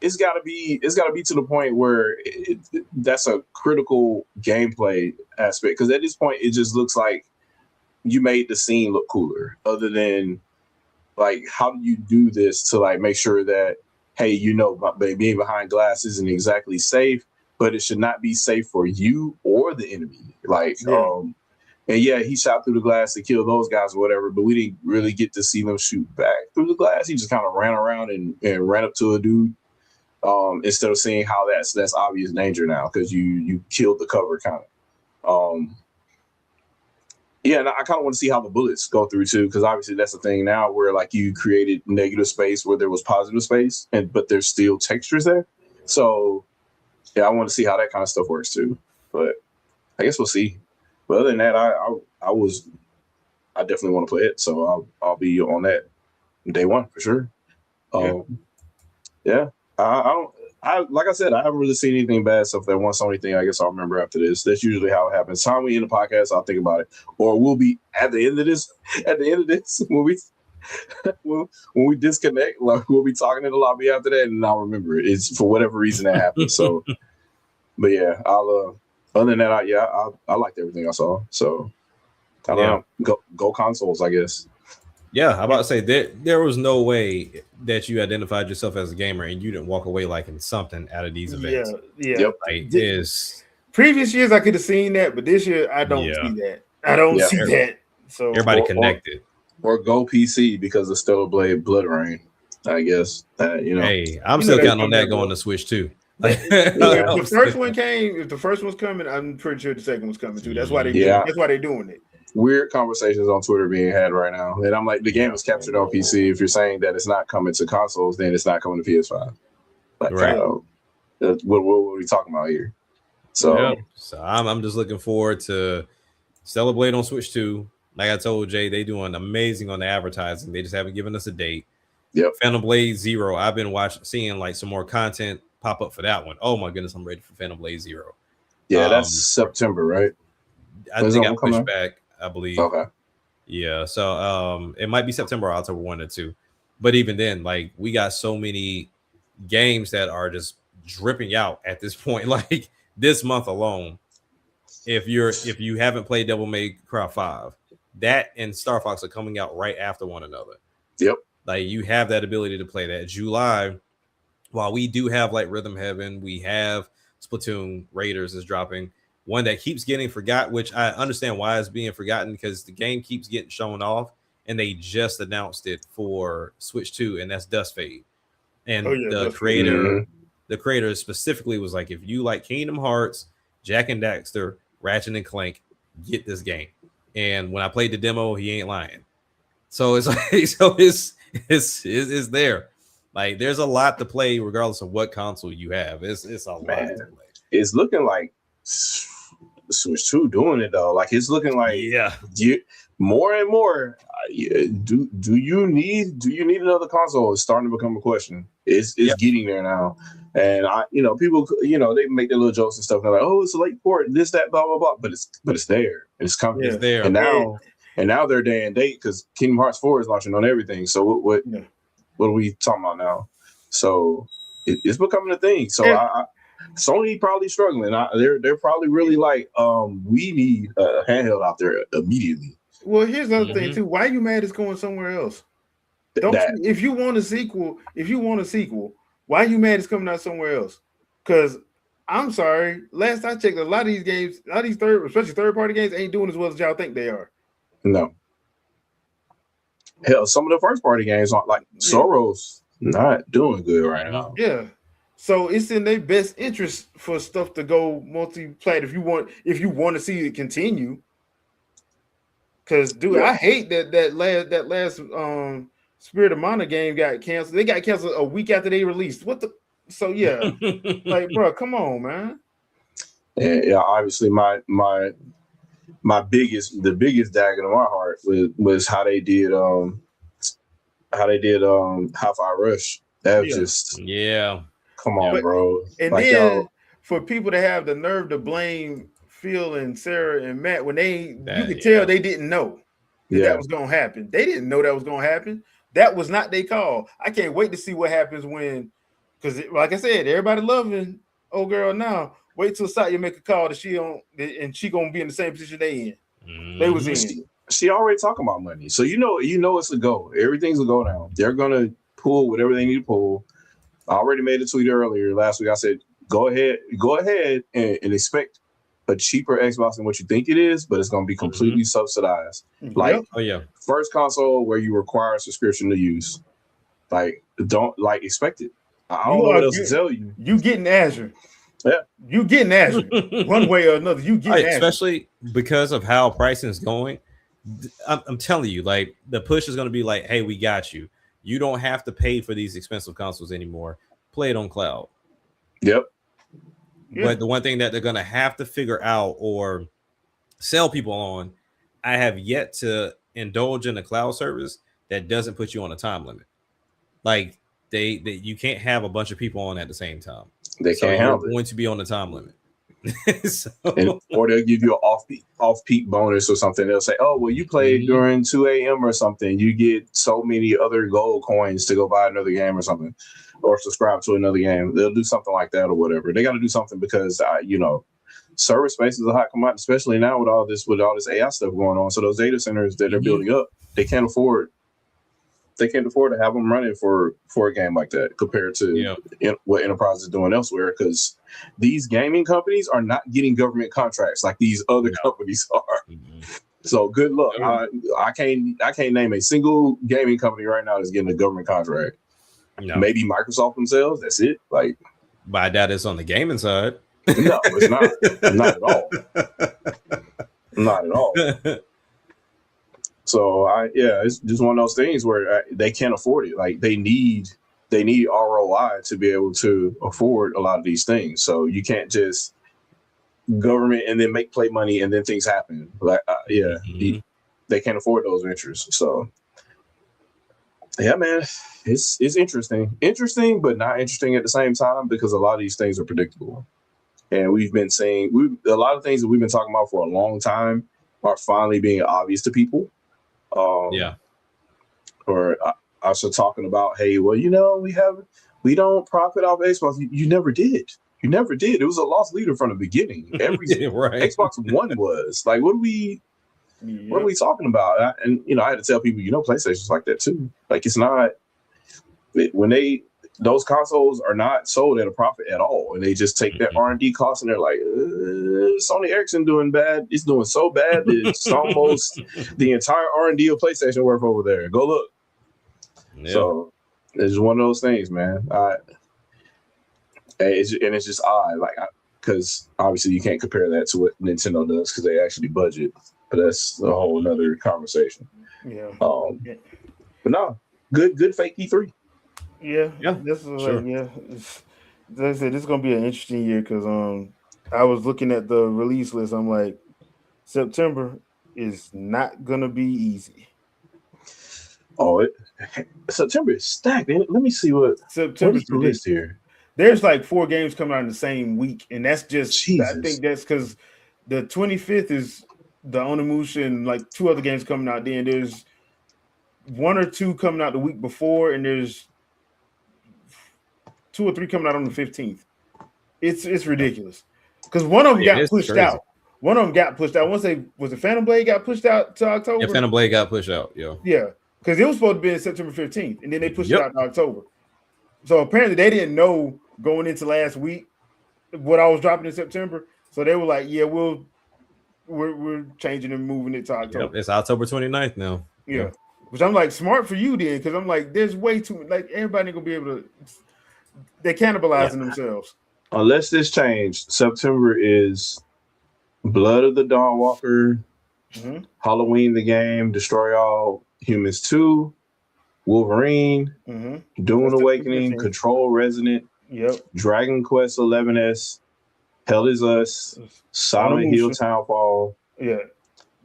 it's got to be to the point where that's a critical gameplay aspect. Because at this point, it just looks like you made the scene look cooler. Other than, like, how do you do this to, like, make sure that, hey, being behind glass isn't exactly safe, but it should not be safe for you or the enemy. Like, and yeah, he shot through the glass to kill those guys or whatever, but we didn't really get to see them shoot back through the glass. He just kind of ran around and ran up to a dude. Instead of seeing how that's obvious danger now because you killed the cover kind of. And I kind of want to see how the bullets go through too, because obviously that's the thing now where, like, you created negative space where there was positive space, but there's still textures there. So yeah, I want to see how that kind of stuff works too. But I guess we'll see. But other than that, I definitely want to play it, so I'll be on that day one for sure. Yeah. Like I said, I haven't really seen anything bad. So if there was anything, I guess I'll remember after this. That's usually how it happens. Time we end the podcast, I'll think about it, or we'll be at the end of this when we disconnect, like, we'll be talking in the lobby after that, and I'll remember it. It's for whatever reason that happened. So, but yeah, I'll. Other than that, I liked everything I saw. So, I don't know. Go consoles, I guess. Yeah, I'm about to say there was no way that you identified yourself as a gamer and you didn't walk away liking something out of these events. Yeah. Yep. Like, previous years I could have seen that, but this year I don't see that. I don't see that. So everybody connected. Or go PC because of Stellar Blade Blood Rain, I guess. Hey, I'm still counting on that going to Switch too. If the first one came, if the first one's coming, I'm pretty sure the second one's coming too. That's why they're doing it. Weird conversations on Twitter being had right now, and I'm like, the game is captured on PC. If you're saying that it's not coming to consoles, then it's not coming to PS5. Like, right? What are we talking about here? So I'm just looking forward to Stellar Blade on Switch 2. Like I told Jay, they doing amazing on the advertising. They just haven't given us a date. Yep. Phantom Blade Zero. I've been seeing like some more content pop up for that one. Oh my goodness, I'm ready for Phantom Blade Zero. Yeah, that's September, right? I think I pushed back, I believe. Okay. Yeah, so it might be September or October 1 or 2. But even then, like, we got so many games that are just dripping out at this point. Like, this month alone, if you haven't played Devil May Cry 5, that and Star Fox are coming out right after one another. Yep. Like, you have that ability to play that. July, while we do have like Rhythm Heaven, we have Splatoon, Raiders is dropping. One that keeps getting forgot, which I understand why it's being forgotten, because the game keeps getting shown off, and they just announced it for Switch 2, and that's Dust Fade. And the creator specifically was like, if you like Kingdom Hearts, Jack and Daxter, Ratchet and Clank, get this game. And when I played the demo, he ain't lying. So it's like, it's there. Like, there's a lot to play regardless of what console you have. It's a lot to play. It's looking like Switch 2 doing it though. Like, it's looking like more and more. Do you need another console? It's starting to become a question. It's getting there now. And people, they make their little jokes and stuff. And they're like, "Oh, it's a late port, this, that, blah, blah, blah." But it's there, and it's coming. It's there. And now they're day and date because Kingdom Hearts 4 is launching on everything. So what are we talking about now? So it's becoming a thing. So Sony probably struggling. They're probably really like, we need a handheld out there immediately. Well, here's the other thing too. Why are you mad it's going somewhere else? If you want a sequel, why are you mad it's coming out somewhere else? Because I'm sorry, last I checked, a lot of these games, especially third-party games, ain't doing as well as y'all think they are. No. Hell, some of the first-party games aren't like Soros not doing good right now. Yeah. So it's in their best interest for stuff to go multi-plat if you want to see it continue. Because dude, I hate that last Spirit of Mana game got canceled. They got canceled a week after they released. What the? So yeah, like bro, come on, man. Yeah, obviously the biggest dagger to my heart was how they did Hi-Fi Rush. That was just come on, bro. And like, then for people to have the nerve to blame Phil and Sarah and Matt when you could tell they didn't know that was gonna happen. They didn't know that was gonna happen. That was not their call. I can't wait to see what happens because like I said, everybody loving old girl now. Wait till Satya make a call that she gonna be in the same position they in. They was in. She already talking about money, so you know it's a go. Everything's a go now. They're gonna pull whatever they need to pull. I already made a tweet earlier last week. I said, go ahead and expect a cheaper Xbox than what you think it is, but it's going to be completely subsidized. Like, first console where you require a subscription to use. Like, don't expect it. I don't know what else to tell you. You getting Azure. Yeah. You getting Azure. One way or another. You getting Azure. Especially because of how pricing is going. I'm telling you, like, the push is going to be like, hey, we got you. You don't have to pay for these expensive consoles anymore. Play it on cloud. Yep. But the one thing that they're going to have to figure out or sell people on, I have yet to indulge in a cloud service that doesn't put you on a time limit. Like you can't have a bunch of people on at the same time. They can't handle it. Going to be on the time limit. Or they'll give you an off-peak bonus or something. They'll say, oh, well, you played during 2 a.m. or something. You get so many other gold coins to go buy another game or something, or subscribe to another game. They'll do something like that or whatever. They got to do something because, server space is a hot commodity, especially now with all this AI stuff going on. So those data centers that they're building up, they can't afford to have them running for a game like that compared to what enterprise is doing elsewhere, because these gaming companies are not getting government contracts like these other companies are. So good luck. I can't name a single gaming company right now that's getting a government contract. No. Maybe Microsoft themselves. That's it. Like, but I doubt it's on the gaming side. No, it's not. Not at all. Not at all. So it's just one of those things where they can't afford it. Like they need ROI to be able to afford a lot of these things. So you can't just government and then make play money and then things happen. Like they can't afford those ventures. So yeah, man, it's interesting, but not interesting at the same time because a lot of these things are predictable. And we've been saying a lot of things that we've been talking about for a long time are finally being obvious to people. Or also talking about, hey, well, we don't profit off Xbox. You never did. You never did. It was a lost leader from the beginning. Every Xbox One was like, what are we talking about? I had to tell people, PlayStation's like that too. Like it's not when those consoles are not sold at a profit at all, and they just take that R&D cost and they're like, Sony Ericsson doing bad. It's doing so bad that it's almost the entire R&D of PlayStation worth over there. Go look. Yeah. So it's one of those things, man. It's just odd, like, because obviously you can't compare that to what Nintendo does because they actually budget, but that's a whole nother conversation. Yeah. But no, good fake E3. Yeah. This is like, as I said, this is gonna be an interesting year because I was looking at the release list. I'm like, September is not gonna be easy. Oh, September is stacked. Let me see what September's the list here. there's like 4 games coming out in the same week, and that's just I Jesus. think that's because the 25th is the Onimusha and like 2 other games coming out. Then there's 1 or 2 coming out the week before, and there's 2 or 3 coming out on the 15th. It's ridiculous because one of them Yeah, got it's pushed crazy. out. One of them got pushed out. Once they was the Phantom Blade got pushed out to October. Yeah, Phantom Blade got pushed out. Yeah, because it was supposed to be in September 15th, and then they pushed it Yep. out to October. So apparently they didn't know going into last week what I was dropping in September. So they were like, "Yeah, we're changing and moving it to October." Yep. It's October 29th now. Yeah, which I'm like smart for you then, because I'm like, there's way too like everybody ain't gonna be able to. They're cannibalizing themselves. Unless this changed, September is Blood of the Dawnwalker, Halloween the Game, Destroy All Humans 2, Wolverine, Dune Awakening, Control Resonant, Dragon Quest 11S, Hell is Us, Silent Hill Townfall,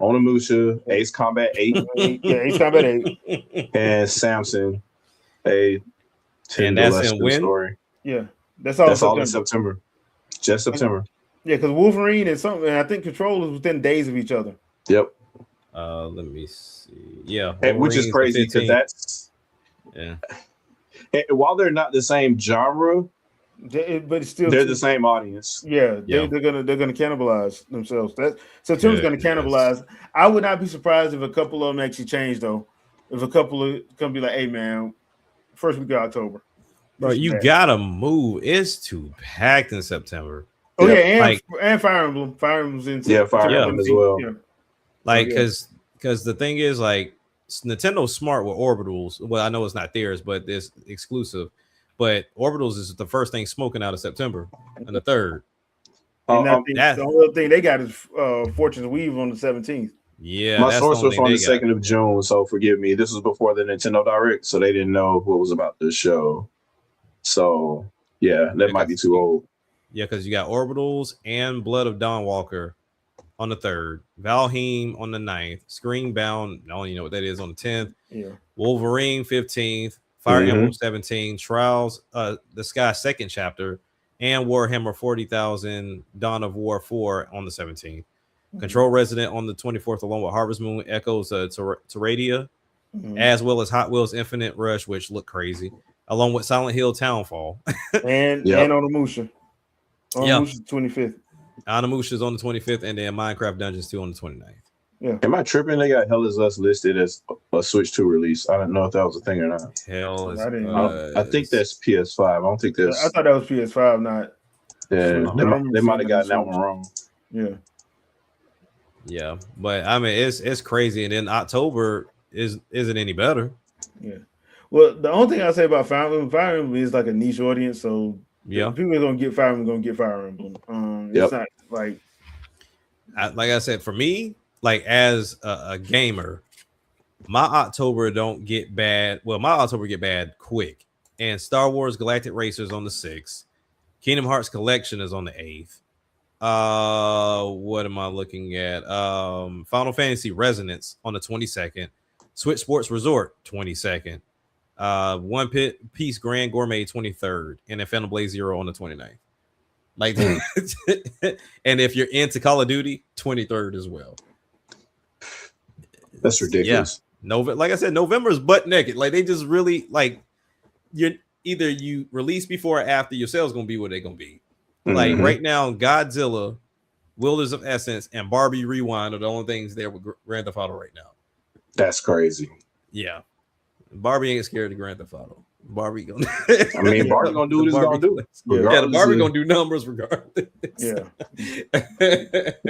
Onimusha, Ace Combat 8, Ace Combat 8, and Samson, a 10 and that's in when? Story. Yeah, that's all in September. Just September. Yeah, because Wolverine and something, and I think Control is within days of each other. Yep. Let me see. Yeah, which is crazy because that's and while they're not the same genre, but it's still they're the same audience. Yeah, they're gonna cannibalize themselves. September's gonna cannibalize. I would not be surprised if a couple of them actually change though. If a couple of come be like, "Hey man, first week of October." Bro, you gotta move. It's too packed in September. Oh yeah, and Fire Emblem. Fire Emblem's in Fire Emblem as well. Yeah. Like, because the thing is, like, Nintendo's smart with orbitals. Well, I know it's not theirs, but it's exclusive. But orbitals is the first thing smoking out of September and the 3rd. And the only thing they got is Fortune's Weave on the 17th. Yeah, my source was on the 2nd of June, so forgive me. This was before the Nintendo Direct, so they didn't know what was about this show. So yeah, that might be too old. Yeah, because you got Orbitals and Blood of Dawnwalker on the 3rd, Valheim on the 9th, Screenbound, I don't even know what that is, on the 10th. Yeah. Wolverine 15th, Fire Emblem 17, Trials, the Sky 2nd chapter, and Warhammer 40,000 Dawn of War 4 on the 17th. Control Resident on the 24th, along with Harvest Moon, Echoes, Terradia, as well as Hot Wheels Infinite Rush, which look crazy, along with Silent Hill Townfall. and Onimusha. Onimusha 25th. Onimusha's on the 25th, and then Minecraft Dungeons 2 on the 29th. Yeah. Am I tripping? They got Hell is Us listed as a Switch 2 release. I don't know if that was a thing or not. Hell is I think that's PS5. I don't think that's. I thought that was PS5, not. Yeah, they might have gotten that one wrong. Yeah. Yeah, but I mean, it's crazy, and then October isn't any better. Yeah. Well, the only thing I say about Fire Emblem is like a niche audience, so people are gonna get Fire Emblem. It's not like. Like I said, for me, like as a gamer, my October don't get bad. Well, my October get bad quick. And Star Wars Galactic Racers on the 6th. Kingdom Hearts Collection is on the 8th. What am I looking at? Final Fantasy Resonance on the 22nd. Switch Sports Resort 22nd. One Piece Grand Gourmet 23rd. And then Phantom Blade Zero on the 29th. Like, and if you're into Call of Duty, 23rd as well. That's ridiculous. Yeah. Like I said, November's butt naked. Like, they just really, like, you release before or after, your sales gonna be what they're gonna be. Like right now, Godzilla, Wilders of Essence, and Barbie Rewind are the only things there with Grand Theft Auto right now. That's crazy. Yeah, Barbie ain't scared of Grand Theft Auto. Barbie gonna. I mean, Barbie gonna do what it's gonna do. Yeah, the Barbie gonna do numbers regardless. Yeah,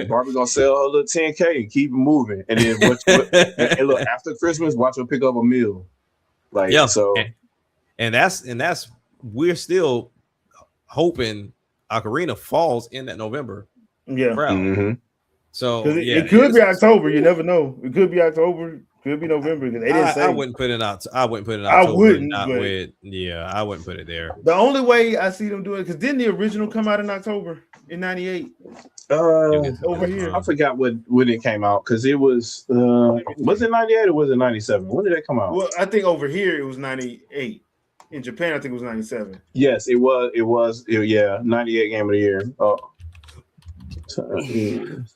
Barbie gonna sell her little 10K and keep it moving, and then and look, after Christmas, watch her pick up a meal. Like, so, and that's we're still hoping Ocarina falls in that November. Yeah. So it could be October. You never know. It could be October. Could be November because they didn't say. I wouldn't put it out. I wouldn't put it. I wouldn't. I wouldn't put it there. The only way I see them doing it, because didn't the original come out in October in '98? Over here, I forgot when it came out because it was it '98 or was it '97? When did that come out? Well, I think over here it was '98. In Japan, I think it was 97. Yes, it was. Yeah, 98 game of the year. Oh,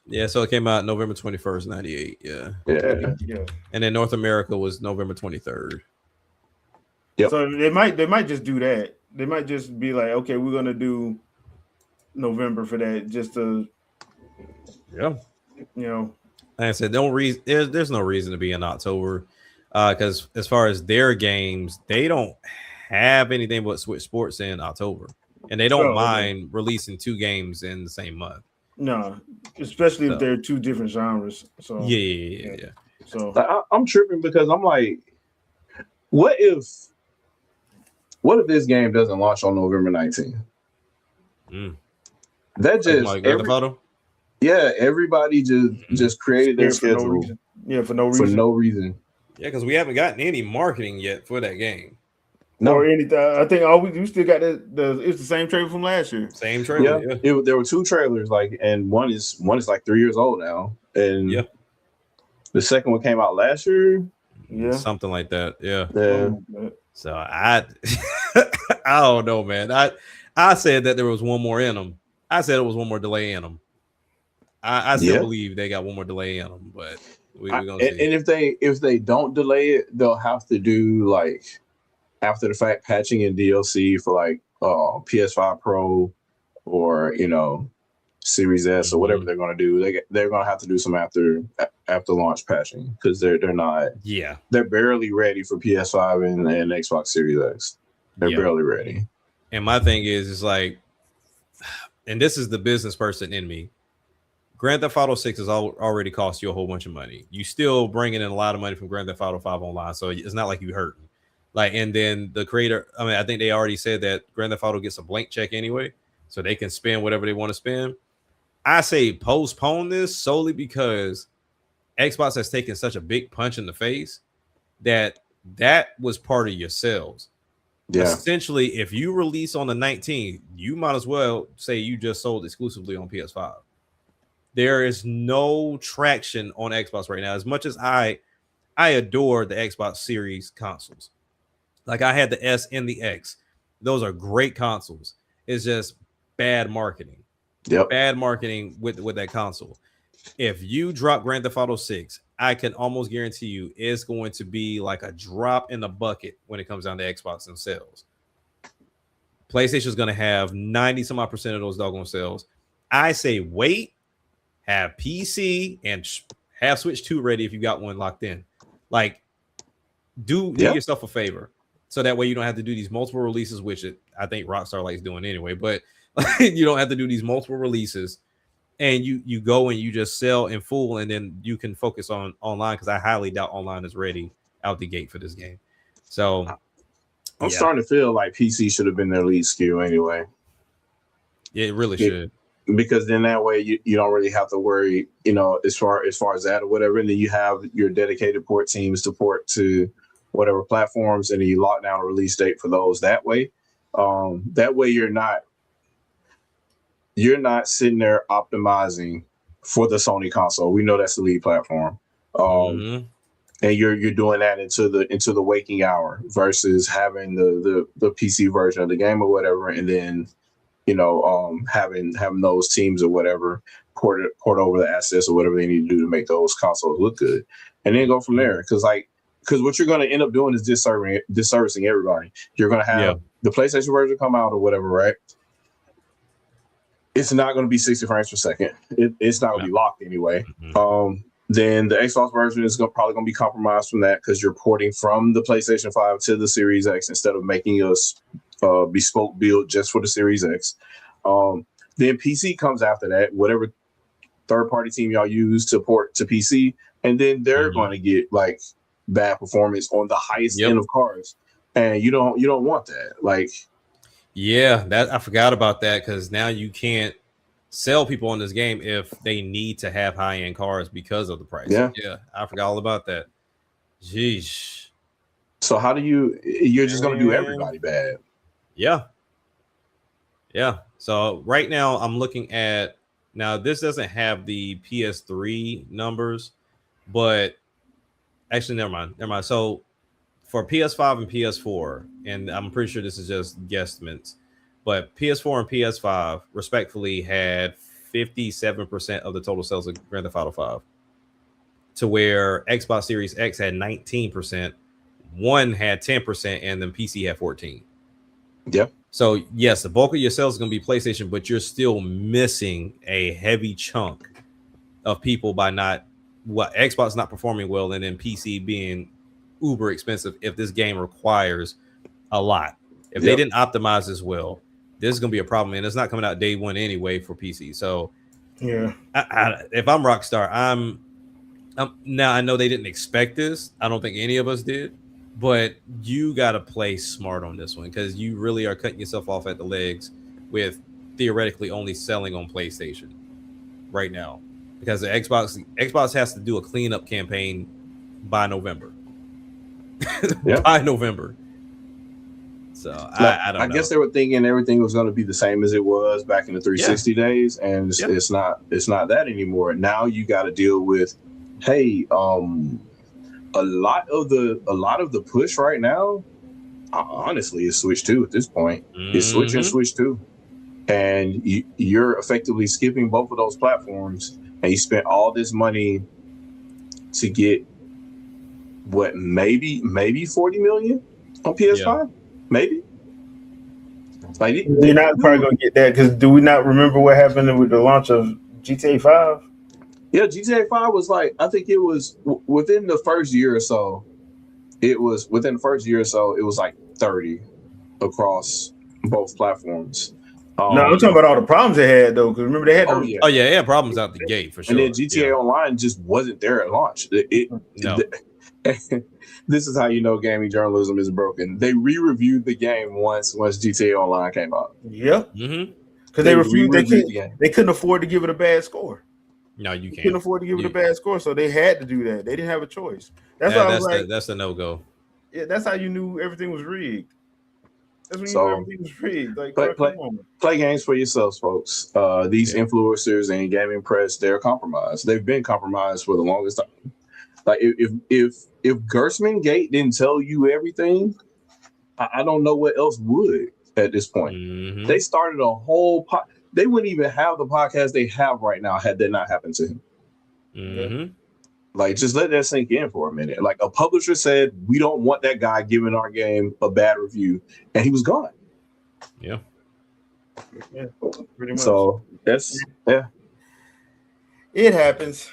Yeah, so it came out November 21st, 98. Yeah. yeah. Yeah. And then North America was November 23rd. Yep. So they might just do that. They might just be like, okay, we're gonna do November for that, just to Yeah. you know. Like I said, there's no reason to be in October. Because as far as their games, they don't have anything but Switch Sports in October. And they don't mind releasing 2 games in the same month. No, especially So, if they're 2 different genres. So yeah. So I'm tripping because I'm like, what if this game doesn't launch on November 19th? That just like Grand Theft Auto? Yeah, everybody just created their schedule. For no reason. Yeah, because we haven't gotten any marketing yet for that game. No. Or anything. I think we still got it's the same trailer from last year. Same trailer. Yeah. There were 2 trailers, like, and one is like 3 years old now, and the second one came out last year. Yeah, something like that. Yeah. So I don't know, man. I said that there was one more in them. I said it was one more delay in them. I still believe they got one more delay in them, but we're gonna see. And if they don't delay it, they'll have to do, like, after the fact patching and DLC for, like, PS5 Pro or, Series S or whatever they're going to do. They're going to have to do some after launch patching, because they're not. Yeah, they're barely ready for PS5 and Xbox Series X. They're barely ready. And my thing is like, and this is the business person in me. Grand Theft Auto 6 has already cost you a whole bunch of money. You still bringing in a lot of money from Grand Theft Auto 5 online, so it's not like you hurting. Like, and then the creator, I mean, I think they already said that Grand Theft Auto gets a blank check anyway, so they can spend whatever they want to spend. I say postpone this solely because Xbox has taken such a big punch in the face that was part of your sales. Yeah. Essentially, if you release on the 19th, you might as well say you just sold exclusively on PS5. There is no traction on Xbox right now. As much as I adore the Xbox Series consoles. Like, I had the S and the X. Those are great consoles. It's just bad marketing. Yep. Bad marketing with that console. If you drop Grand Theft Auto 6, I can almost guarantee you it's going to be like a drop in the bucket when it comes down to Xbox and sales. PlayStation is going to have 90% of those doggone sales. I say wait, have PC and have Switch 2 ready if you got one locked in. Like, do yourself a favor, so that way you don't have to do these multiple releases, which I think Rockstar likes doing anyway. But you don't have to do these multiple releases, and you go and you just sell in full, and then you can focus on online, because I highly doubt online is ready out the gate for this game. So I'm starting to feel like PC should have been their lead SKU anyway. Yeah, it really should. Because then that way you don't really have to worry, as far as that or whatever. And then you have your dedicated port teams to port to whatever platforms, and then you lock down a release date for those that way. That way you're not sitting there optimizing for the Sony console. We know that's the lead platform. And you're doing that into the waking hour versus having the PC version of the game or whatever, and then having those teams or whatever port over the assets or whatever they need to do to make those consoles look good, and then go from there. Because what you're going to end up doing is disservicing everybody. You're going to have the PlayStation version come out or whatever, right? It's not going to be 60 frames per second. It's not going to be locked anyway. Then the Xbox version is probably going to be compromised from that, because you're porting from the PlayStation 5 to the Series X instead of making a bespoke build just for the Series X. Then PC comes after that, whatever third-party team y'all use to port to PC, and then they're going to get like bad performance on the highest end of cards, and you don't want that. Like, that I forgot about that, because now you can't sell people on this game if they need to have high-end cars because of the price. Yeah, I forgot all about that. Jeez. So how do you're just going to do everybody bad? Yeah. So right now I'm looking at, now this doesn't have the PS3 numbers, but actually never mind. So for PS5 and PS4, and I'm pretty sure this is just guesstimates, but PS4 and PS5 respectfully had 57% of the total sales of Grand Theft Auto 5, to where Xbox Series X had 19%, One had 10%, and then PC had 14. Yeah. So yes, the bulk of your sales is going to be PlayStation, but you're still missing a heavy chunk of people by not what Xbox not performing well, and then PC being uber expensive. If this game requires a lot, if they didn't optimize as well, this is going to be a problem, and it's not coming out day one anyway for PC. So yeah, if I'm Rockstar, now I know they didn't expect this. I don't think any of us did, but you got to play smart on this one because you really are cutting yourself off at the legs with theoretically only selling on PlayStation right now, because the Xbox has to do a cleanup campaign by November. By November. So I don't know. I guess they were thinking everything was going to be the same as it was back in the 360 days, and it's not that anymore. Now you got to deal with, hey, a lot of the push right now, honestly, is Switch 2 at this point. It's Switch and Switch 2, and you're effectively skipping both of those platforms, and you spent all this money to get what maybe 40 million on PS5, maybe. Like you're not probably gonna get that because do we not remember what happened with the launch of GTA 5? Yeah, GTA 5 was like, I think it was within the first year or so. It was like 30 across both platforms. No, I'm talking about all the problems they had though. Because remember they had they had problems out the gate for sure. And then GTA Online just wasn't there at launch. This is how you know gaming journalism is broken. They re-reviewed the game once GTA Online came out. Yep. Because they refused. They couldn't afford to give it a bad score. No, you can't. Couldn't afford to give it a bad score, so they had to do that. They didn't have a choice. That's the no-go. Yeah, that's how you knew everything was rigged. That's when you knew everything was rigged. Like, play games for yourselves, folks. These influencers and gaming press, they're compromised. They've been compromised for the longest time. Like if Gerstmann Gate didn't tell you everything, I don't know what else would at this point. They started a whole they wouldn't even have the podcast they have right now had that not happened to him. Like, just let that sink in for a minute. Like, a publisher said, we don't want that guy giving our game a bad review, and he was gone. Yeah, pretty much. So that's it happens.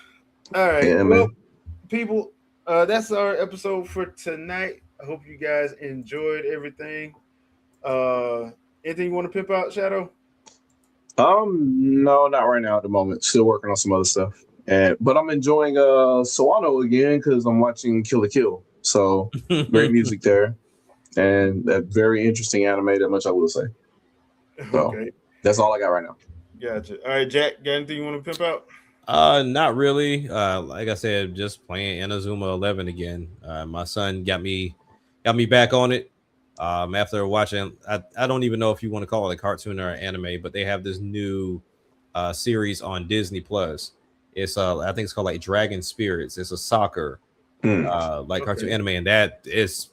All right, people, that's our episode for tonight. I hope you guys enjoyed everything. Anything you want to pimp out, Shadow? No, not right now at the moment. Still working on some other stuff. But I'm enjoying Sawano again because I'm watching Kill la Kill. So great music there. And a very interesting anime, that much I will say. So that's all I got right now. Gotcha. All right, Jack, got anything you want to pimp out? Not really. Like I said, just playing Inazuma 11 again. My son got me back on it. After watching, I don't even know if you want to call it a cartoon or an anime, but they have this new series on Disney Plus. It's I think it's called like Dragon Spirits. It's a soccer cartoon anime, and that is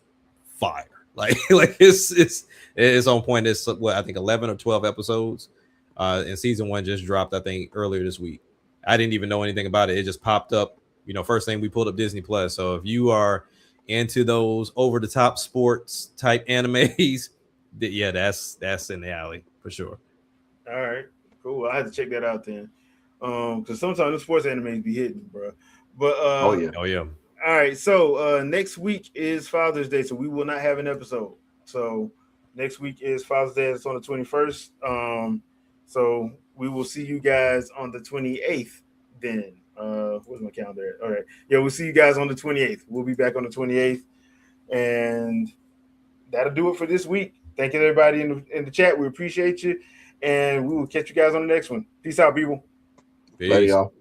fire. Like it's on point. It's what I think 11 or 12 episodes. And season 1 just dropped, I think, earlier this week. I didn't even know anything about it. It just popped up. First thing we pulled up Disney Plus. So if you are into those over the top sports type animes, that's in the alley for sure. All right, cool. I have to check that out then, because sometimes the sports animes be hitting, bro. But oh yeah. All right, so next week is Father's Day, so we will not have an episode. So next week is Father's Day. It's on the 21st. So we will see you guys on the 28th. Then where's my calendar? All right, yeah, we'll see you guys on the 28th. We'll be back on the 28th, and that'll do it for this week. Thank you, everybody in the chat. We appreciate you, and we will catch you guys on the next one. Peace out, people. Peace. Later, y'all.